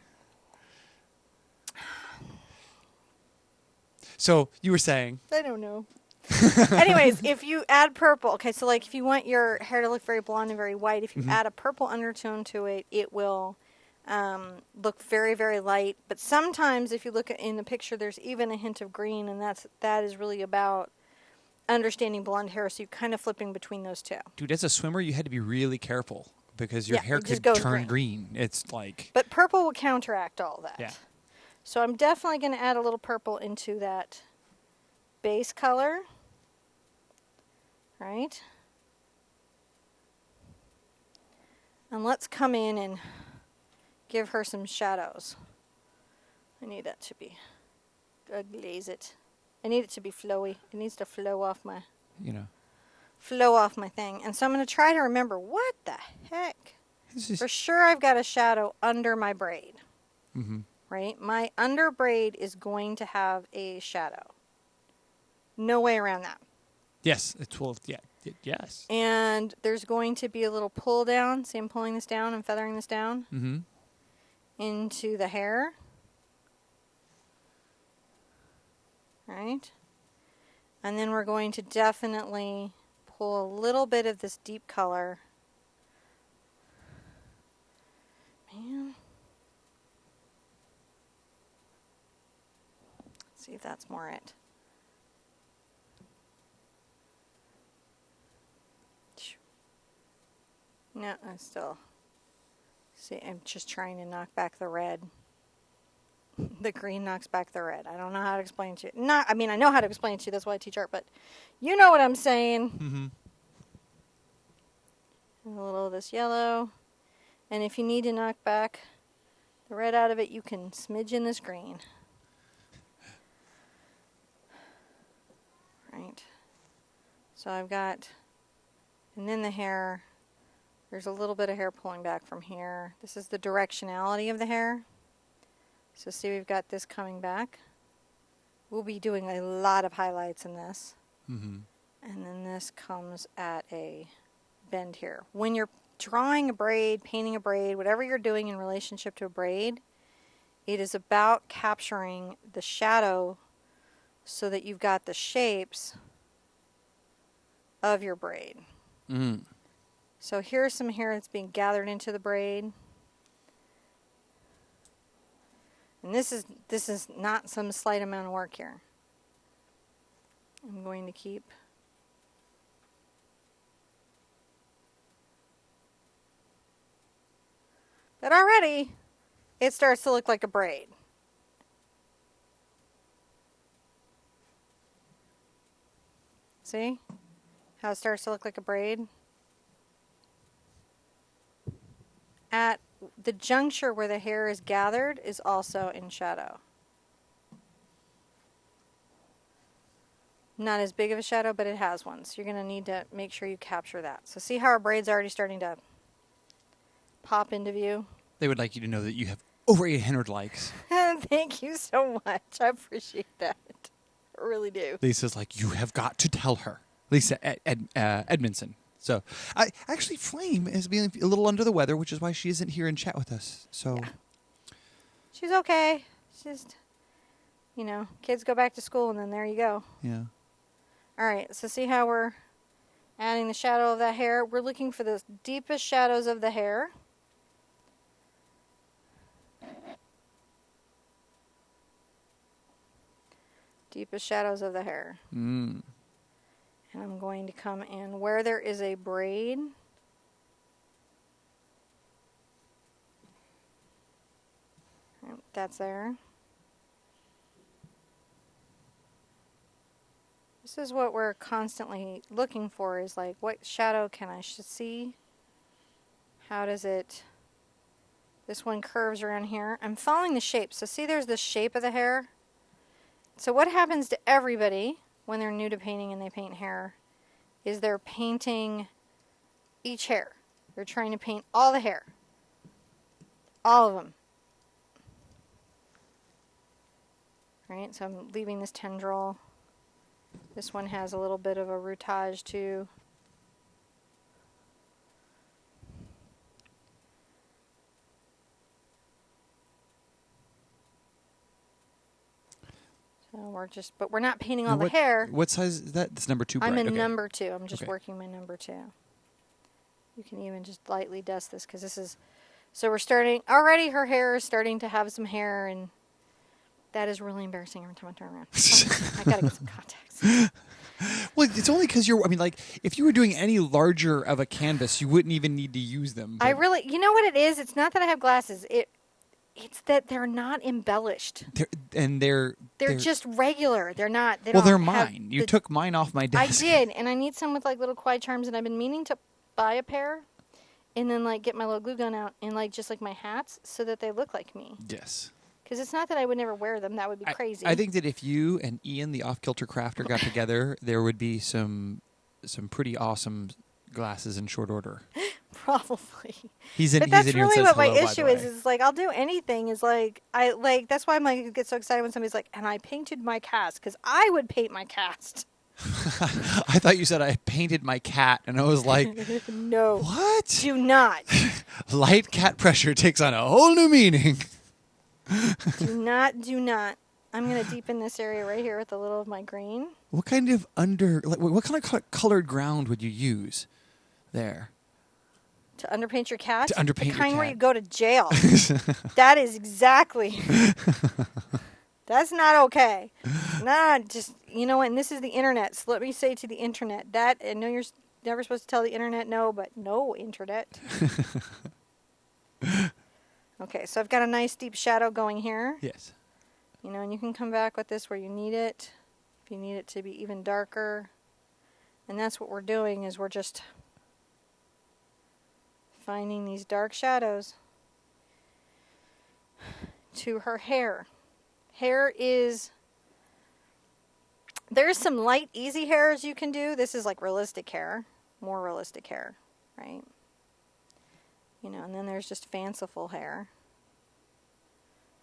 So you were saying. I don't know. Anyways, if you add purple, okay, so like if you want your hair to look very blonde and very white, if you add a purple undertone to it, it will look very, very light. But sometimes if you look in the picture, there's even a hint of green, and that is really about understanding blonde hair, so you're kind of flipping between those two. Dude, as a swimmer, you had to be really careful because your Yeah, hair it just could goes turn green. It's like... But purple will counteract all that. Yeah. So I'm definitely going to add a little purple into that base color. Right? And let's come in and give her some shadows. I need that to be, glaze it. I need it to be flowy. It needs to flow off my, flow off my thing. And so I'm going to try to remember, what the heck? For sure I've got a shadow under my braid. Right? My under braid is going to have a shadow. No way around that. Yes, yes. And there's going to be a little pull down. See, I'm pulling this down and feathering this down into the hair. Right? And then we're going to definitely pull a little bit of this deep color. Man. Let's see if that's more it. No, I still see. I'm just trying to knock back the red. The green knocks back the red. I don't know how to explain it to you. I mean, I know how to explain it to you. That's why I teach art. But you know what I'm saying. A little of this yellow, and if you need to knock back the red out of it, you can smidge in this green. Right. So I've got, and then the hair. There's a little bit of hair pulling back from here. This is the directionality of the hair. So see, we've got this coming back. We'll be doing a lot of highlights in this. And then this comes at a bend here. When you're drawing a braid, painting a braid, whatever you're doing in relationship to a braid, it is about capturing the shadow so that you've got the shapes of your braid. So here's some hair that's being gathered into the braid. And this is not some slight amount of work here. I'm going to keep but already it starts to look like a braid. See how it starts to look like a braid? At the juncture where the hair is gathered is also in shadow. Not as big of a shadow, but it has one. So you're going to need to make sure you capture that. So see how our braid's already starting to pop into view? They would like you to know that you have over 800 likes. Thank you so much. I appreciate that. I really do. Lisa's like, you have got to tell her. Lisa Edmondson. So, actually, Flame is being a little under the weather, which is why she isn't here in chat with us. So, yeah. She's okay. It's just, kids go back to school, and then there you go. Yeah. All right. So see how we're adding the shadow of that hair? We're looking for the deepest shadows of the hair. Deepest shadows of the hair. And I'm going to come in where there is a braid. That's there. This is what we're constantly looking for, is like, what shadow can I see? How does it... This one curves around here. I'm following the shape. So see, there's the shape of the hair. So what happens to everybody when they're new to painting and they paint hair is they're painting each hair. They're trying to paint all the hair. All of them. Right, so I'm leaving this tendril. This one has a little bit of a routage too. So but we're not painting all And the hair. What size is that? That's number 2 bright. I'm in okay. number 2. I'm just Okay. working my number 2. You can even just lightly dust this because this is, so we're starting, already her hair is starting to have some hair, and that is really embarrassing every time I turn around. Oh, I gotta get some contacts. Well, it's only because I mean, like, if you were doing any larger of a canvas, you wouldn't even need to use them. I really, you know what it is? It's not that I have glasses. It's that they're not embellished. They're just regular. They're not. They well, don't they're have mine. You took mine off my I desk. did, and I need some with like little quiet charms, and I've been meaning to buy a pair, and then like get my little glue gun out and like just like my hats so that they look like me. Yes. Because it's not that I would never wear them. That would be crazy. I think that if you and Ian, the off-kilter crafter, got together, there would be some pretty awesome glasses in short order. Probably. He's in. But that's he's in here and really says what my hello, by issue the is. way. Is like I'll do anything. Is like I like that's why I get so excited when somebody's like, and I painted my cast because I would paint my cast. I thought you said I painted my cat, and I was like, No. what? Do not. Light cat pressure takes on a whole new meaning. Do not. Do not. I'm gonna deepen this area right here with a little of my green. What kind of what kind of colored ground would you use there? To underpaint your cat? To underpaint your the kind where cat. you go to jail. That is exactly. That's not okay. Not just, you know what, and this is the internet. So let me say to the internet, that, I know you're never supposed to tell the internet no, but no internet. Okay, so I've got a nice deep shadow going here. Yes. You know, and you can come back with this where you need it. If you need it to be even darker. And that's what we're doing, is we're just finding these dark shadows to her hair. Hair is, there's some light, easy hairs you can do. This is like realistic hair, more realistic hair, right? You know, and then there's just fanciful hair,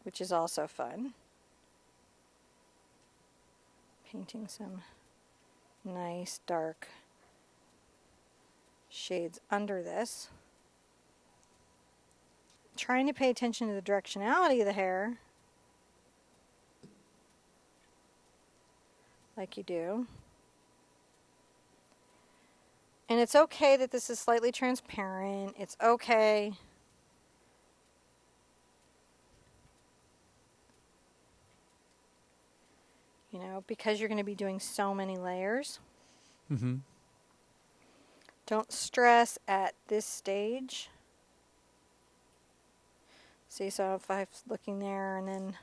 which is also fun. Painting some nice dark shades under this. Trying to pay attention to the directionality of the hair, like you do. And it's okay that this is slightly transparent. It's okay. You know, because you're going to be doing so many layers. Mm-hmm. Don't stress at this stage. See, so if I'm looking there and then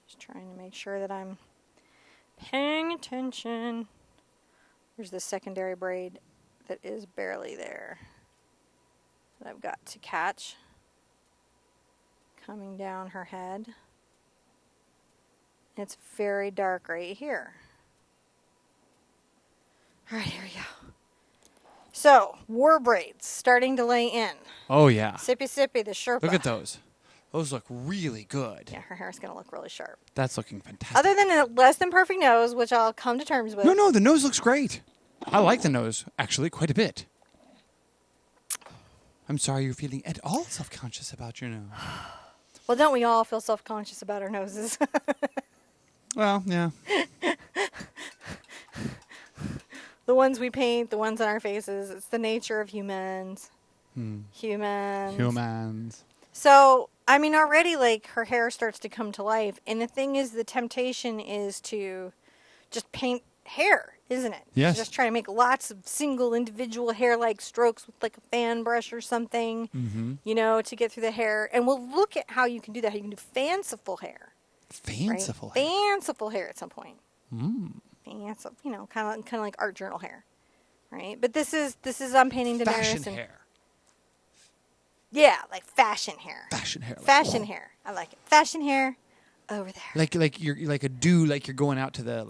just trying to make sure that I'm paying attention. There's the secondary braid that is barely there that I've got to catch coming down her head. It's very dark right here. All right, here we go. So, war braids starting to lay in. Oh yeah. Sippy Sippy, the Sherpa. Look at those. Those look really good. Yeah, her hair's going to look really sharp. That's looking fantastic. Other than a less than perfect nose, which I'll come to terms with. No, the nose looks great. I like the nose, actually, quite a bit. I'm sorry you're feeling at all self-conscious about your nose. Well, don't we all feel self-conscious about our noses? Well, yeah. The ones we paint, the ones on our faces. It's the nature of humans. Humans. So, I mean, already, like, her hair starts to come to life. And the thing is, the temptation is to just paint hair, isn't it? Yes. Just try to make lots of single individual hair-like strokes with, like, a fan brush or something, you know, to get through the hair. And we'll look at how you can do that. How you can do fanciful hair. Fanciful Right? hair. Fanciful hair at some point. Fanciful, you know, kind of like art journal hair, right? But this is I'm painting Daenerys Fashion and hair. yeah, like fashion hair. Fashion hair. Like, Fashion hair. I like it. Fashion hair over there. Like you're like a do, like you're going out to the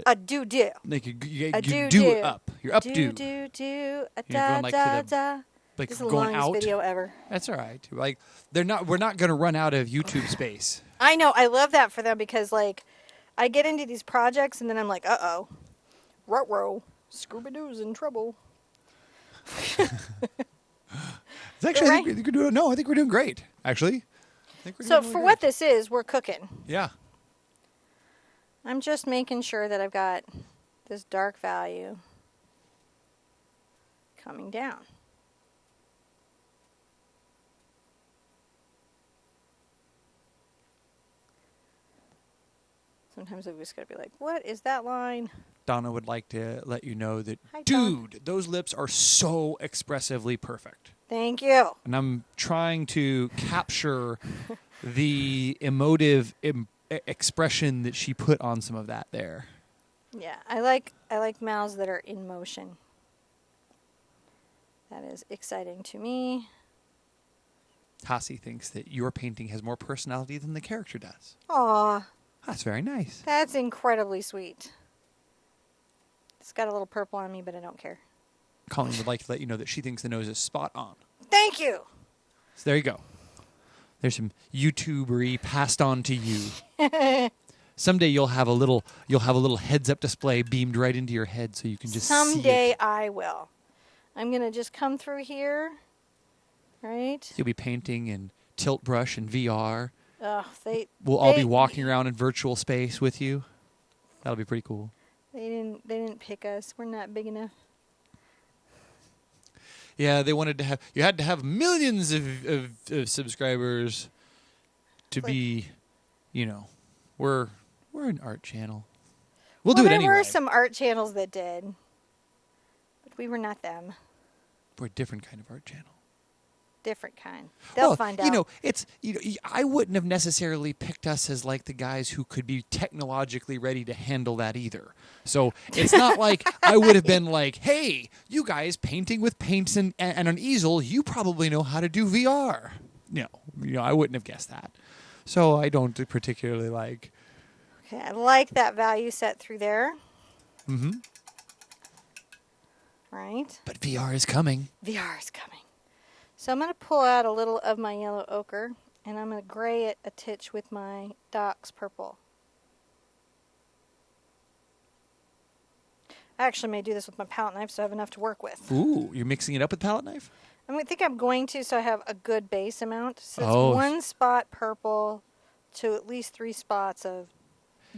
A do. like you A do do. up. You're up do. Do. A You're da going, like, to da the- da. Like This is the going longest out. video ever. That's all right. Like we're not going to run out of YouTube space. I know. I love that for them because like I get into these projects and then I'm like, uh-oh. Ruh-roh. Scooby-Doo's in trouble. It's actually, I think we're doing, no, I think we're doing great, actually. I think we're So doing for really what great. this is, we're cooking. Yeah. I'm just making sure that I've got this dark value coming down. Sometimes I've just got to be like, what is that line? Donna would like to let you know that, Hi, Dawn. dude, those lips are so expressively perfect. Thank you. And I'm trying to capture the emotive expression that she put on some of that there. Yeah, I like mouths that are in motion. That is exciting to me. Hasi thinks that your painting has more personality than the character does. Aw, That's very nice. that's incredibly sweet. It's got a little purple on me, but I don't care. Colleen would like to let you know that she thinks the nose is spot on. Thank you. So there you go. There's some YouTubery passed on to you. Someday you'll have a little heads-up display beamed right into your head, so you can just see Someday it. I will. I'm gonna just come through here, right? You'll be painting in tilt brush and VR. Ugh, We'll all be walking around in virtual space with you. That'll be pretty cool. They didn't pick us. We're not big enough. Yeah, they wanted to have. You had to have millions of subscribers to be, you know, we're an art channel. We'll do it anyway. There were some art channels that did, but we were not them. We're a different kind of art channel. Different kind. They'll find out. You know, I wouldn't have necessarily picked us as like the guys who could be technologically ready to handle that either. So it's not like I would have been like, hey, you guys painting with paints and an easel, you probably know how to do VR. No, I wouldn't have guessed that. So I don't particularly like. Okay, I like that value set through there. Mm-hmm. Right. But VR is coming. VR is coming. So I'm going to pull out a little of my yellow ochre, and I'm going to gray it a titch with my Doc's purple. I actually may do this with my palette knife, so I have enough to work with. Ooh, you're mixing it up with palette knife? I think I'm going to, so I have a good base amount. So it's Oh. 1 spot purple to at least 3 spots of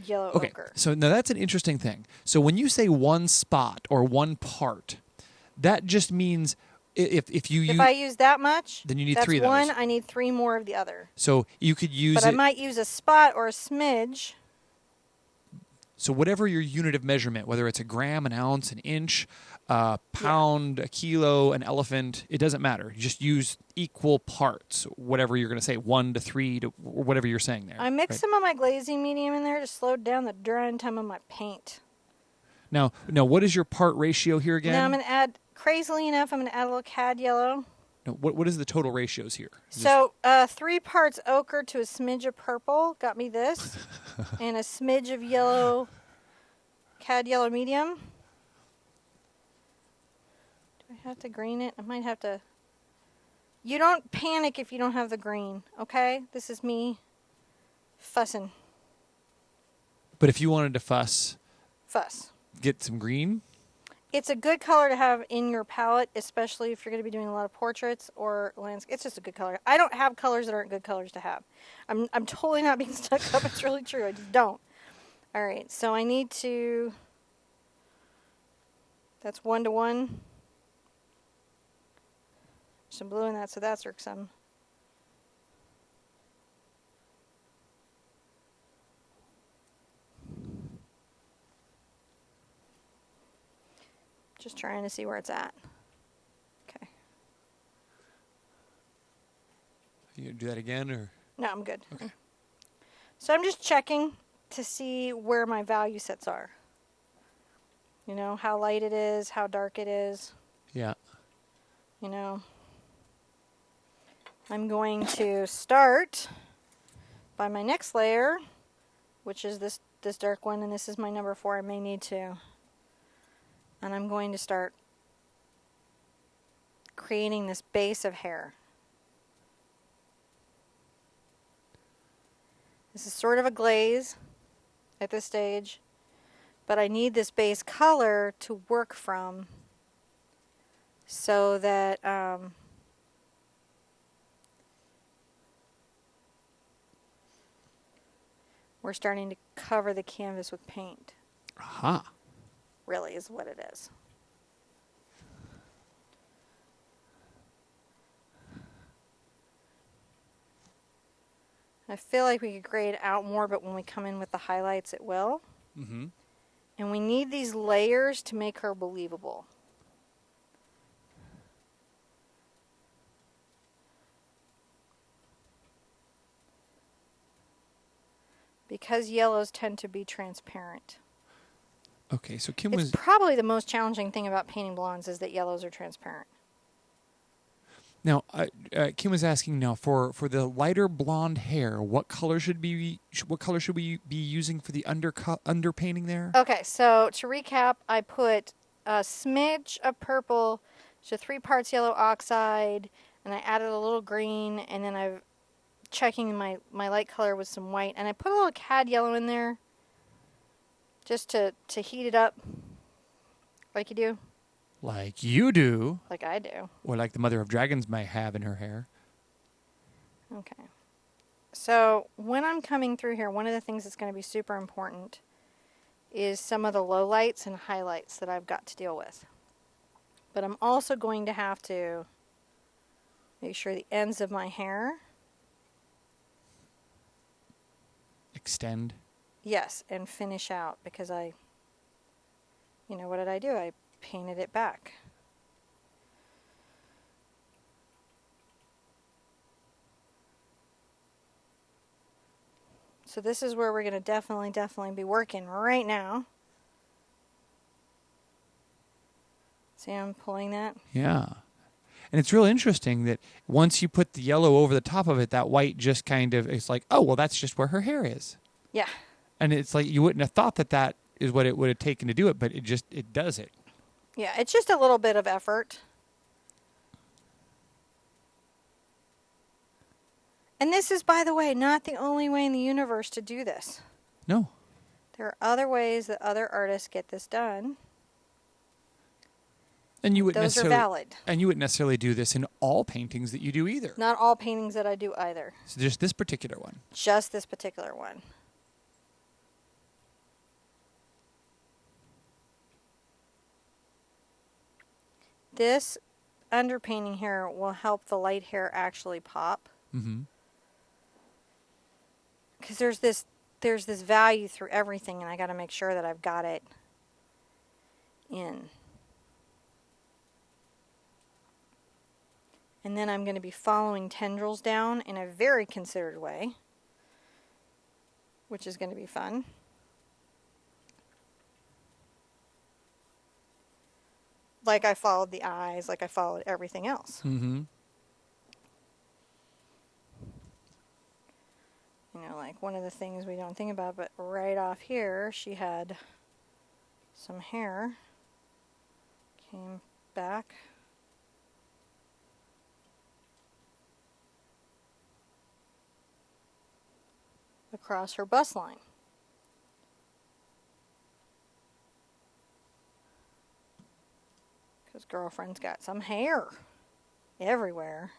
yellow Okay, ochre. so now that's an interesting thing. So when you say 1 spot or 1 part, that just means if you use... If I use that much, then you need that's 3 of those. 1. I need 3 more of the other. So you could use But I might use a spot or a smidge. So whatever your unit of measurement, whether it's a gram, an ounce, an inch, a pound, a kilo, an elephant, it doesn't matter. You just use equal parts, whatever you're going to say, 1 to 3 to or whatever you're saying there. I mixed right? some of my glazing medium in there to slow down the drying time of my paint. Now, what is your part ratio here again? Now I'm going to add, crazily enough, I'm going to add a little cad yellow. No, what is the total ratios here? So 3 parts ochre to a smidge of purple got me this, and a smidge of yellow, cad yellow medium. Do I have to green it? I might have to. You don't panic if you don't have the green, okay? This is me fussing. But if you wanted to fuss, get some green. It's a good color to have in your palette, especially if you're going to be doing a lot of portraits or landscape. It's just a good color. I don't have colors that aren't good colors to have. I'm totally not being stuck up. It's really true. I just don't. All right, so I need to. That's 1 to 1. Some blue in that, so that's some. Just trying to see where it's at. Okay. You gonna do that again, or? No, I'm good. Okay. So I'm just checking to see where my value sets are. You know, how light it is, how dark it is. Yeah. You know. I'm going to start by my next layer, which is this dark one, and this is my number 4. I may need to. And I'm going to start creating this base of hair. This is sort of a glaze at this stage. But I need this base color to work from so that we're starting to cover the canvas with paint. Aha. Really is what it is. I feel like we could grade out more, but when we come in with the highlights, it will. Mm-hmm. And we need these layers to make her believable. Because yellows tend to be transparent. Okay, so Kim It's was... probably the most challenging thing about painting blondes is that yellows are transparent. Now, Kim was asking now for the lighter blonde hair, what color should we be using for the underpainting there? Okay, so to recap, I put a smidge of purple to 3 parts yellow oxide, and I added a little green, and then I'm checking my light color with some white, and I put a little cad yellow in there just to heat it up like you do. Like you do. Like I do. Or like the Mother of Dragons might have in her hair. Okay. So when I'm coming through here, one of the things that's going to be super important is some of the lowlights and highlights that I've got to deal with. But I'm also going to have to make sure the ends of my hair, Extend. yes, and finish out because what did I do? I painted it back. So this is where we're going to definitely be working right now. See, I'm pulling that. Yeah. And it's real interesting that once you put the yellow over the top of it, that white just kind of, it's like, oh, well, that's just where her hair is. Yeah. And it's like you wouldn't have thought that is what it would have taken to do it, but it does it. Yeah, it's just a little bit of effort. And this is, by the way, not the only way in the universe to do this. No. There are other ways that other artists get this done. And you wouldn't Those are necessarily, valid. And you wouldn't necessarily do this in all paintings that you do either. Not all paintings that I do either. So just this particular one. Just this particular one. This underpainting here will help the light hair actually pop. Mm-hmm. Because there's this value through everything, and I got to make sure that I've got it in. And then I'm going to be following tendrils down in a very considered way, which is going to be fun. Like I followed the eyes, like I followed everything else. Mm-hmm. Like one of the things we don't think about, but right off here, she had some hair. Came back. Across her bust line. Because girlfriend's got some hair everywhere.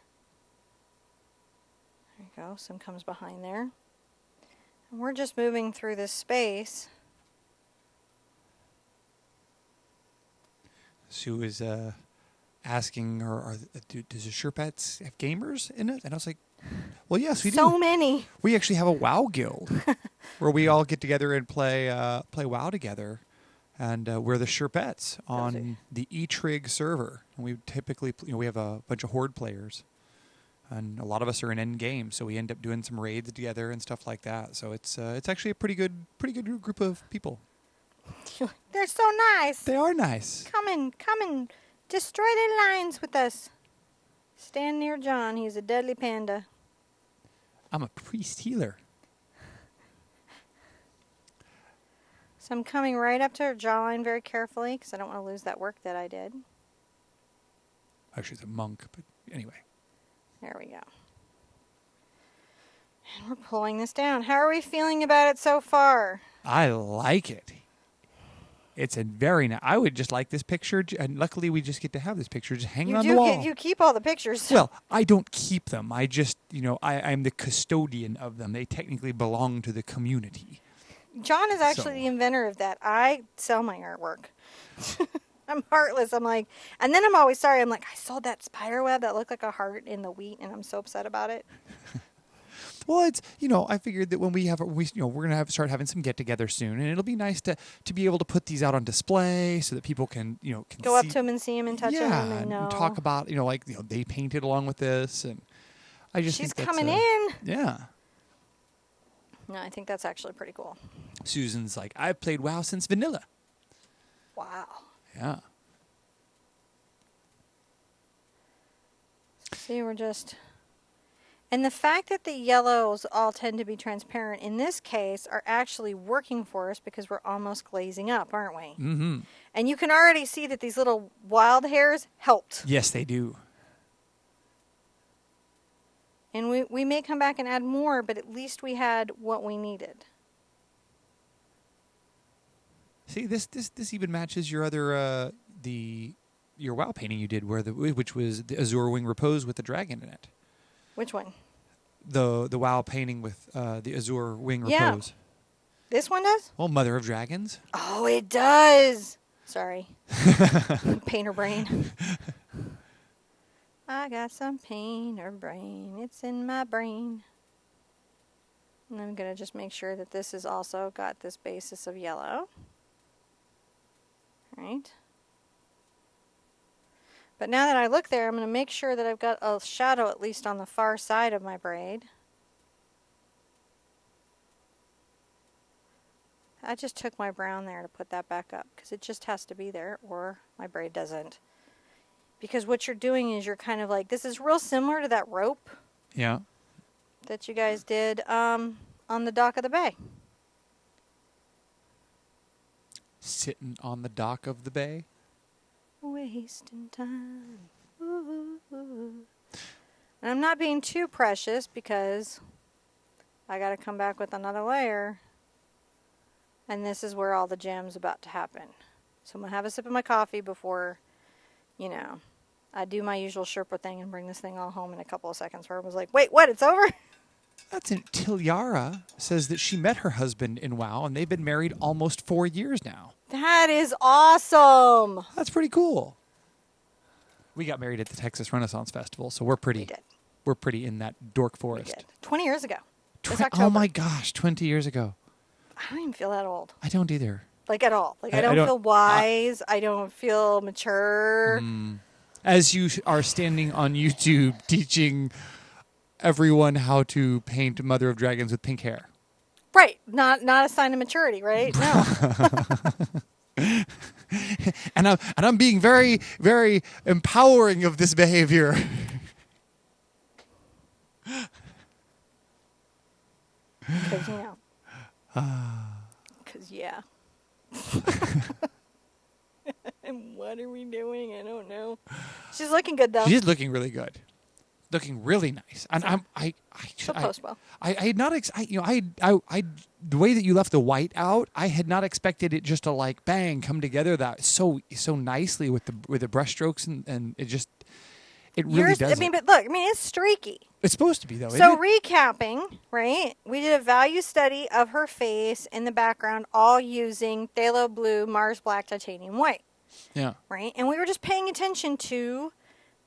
There you go. Some comes behind there. And we're just moving through this space. She was asking, does the Sherpats have gamers in it? And I was like, well, yes, we do. So many. We actually have a WoW guild where we all get together and play WoW together. And we're the Sherpets on the E-Trig server. And we typically, we have a bunch of Horde players. And a lot of us are in end game, so we end up doing some raids together and stuff like that. So it's actually a pretty good group of people. They're so nice. They are nice. Come and destroy their lines with us. Stand near John. He's a deadly panda. I'm a priest healer. So I'm coming right up to her jawline very carefully because I don't want to lose that work that I did. Actually, it's a monk, but anyway. There we go. And we're pulling this down. How are we feeling about it so far? I like it. It's a very nice. I would just like this picture, and luckily we just get to have this picture just hanging You on the do wall. you keep all the pictures. Well, I don't keep them. I just, I'm the custodian of them. They technically belong to the community. John is actually So- the inventor of that. I sell my artwork. I'm heartless. I'm like, and then I'm always sorry. I'm like, I sold that spider web that looked like a heart in the wheat, and I'm so upset about it. Well, it's I figured that when we're gonna start having some get-together soon, and it'll be nice to be able to put these out on display so that people can can Go up see, to him and see him and touch him and know. talk about they painted along with this, and I just She's think that's coming in. Yeah. No, I think that's actually pretty cool. Susan's like, I've played WoW since vanilla. Wow. Yeah. See, we're just... And the fact that the yellows all tend to be transparent in this case are actually working for us because we're almost glazing up, aren't we? Mm-hmm. And you can already see that these little wild hairs helped. Yes, they do. And we may come back and add more, but at least we had what we needed. See, this even matches your other your WoW painting you did which was the Azure Wing Repose with the dragon in it. Which one? The WoW painting with the Azure Wing Yeah. Repose. This one does? Well, Mother of Dragons. Oh, it does. Sorry. Painter brain. I got some painter brain. It's in my brain. And I'm going to just make sure that this has also got this basis of yellow. Right. But now that I look there, I'm going to make sure that I've got a shadow at least on the far side of my braid. I just took my brown there to put that back up because it just has to be there or my braid doesn't. Because what you're doing is you're kind of like, this is real similar to that rope Yeah. that you guys did on the dock of the bay. Sitting on the dock of the bay. Wasting time. Ooh. And I'm not being too precious because I got to come back with another layer. And this is where all the jam's about to happen. So I'm going to have a sip of my coffee before, I do my usual Sherpa thing and bring this thing all home in a couple of seconds where I was like, wait, what? It's over? That's it. Tilyara says that she met her husband in WoW, and they've been married almost 4 years now. That is awesome. That's pretty cool. We got married at the Texas Renaissance Festival, so we're pretty. We did. We're pretty in that dork We forest. did. 20 years ago. This Oh October. my gosh, 20 years ago. I don't even feel that old. I don't either. Like at all. Like I I don't don't- feel wise. I don't feel mature. As you are standing on YouTube teaching everyone how to paint Mother of Dragons with pink hair. Right. Not a sign of maturity, right? No. And I'm being very, very empowering of this behavior. Because, Because, yeah. And what are we doing? I don't know. She's looking good, though. She's looking really good. Looking really nice. And She'll post well. I had not the way that you left the white out, I had not expected it just to like bang come together that so nicely with the brush strokes and it really does. But look, it's streaky. It's supposed to be though. So isn't it? recapping, right? We did a value study of her face in the background, all using phthalo blue, Mars black, titanium white, Yeah. right? And we were just paying attention to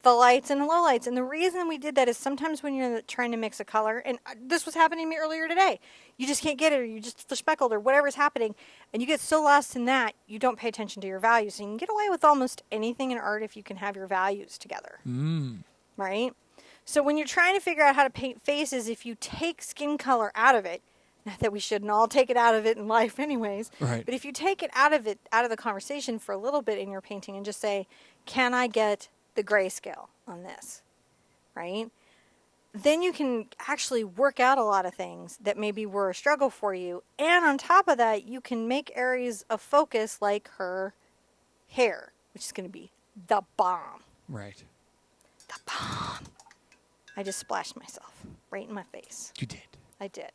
the lights and the low lights. And the reason we did that is sometimes when you're trying to mix a color, and this was happening to me earlier today, you just can't get it, or you just speckled, or whatever's happening, and you get so lost in that, you don't pay attention to your values. And you can get away with almost anything in art if you can have your values together, right? So when you're trying to figure out how to paint faces, if you take skin color out of it, not that we shouldn't all take it out of it in life anyways, Right. but if you take it out of the conversation for a little bit in your painting and just say, can I get the grayscale on this, right? Then you can actually work out a lot of things that maybe were a struggle for you. And on top of that, you can make areas of focus like her hair, which is going to be the bomb. Right. The bomb. I just splashed myself right in my face. You did. I did.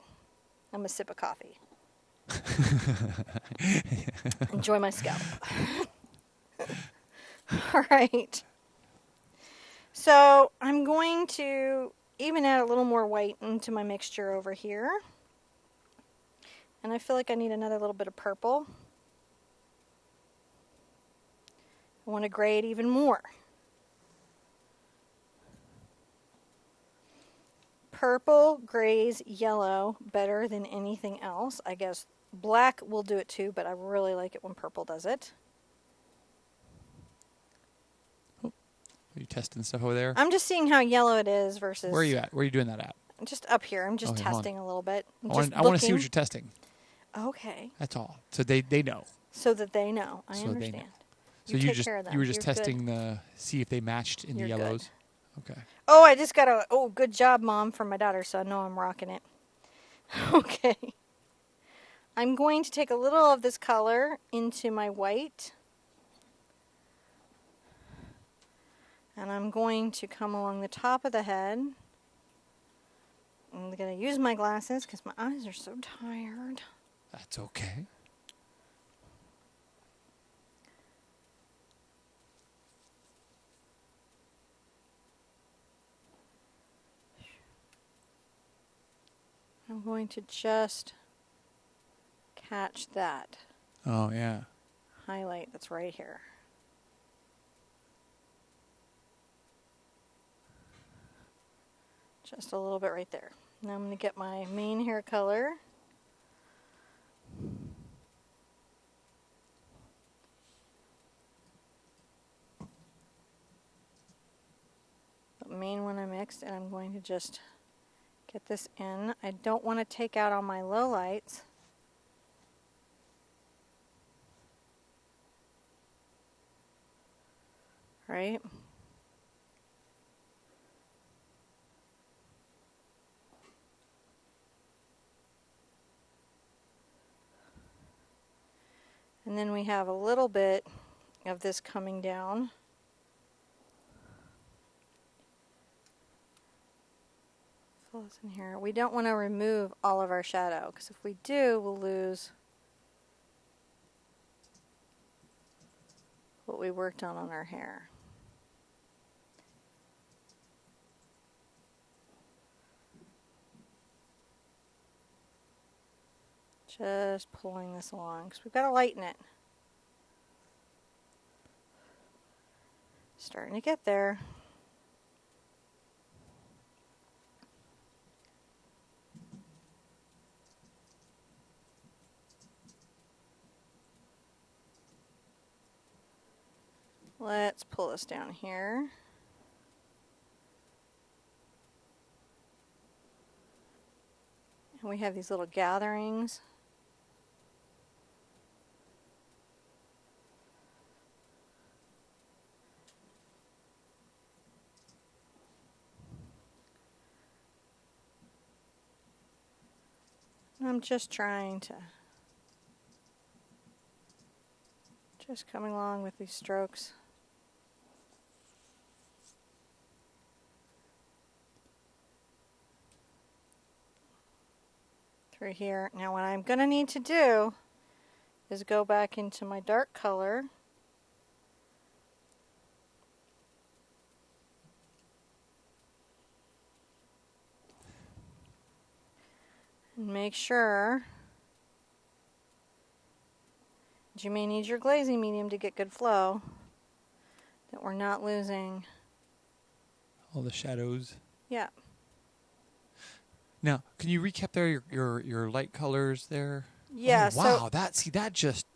I'm a sip of coffee. Enjoy my scalp. All right. So I'm going to even add a little more white into my mixture over here. And I feel like I need another little bit of purple. I want to gray it even more. Purple grays yellow better than anything else. I guess black will do it too, but I really like it when purple does it. Are you testing stuff over there? I'm just seeing how yellow it is versus... Where are you at? Where are you doing that at? Just up here. I'm just Okay, hold on. testing a little bit. I want to see what you're testing. Okay. That's all. So they know. So that they know. I So they understand. know. So You you take just care of them. you were just You're testing the see if they matched in You're the good. yellows. Okay. Oh, I just got a... Oh, good job, Mom, from my daughter, so I know I'm rocking it. Okay. I'm going to take a little of this color into my white. And I'm going to come along the top of the head. I'm going to use my glasses because my eyes are so tired. That's okay. I'm going to just catch that Oh yeah. highlight that's right here. Just a little bit right there. Now I'm going to get my main hair color. The main one I mixed, and I'm going to just get this in. I don't want to take out all my low lights. Right? And then we have a little bit of this coming down. Fill this in here. We don't want to remove all of our shadow, because if we do, we'll lose what we worked on our hair. Just pulling this along, because we've got to lighten it. Starting to get there. Let's pull this down here. And we have these little gatherings. I'm just trying to coming along with these strokes. Through here. Now what I'm going to need to do is go back into my dark color. And make sure that you may need your glazing medium to get good flow, that we're not losing All the shadows. Yeah. Now, can you recap there your light colors there? Yeah. Oh, wow, So that just.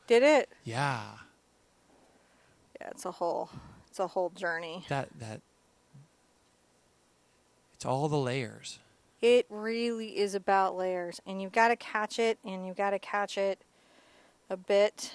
did it? Yeah. Yeah. It's a whole journey. That. It's all the layers. It really is about layers, and you've got to catch it, and you've got to catch it a bit.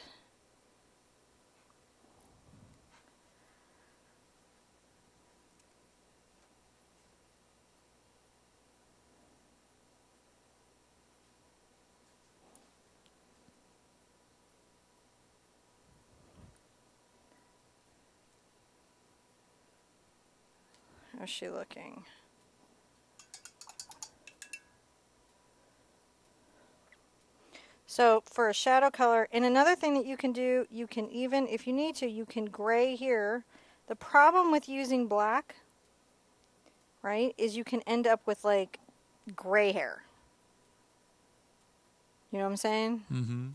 How's she looking? So for a shadow color, and another thing that you can do, you can even, if you need to, you can gray here. The problem with using black, right, is you can end up with like gray hair. You know what I'm saying? Mm-hmm.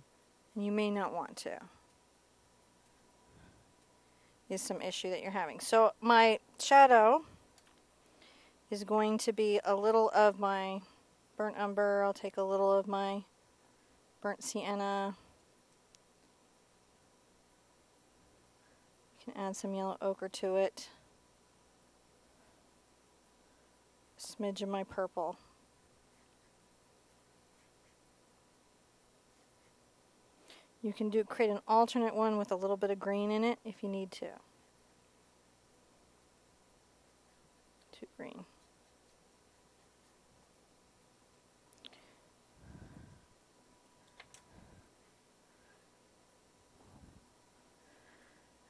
And you may not want to. Is some issue that you're having. So my shadow is going to be a little of my burnt umber. I'll take a little of my burnt sienna. You can add some yellow ochre to it. A smidge of my purple. You can create an alternate one with a little bit of green in it if you need to. Too green.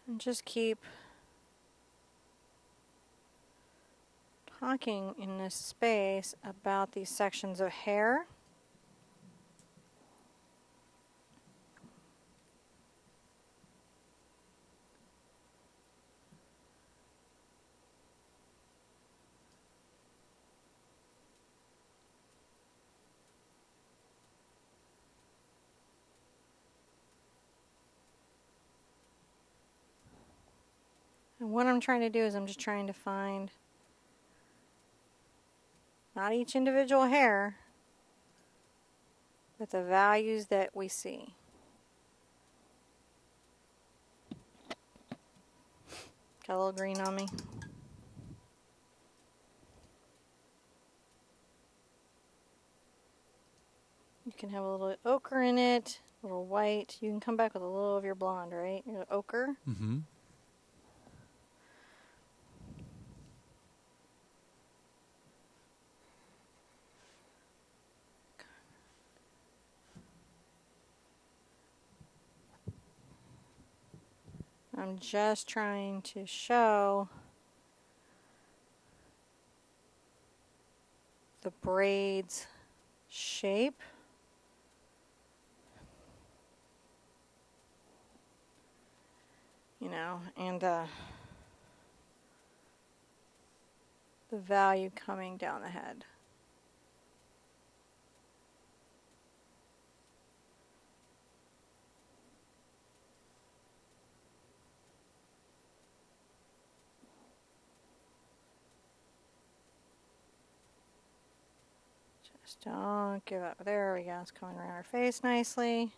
And just keep talking in this space about these sections of hair. And what I'm trying to do is I'm just trying to find not each individual hair, but the values that we see. Got a little green on me. You can have a little ochre in it, a little white. You can come back with a little of your blonde, right? Your ochre. Mm-hmm. I'm just trying to show the braid's shape. You know, and the value coming down the head. Just don't give up. There we go. It's coming around her face nicely.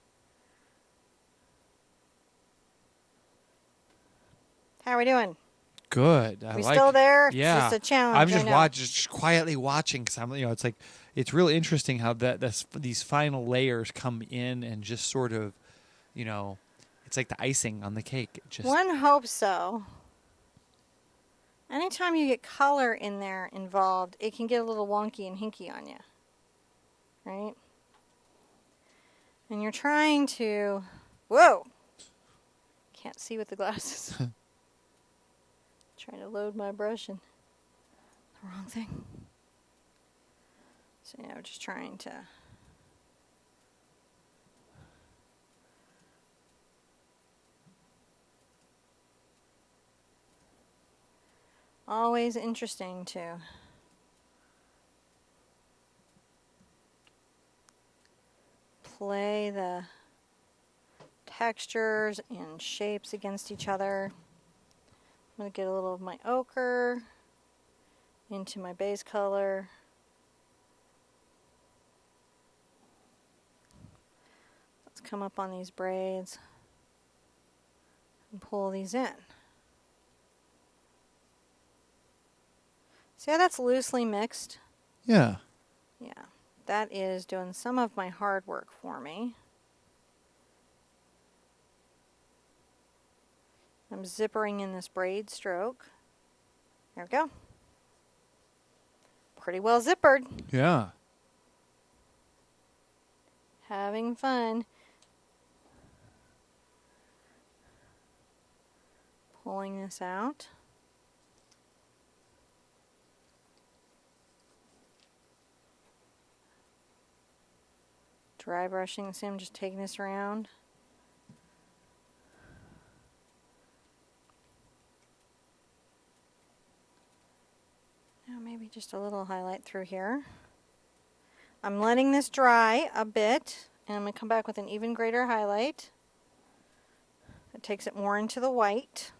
How are we doing? Good. We still there? Yeah. It's just a challenge. I'm just I know. just quietly watching because I'm, it's like it's really interesting how these final layers come in and just sort of, it's like the icing on the cake. It just One hopes so. Anytime you get color in there involved, it can get a little wonky and hinky on you. Right? And you're trying to... Whoa! Can't see with the glasses. Trying to load my brush and the wrong thing. So yeah, I'm just trying to... Always interesting to play the textures and shapes against each other. I'm going to get a little of my ochre into my base color. Let's come up on these braids and pull these in. See how that's loosely mixed? yeah. Yeah, that is doing some of my hard work for me. I'm zippering in this braid stroke. There we go. Pretty well zippered. Yeah. Having fun. Pulling this out. dry brushing. See, I'm just taking this around. Now maybe just a little highlight through here. I'm letting this dry a bit, and I'm going to come back with an even greater highlight. It takes it more into the white.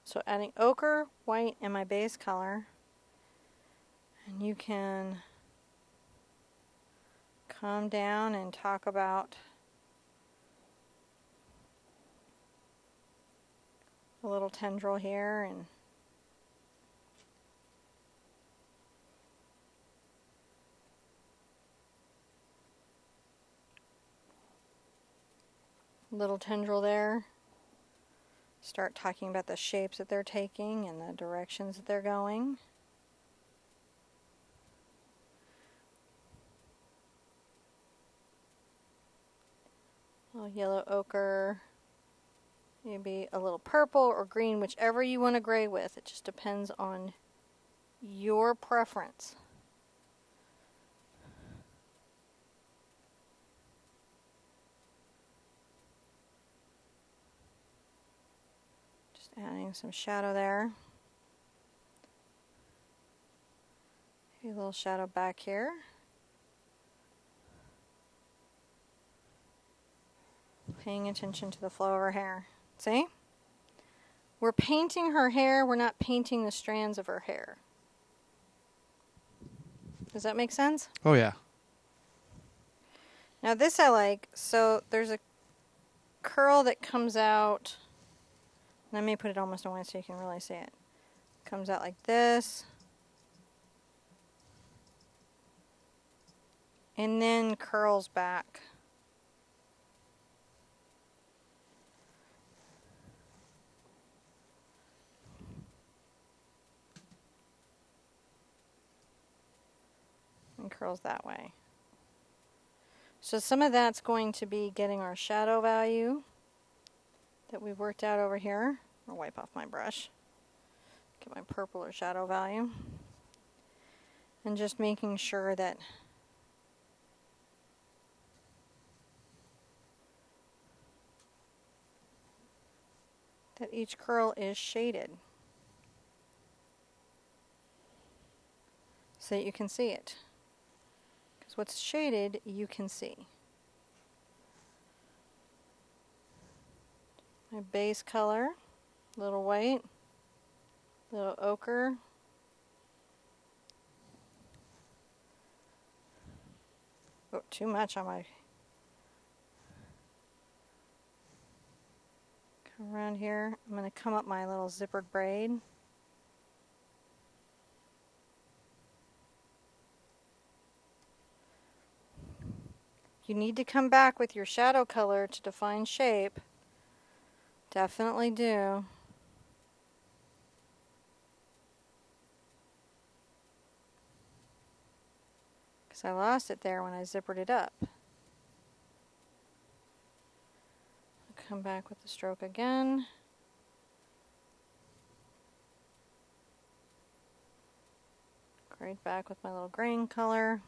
So adding ochre, white, and my base color. And you can come down and talk about a little tendril here and little tendril there. Start talking about the shapes that they're taking and the directions that they're going. A little yellow ochre, maybe a little purple or green, whichever you want to gray with. It just depends on your preference. Just adding some shadow there. Maybe a little shadow back here. Paying attention to the flow of her hair. See? We're painting her hair, we're not painting the strands of her hair. Does that make sense? Oh, yeah. Now this I like. So there's a curl that comes out. Let me put it almost away so you can really see it. Comes out like this. And then curls back. And curls that way. So some of that's going to be getting our shadow value that we've worked out over here. I'll wipe off my brush. Get my purple or shadow value. And just making sure that each curl is shaded so that you can see it. Because what's shaded, you can see. My base color, little white, little ochre, oh, too much on my, come around here. I'm going to come up my little zippered braid. You need to come back with your shadow color to define shape. Definitely do. Because I lost it there when I zippered it up. Come back with the stroke again. Grade back with my little grain color.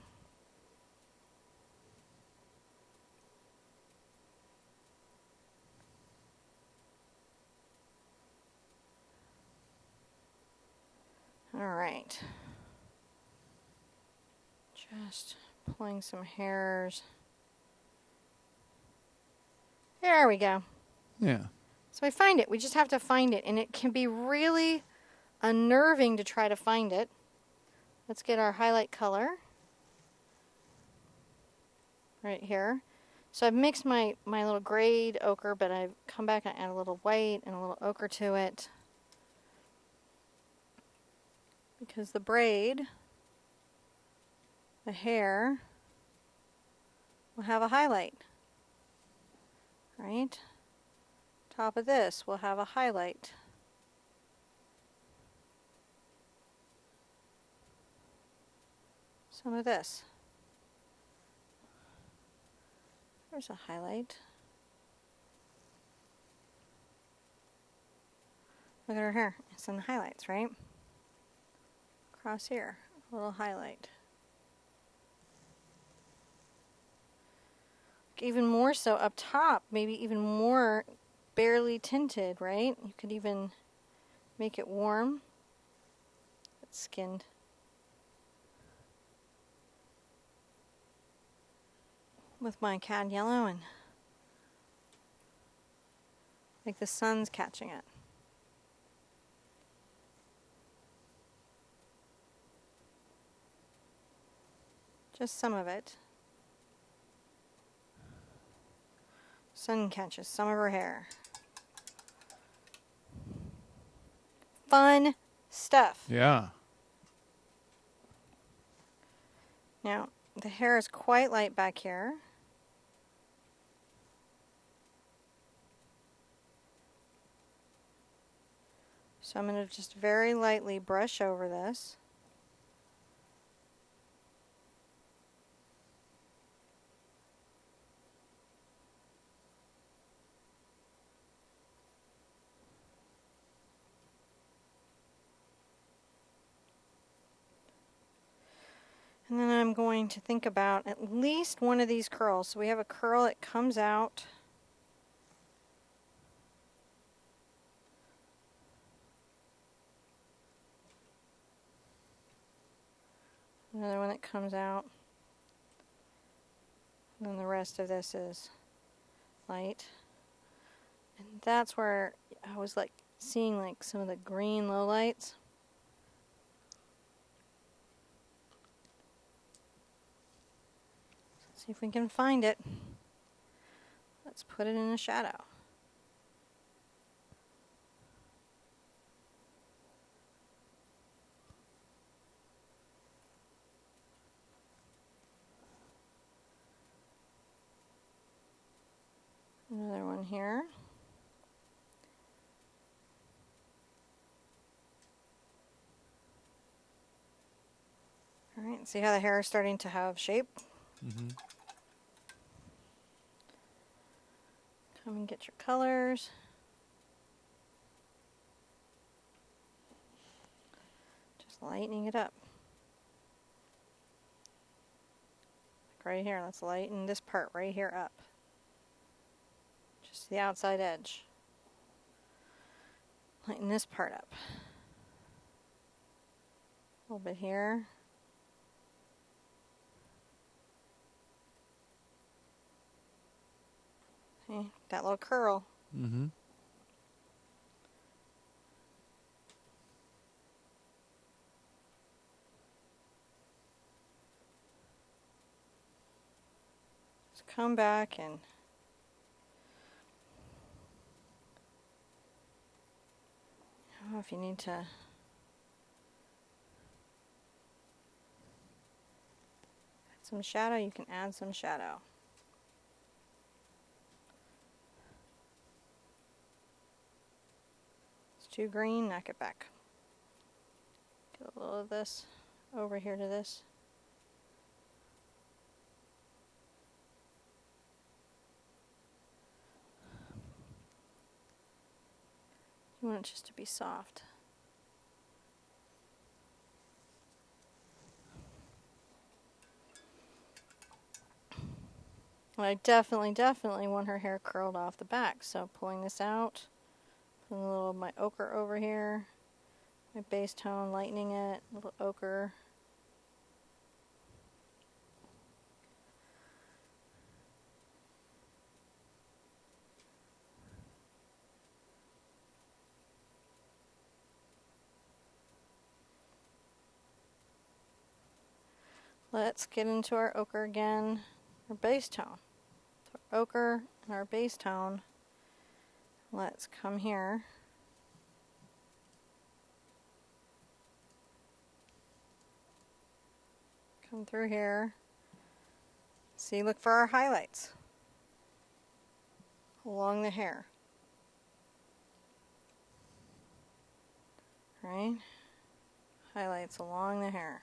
All right. Just pulling some hairs. There we go. Yeah. So we find it. We just have to find it. And it can be really unnerving to try to find it. Let's get our highlight color. Right here. So I've mixed my little grayed ochre, but I've come back and add a little white and a little ochre to it. Because the braid, the hair, will have a highlight. Right? Top of this will have a highlight. Some of this. There's a highlight. Look at her hair. It's in the highlights, right? Across here, a little highlight. Even more so up top, maybe even more barely tinted, right? You could even make it warm. It's skinned. With my cad yellow, and like the sun's catching it. Just some of it. Sun catches some of her hair. Fun stuff. Yeah. Now, the hair is quite light back here. So I'm going to just very lightly brush over this. And then I'm going to think about at least one of these curls. So we have a curl that comes out. Another one that comes out. And then the rest of this is light. And that's where I was like seeing like some of the green lowlights. See if we can find it. Let's put it in a shadow. Another one here. All right, see how the hair is starting to have shape? Mm-hmm. Come and get your colors. Just lightening it up. Like right here, let's lighten this part right here up. Just the outside edge. Lighten this part up. A little bit here. See, that little curl. Mm-hmm. Just come back and I don't know if you need to add some shadow, you can add some shadow. It's too green, knock it back. Get a little of this over here to this. You want it just to be soft. And I definitely want her hair curled off the back. So pulling this out, putting a little of my ochre over here, my base tone, lightening it, a little ochre. Let's get into our ochre again, our base tone. So our ochre and our base tone. Let's come here. Come through here. See, look for our highlights along the hair. Right? Highlights along the hair.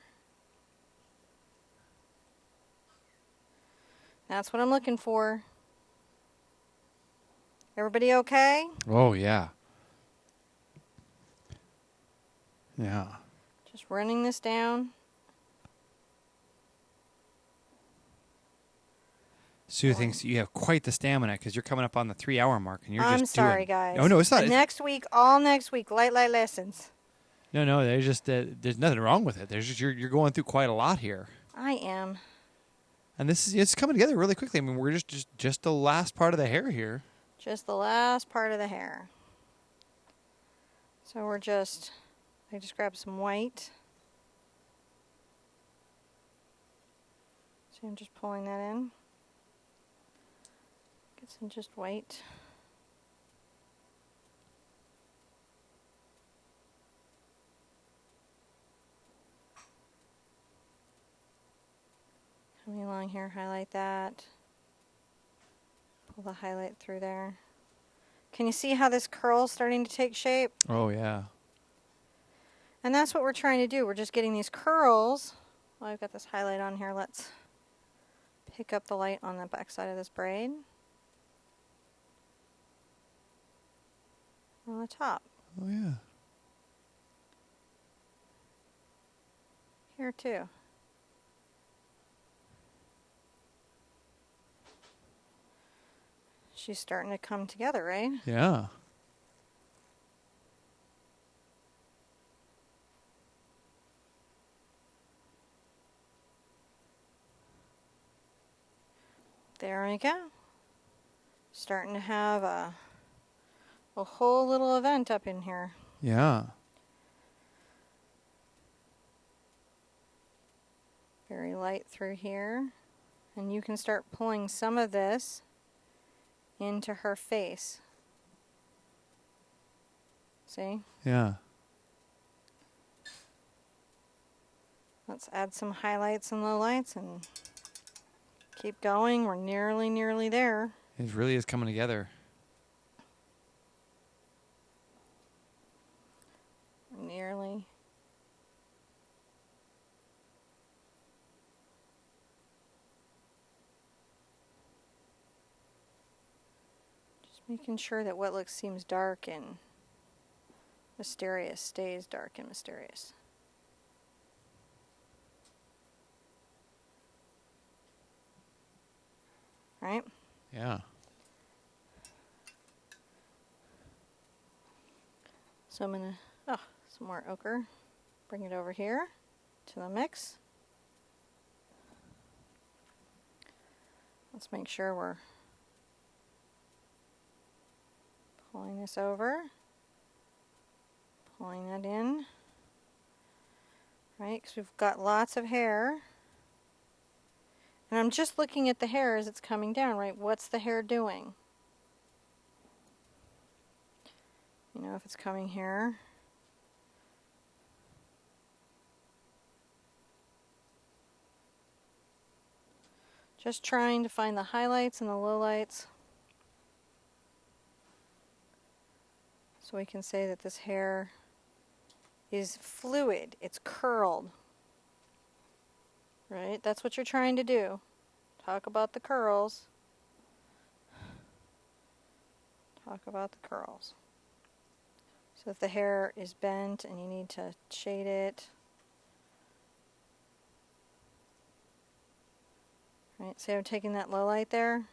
That's what I'm looking for. Everybody okay? Oh, yeah. Yeah. Just running this down. Sue thinks you have quite the stamina because you're coming up on the 3-hour mark and you're I'm just sorry, doing... guys. Oh, no, it's not. Next week, all next week, light lessons. No, there's just there's nothing wrong with it. There's just you're going through quite a lot here. I am. And it's coming together really quickly. I mean, we're just the last part of the hair here. Just the last part of the hair. So I just grabbed some white. So I'm just pulling that in. Get some just white. Coming along here, highlight that. Pull the highlight through there. Can you see how this curl is starting to take shape? Oh, yeah. And that's what we're trying to do. We're just getting these curls. Well, I've got this highlight on here. Let's pick up the light on the back side of this braid. On the top. Oh, yeah. Here too. She's starting to come together, right? Yeah. There we go. Starting to have a whole little event up in here. Yeah. Very light through here. And you can start pulling some of this into her face. See? Yeah. Let's add some highlights and lowlights and keep going. We're nearly there. It really is coming together. Nearly. Just making sure that what seems dark and mysterious stays dark and mysterious. Right? Yeah. So I'm going to, some more ochre. Bring it over here to the mix. Let's make sure we're pulling this over. Pulling that in. Right, because we've got lots of hair. And I'm just looking at the hair as it's coming down, right? What's the hair doing? You know, if it's coming here. Just trying to find the highlights and the lowlights. So we can say that this hair is fluid, it's curled. Right? That's what you're trying to do. Talk about the curls. Talk about the curls. So if the hair is bent and you need to shade it. Right, see I'm taking that low light there?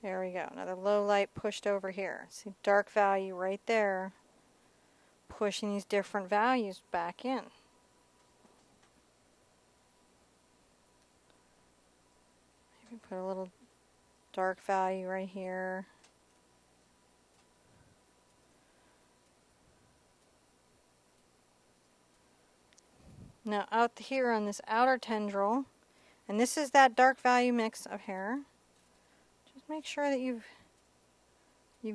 There we go. Another low light pushed over here. See dark value right there. Pushing these different values back in. Maybe put a little dark value right here. Now out here on this outer tendril, and this is that dark value mix of hair. Just make sure that you've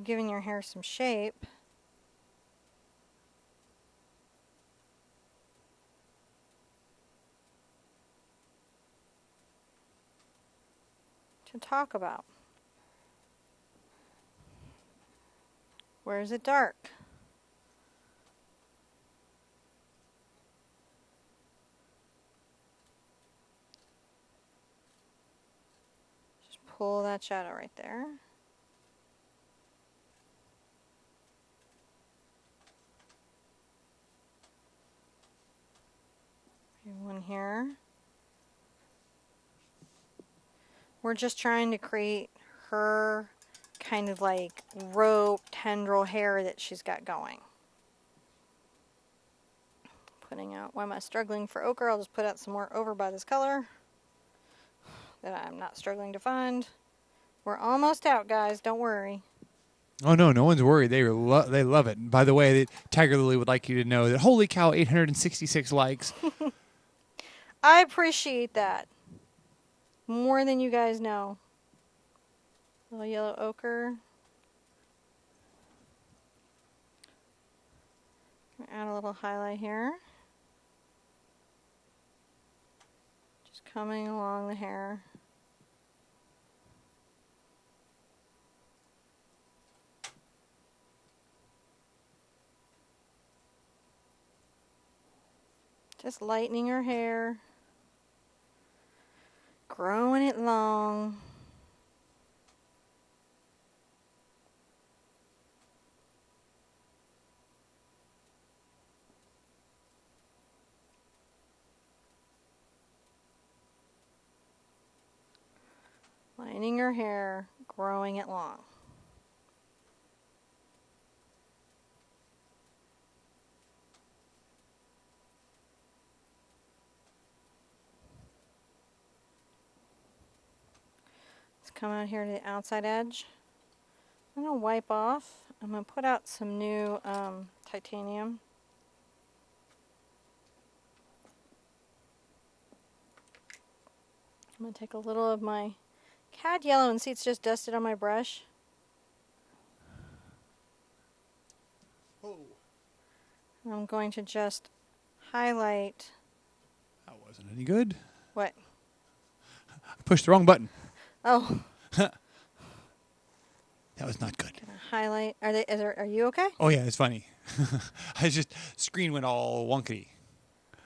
given your hair some shape. To talk about. Where is it dark? Just pull that shadow right there. One here. We're just trying to create her kind of like rope tendril hair that she's got going. Putting out, why am I struggling for ochre? I'll just put out some more over by this color that I'm not struggling to find. We're almost out, guys. Don't worry. Oh no, no one's worried. They love it. And by the way, Tiger Lily would like you to know that holy cow, 866 likes. I appreciate that more than you guys know. A little yellow ochre. Add a little highlight here. Just coming along the hair. Just lightening her hair. Growing it long. Lightening her hair, growing it long. Come out here to the outside edge. I'm going to wipe off. I'm going to put out some new titanium. I'm going to take a little of my cad yellow and see it's just dusted on my brush. Oh. I'm going to just highlight. That wasn't any good. What? I pushed the wrong button. Oh. That was not good. Highlight. Are you okay? Oh yeah, it's funny. Screen went all wonky.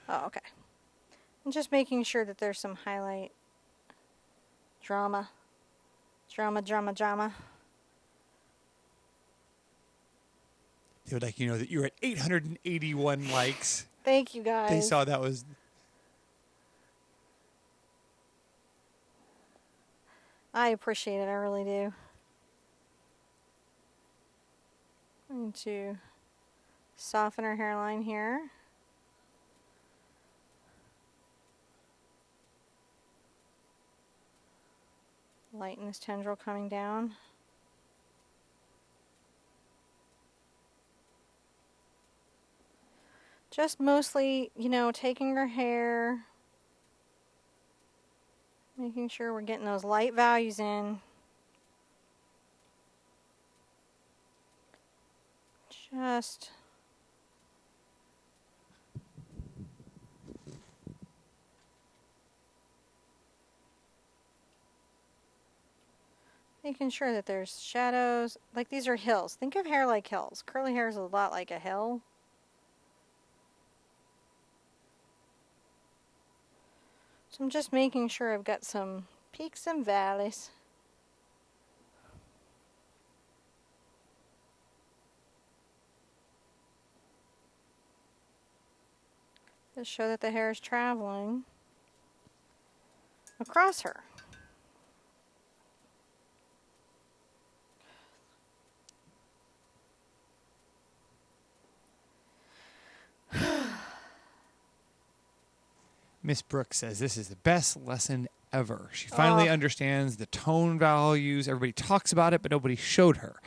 Oh, okay. I'm just making sure that there's some highlight drama. Drama. They would like you know that you're at 881 likes. Thank you, guys. They saw that was. I appreciate it. I really do. I'm going to soften our hairline here. Lighten this tendril coming down. Just mostly, you know, taking her hair, making sure we're getting those light values in. Just making sure that there's shadows. Like these are hills. Think of hair like hills. Curly hair is a lot like a hill. So I'm just making sure I've got some peaks and valleys. To show that the hair is traveling across her. Miss Brooks says this is the best lesson ever. She finally understands the tone values. Everybody talks about it, but nobody showed her.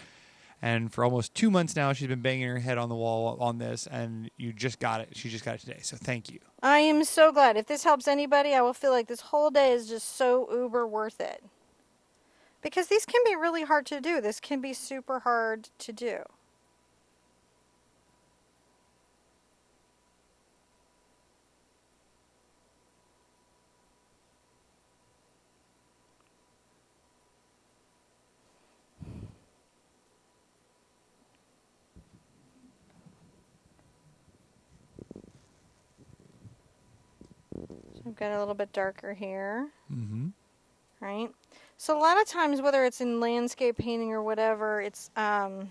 And for almost 2 months now, she's been banging her head on the wall on this, and you just got it. She just got it today, so thank you. I am so glad. If this helps anybody, I will feel like this whole day is just so uber worth it. Because these can be really hard to do. This can be super hard to do. So I've got a little bit darker here. Mm-hmm. Right? So a lot of times, whether it's in landscape painting or whatever, it's having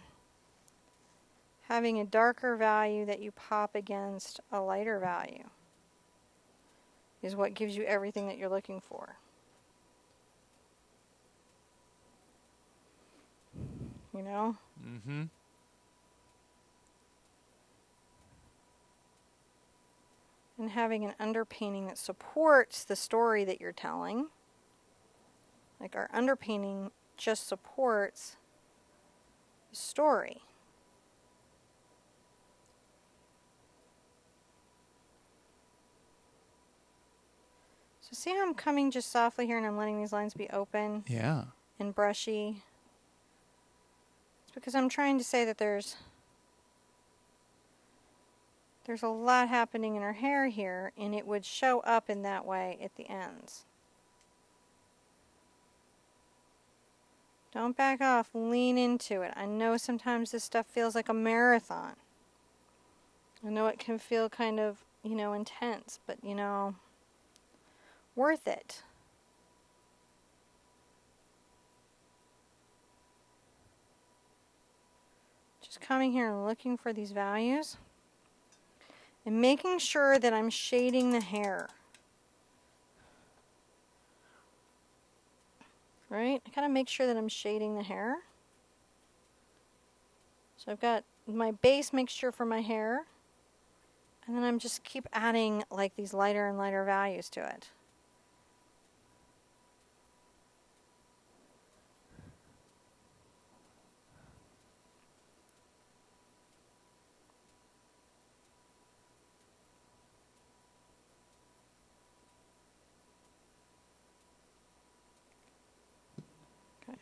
a darker value that you pop against a lighter value is what gives you everything that you're looking for. You know? Mm-hmm. And having an underpainting that supports the story that you're telling. Like our underpainting just supports the story. So see how I'm coming just softly here and I'm letting these lines be open Yeah. and brushy? It's because I'm trying to say that there's a lot happening in her hair here, and it would show up in that way at the ends. Don't back off, lean into it. I know sometimes this stuff feels like a marathon. I know it can feel kind of, you know, intense, but, you know, worth it. Just coming here and looking for these values and making sure that I'm shading the hair. Right? I gotta make sure that I'm shading the hair. So I've got my base mixture for my hair, and then I'm just keep adding like these lighter and lighter values to it.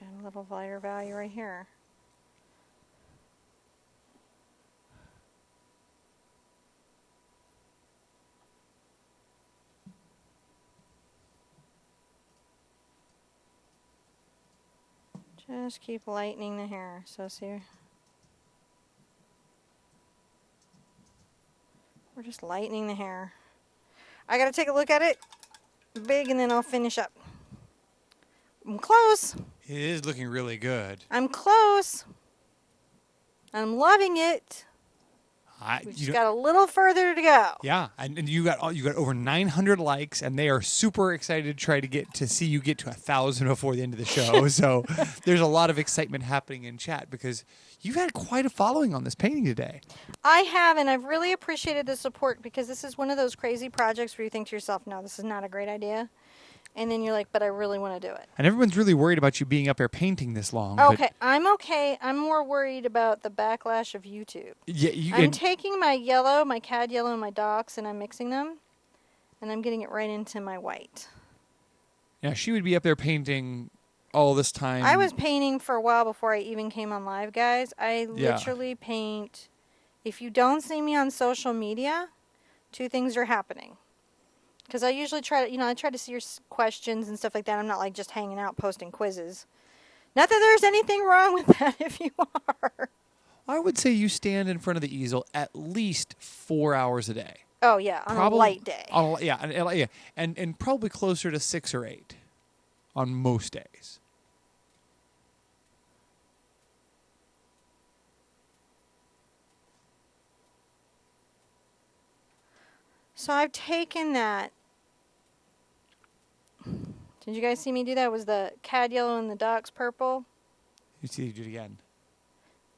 And a little lighter value right here. Just keep lightening the hair. So see, we're just lightening the hair. I gotta take a look at it big and then I'll finish up. I'm close. It is looking really good. I'm close. I'm loving it. We just got a little further to go. Yeah, and you got over 900 likes, and they are super excited to try to get to see you get to 1,000 before the end of the show. So there's a lot of excitement happening in chat because you've had quite a following on this painting today. I have, and I've really appreciated the support because this is one of those crazy projects where you think to yourself, no, this is not a great idea. And then you're like, but I really want to do it. And everyone's really worried about you being up there painting this long. Okay, I'm okay. I'm more worried about the backlash of YouTube. Yeah, I'm taking my yellow, my cad yellow, and my docks, and I'm mixing them. And I'm getting it right into my white. Yeah, she would be up there painting all this time. I was painting for a while before I even came on live, guys. I literally paint. If you don't see me on social media, two things are happening. Because I usually try to, I try to see your questions and stuff like that. I'm not like just hanging out posting quizzes. Not that there's anything wrong with that if you are. I would say you stand in front of the easel at least 4 hours a day. Oh, yeah, on a light day. And probably closer to 6 or 8 on most days. So I've taken that. Did you guys see me do that? It was the cad yellow and the docks purple. You see, you do it again.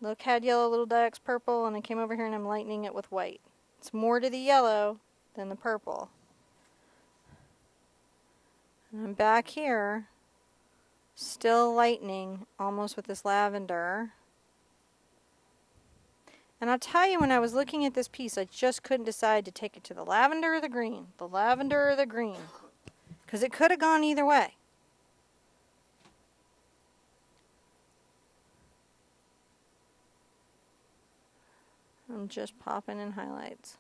Little cad yellow, little docks purple, and I came over here and I'm lightening it with white. It's more to the yellow than the purple. And I'm back here, still lightening, almost with this lavender. And I'll tell you, when I was looking at this piece, I just couldn't decide to take it to the lavender or the green. The lavender or the green. Because it could have gone either way. I'm just popping in highlights.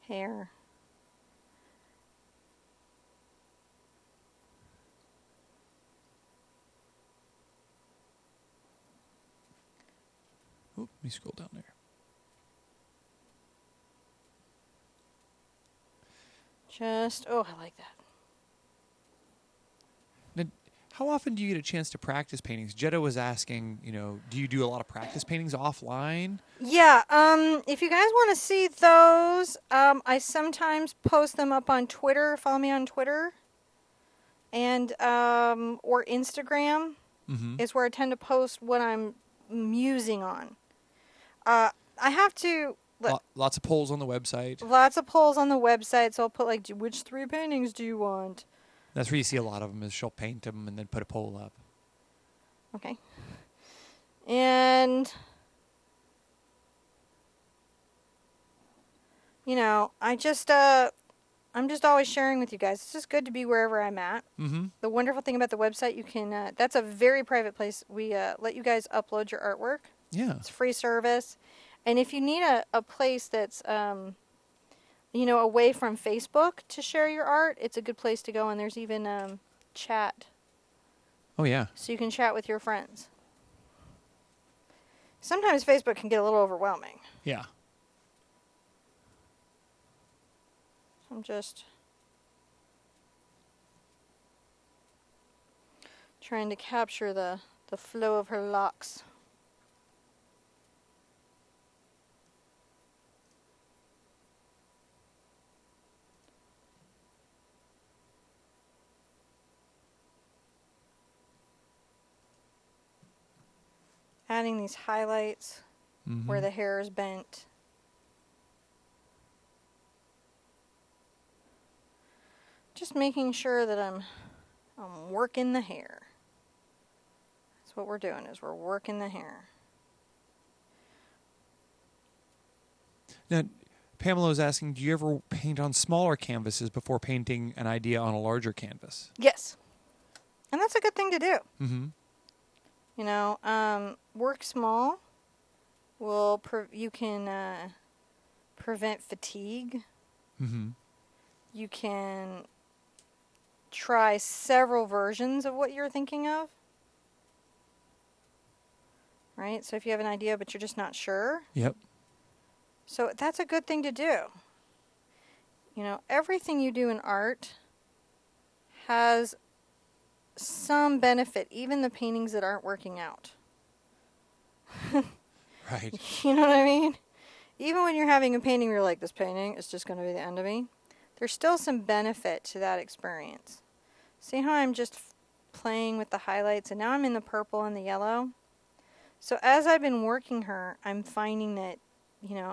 Hair. Let me scroll down there. Oh, I like that. Now, how often do you get a chance to practice paintings? Jetta was asking, do you do a lot of practice paintings offline? Yeah, if you guys want to see those, I sometimes post them up on Twitter. Follow me on Twitter. And, or Instagram is where I tend to post what I'm musing on. I have to... Lots of polls on the website. Lots of polls on the website, so I'll put, like, which 3 paintings do you want? That's where you see a lot of them, is she'll paint them and then put a poll up. Okay. And... I'm just always sharing with you guys. It's just good to be wherever I'm at. Mm-hmm. The wonderful thing about the website, you can, that's a very private place. We let you guys upload your artwork. Yeah. It's free service. And if you need a place that's, away from Facebook to share your art, it's a good place to go. And there's even chat. Oh, yeah. So you can chat with your friends. Sometimes Facebook can get a little overwhelming. Yeah. I'm just trying to capture the flow of her locks. Adding these highlights where the hair is bent. Just making sure that I'm working the hair. That's what we're doing, is we're working the hair. Now, Pamela was asking, do you ever paint on smaller canvases before painting an idea on a larger canvas? Yes. And that's a good thing to do. Mm-hmm. Work small. You can prevent fatigue. Mm-hmm. You can try several versions of what you're thinking of. Right? So if you have an idea but you're just not sure. Yep. So that's a good thing to do. Everything you do in art has some benefit, even the paintings that aren't working out. Right. You know what I mean? Even when you're having a painting, you're like, this painting is just going to be the end of me. There's still some benefit to that experience. See how I'm just playing with the highlights, and now I'm in the purple and the yellow? So as I've been working her, I'm finding that,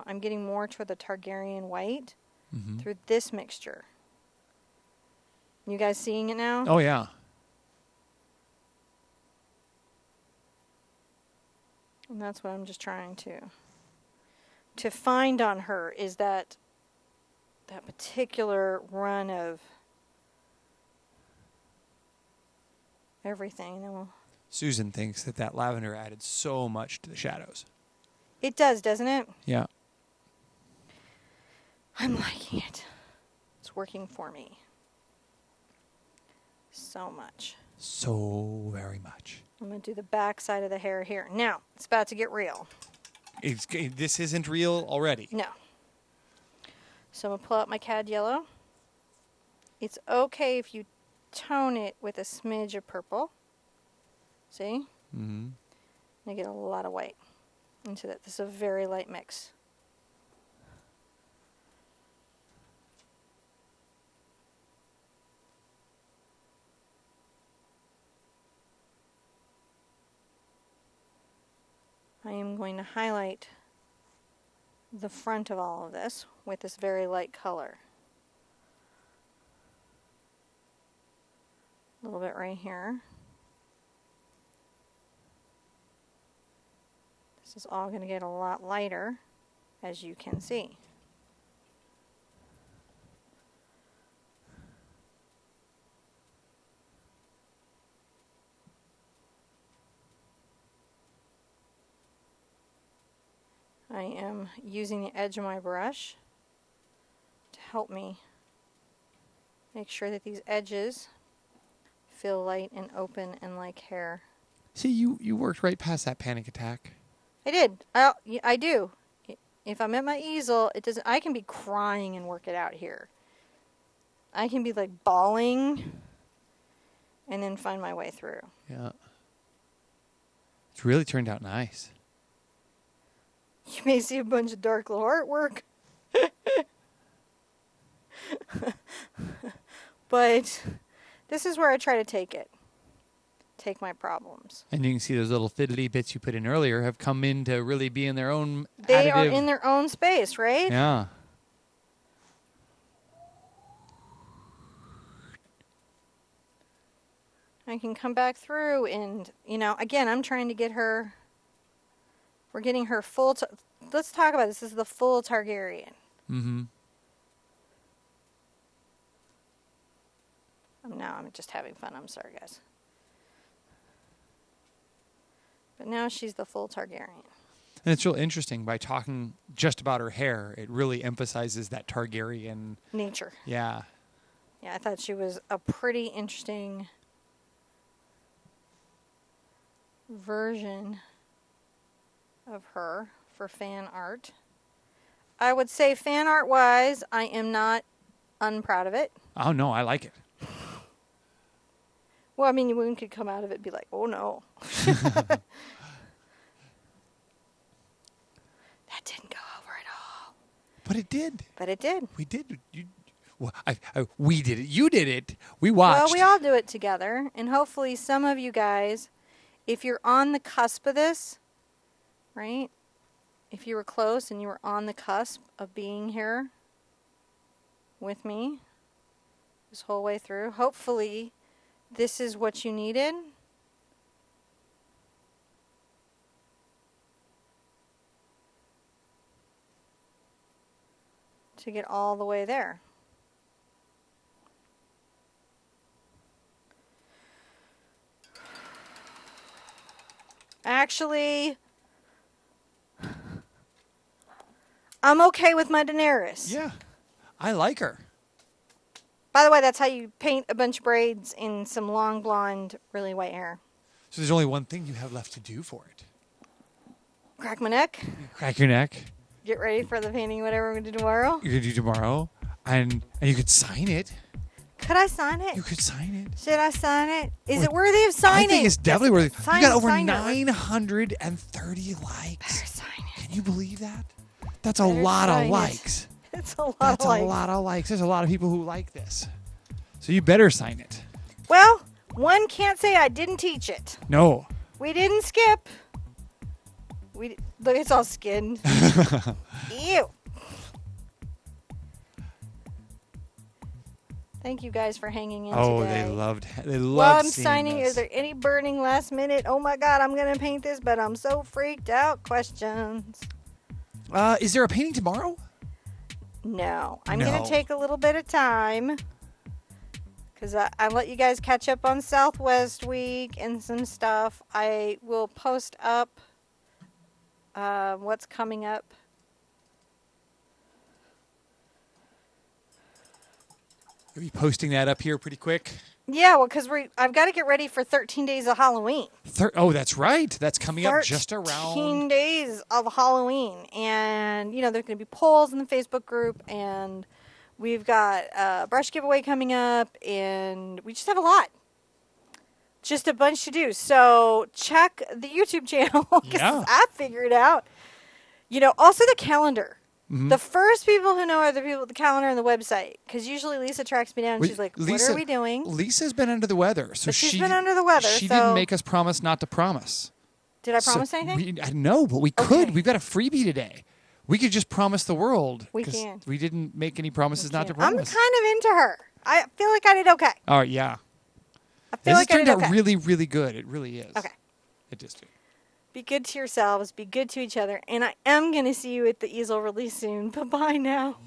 I'm getting more toward the Targaryen white through this mixture. You guys seeing it now? Oh, yeah. And that's what I'm just trying to find on her, is that particular run of everything. And then Susan thinks that lavender added so much to the shadows. it does, doesn't it? Yeah. I'm liking it. It's working for me. So much. So very much. I'm going to do the back side of the hair here. Now, it's about to get real. This isn't real already. No. So I'm going to pull out my cad yellow. It's okay if you tone it with a smidge of purple. See? Mm-hmm. I get a lot of white into that. This is a very light mix. I am going to highlight the front of all of this with this very light color. A little bit right here. This is all going to get a lot lighter, as you can see. I am using the edge of my brush to help me make sure that these edges feel light and open and like hair. See, you worked right past that panic attack. I did. I do. If I'm at my easel, it doesn't. I can be crying and work it out here. I can be like bawling, and then find my way through. Yeah. It's really turned out nice. You may see a bunch of dark little artwork. But this is where I try to take it. Take my problems. And you can see those little fiddly bits you put in earlier have come in to really be in their own They additive. are in their own space, right? Yeah. I can come back through and, again, I'm trying to get her, we're getting her full, let's talk about this. This is the full Targaryen. Mm-hmm. Now I'm just having fun. I'm sorry, guys. But now she's the full Targaryen. And it's real interesting. By talking just about her hair, it really emphasizes that Targaryen Nature. Yeah. Yeah, I thought she was a pretty interesting version of her for fan art. I would say fan art wise, I am not unproud of it. Oh, no, I like it. Well, I mean, one could come out of it and be like, oh no. That didn't go over at all. But it did. But it did. We did. We did it. You did it. We watched. Well, we all do it together. And hopefully some of you guys, if you're on the cusp of this, right? If you were close and you were on the cusp of being here with me this whole way through, hopefully this is what you needed. To get all the way there. Actually, I'm okay with my Daenerys. Yeah. I like her. By the way, that's how you paint a bunch of braids in some long blonde, really white hair. So there's only one thing you have left to do for it. Crack my neck. Crack your neck. Get ready for the painting, whatever we're going to do tomorrow. You're going to do tomorrow. And you could sign it. Could I sign it? You could sign it. Should I sign it? Is it worthy of signing? I think it's definitely worthy. Sign You got it, over sign it. 930 likes. Better sign it. Can you believe that? That's a Better lot of sign it. likes. It's a lot That's of likes. a lot of likes. There's a lot of people who like this. So you better sign it. Well, one can't say I didn't teach it. No. We didn't skip. Look, it's all skinned. Ew. Thank you guys for hanging in Oh, today. they loved Well, I'm seeing signing. this. Is there any burning last minute? Oh my God, I'm gonna paint this, but I'm so freaked out. Questions? Is there a painting tomorrow? No, I'm No. gonna take a little bit of time because I let you guys catch up on Southwest Week and some stuff. I will post up what's coming up. Are you posting that up here pretty quick? Yeah, well, because I've got to get ready for 13 days of Halloween. Oh, that's right. That's coming up just 13 around. days of Halloween. And, there's going to be polls in the Facebook group. And we've got a brush giveaway coming up. And we just have a lot. Just a bunch to do. So check the YouTube channel. Yeah. I figured out. Also the calendar. Mhm. The first people who know are the people with the calendar and the website. Because usually Lisa tracks me down and she's like, what are we doing? Lisa's been under the weather. So But she's been under the weather, She so- didn't make us promise not to promise. Did I promise anything? No, but we Okay. could. We've got a freebie today. We could just promise the world. We 'cause can. We didn't make any promises not to I'm promise. kind of into her. I feel like I did okay. Oh, yeah. I feel This like I turned did out okay. really, really good. It really is. Okay. It just did. Be good to yourselves. Be good to each other. And I am going to see you at the Easel release soon. Bye-bye now.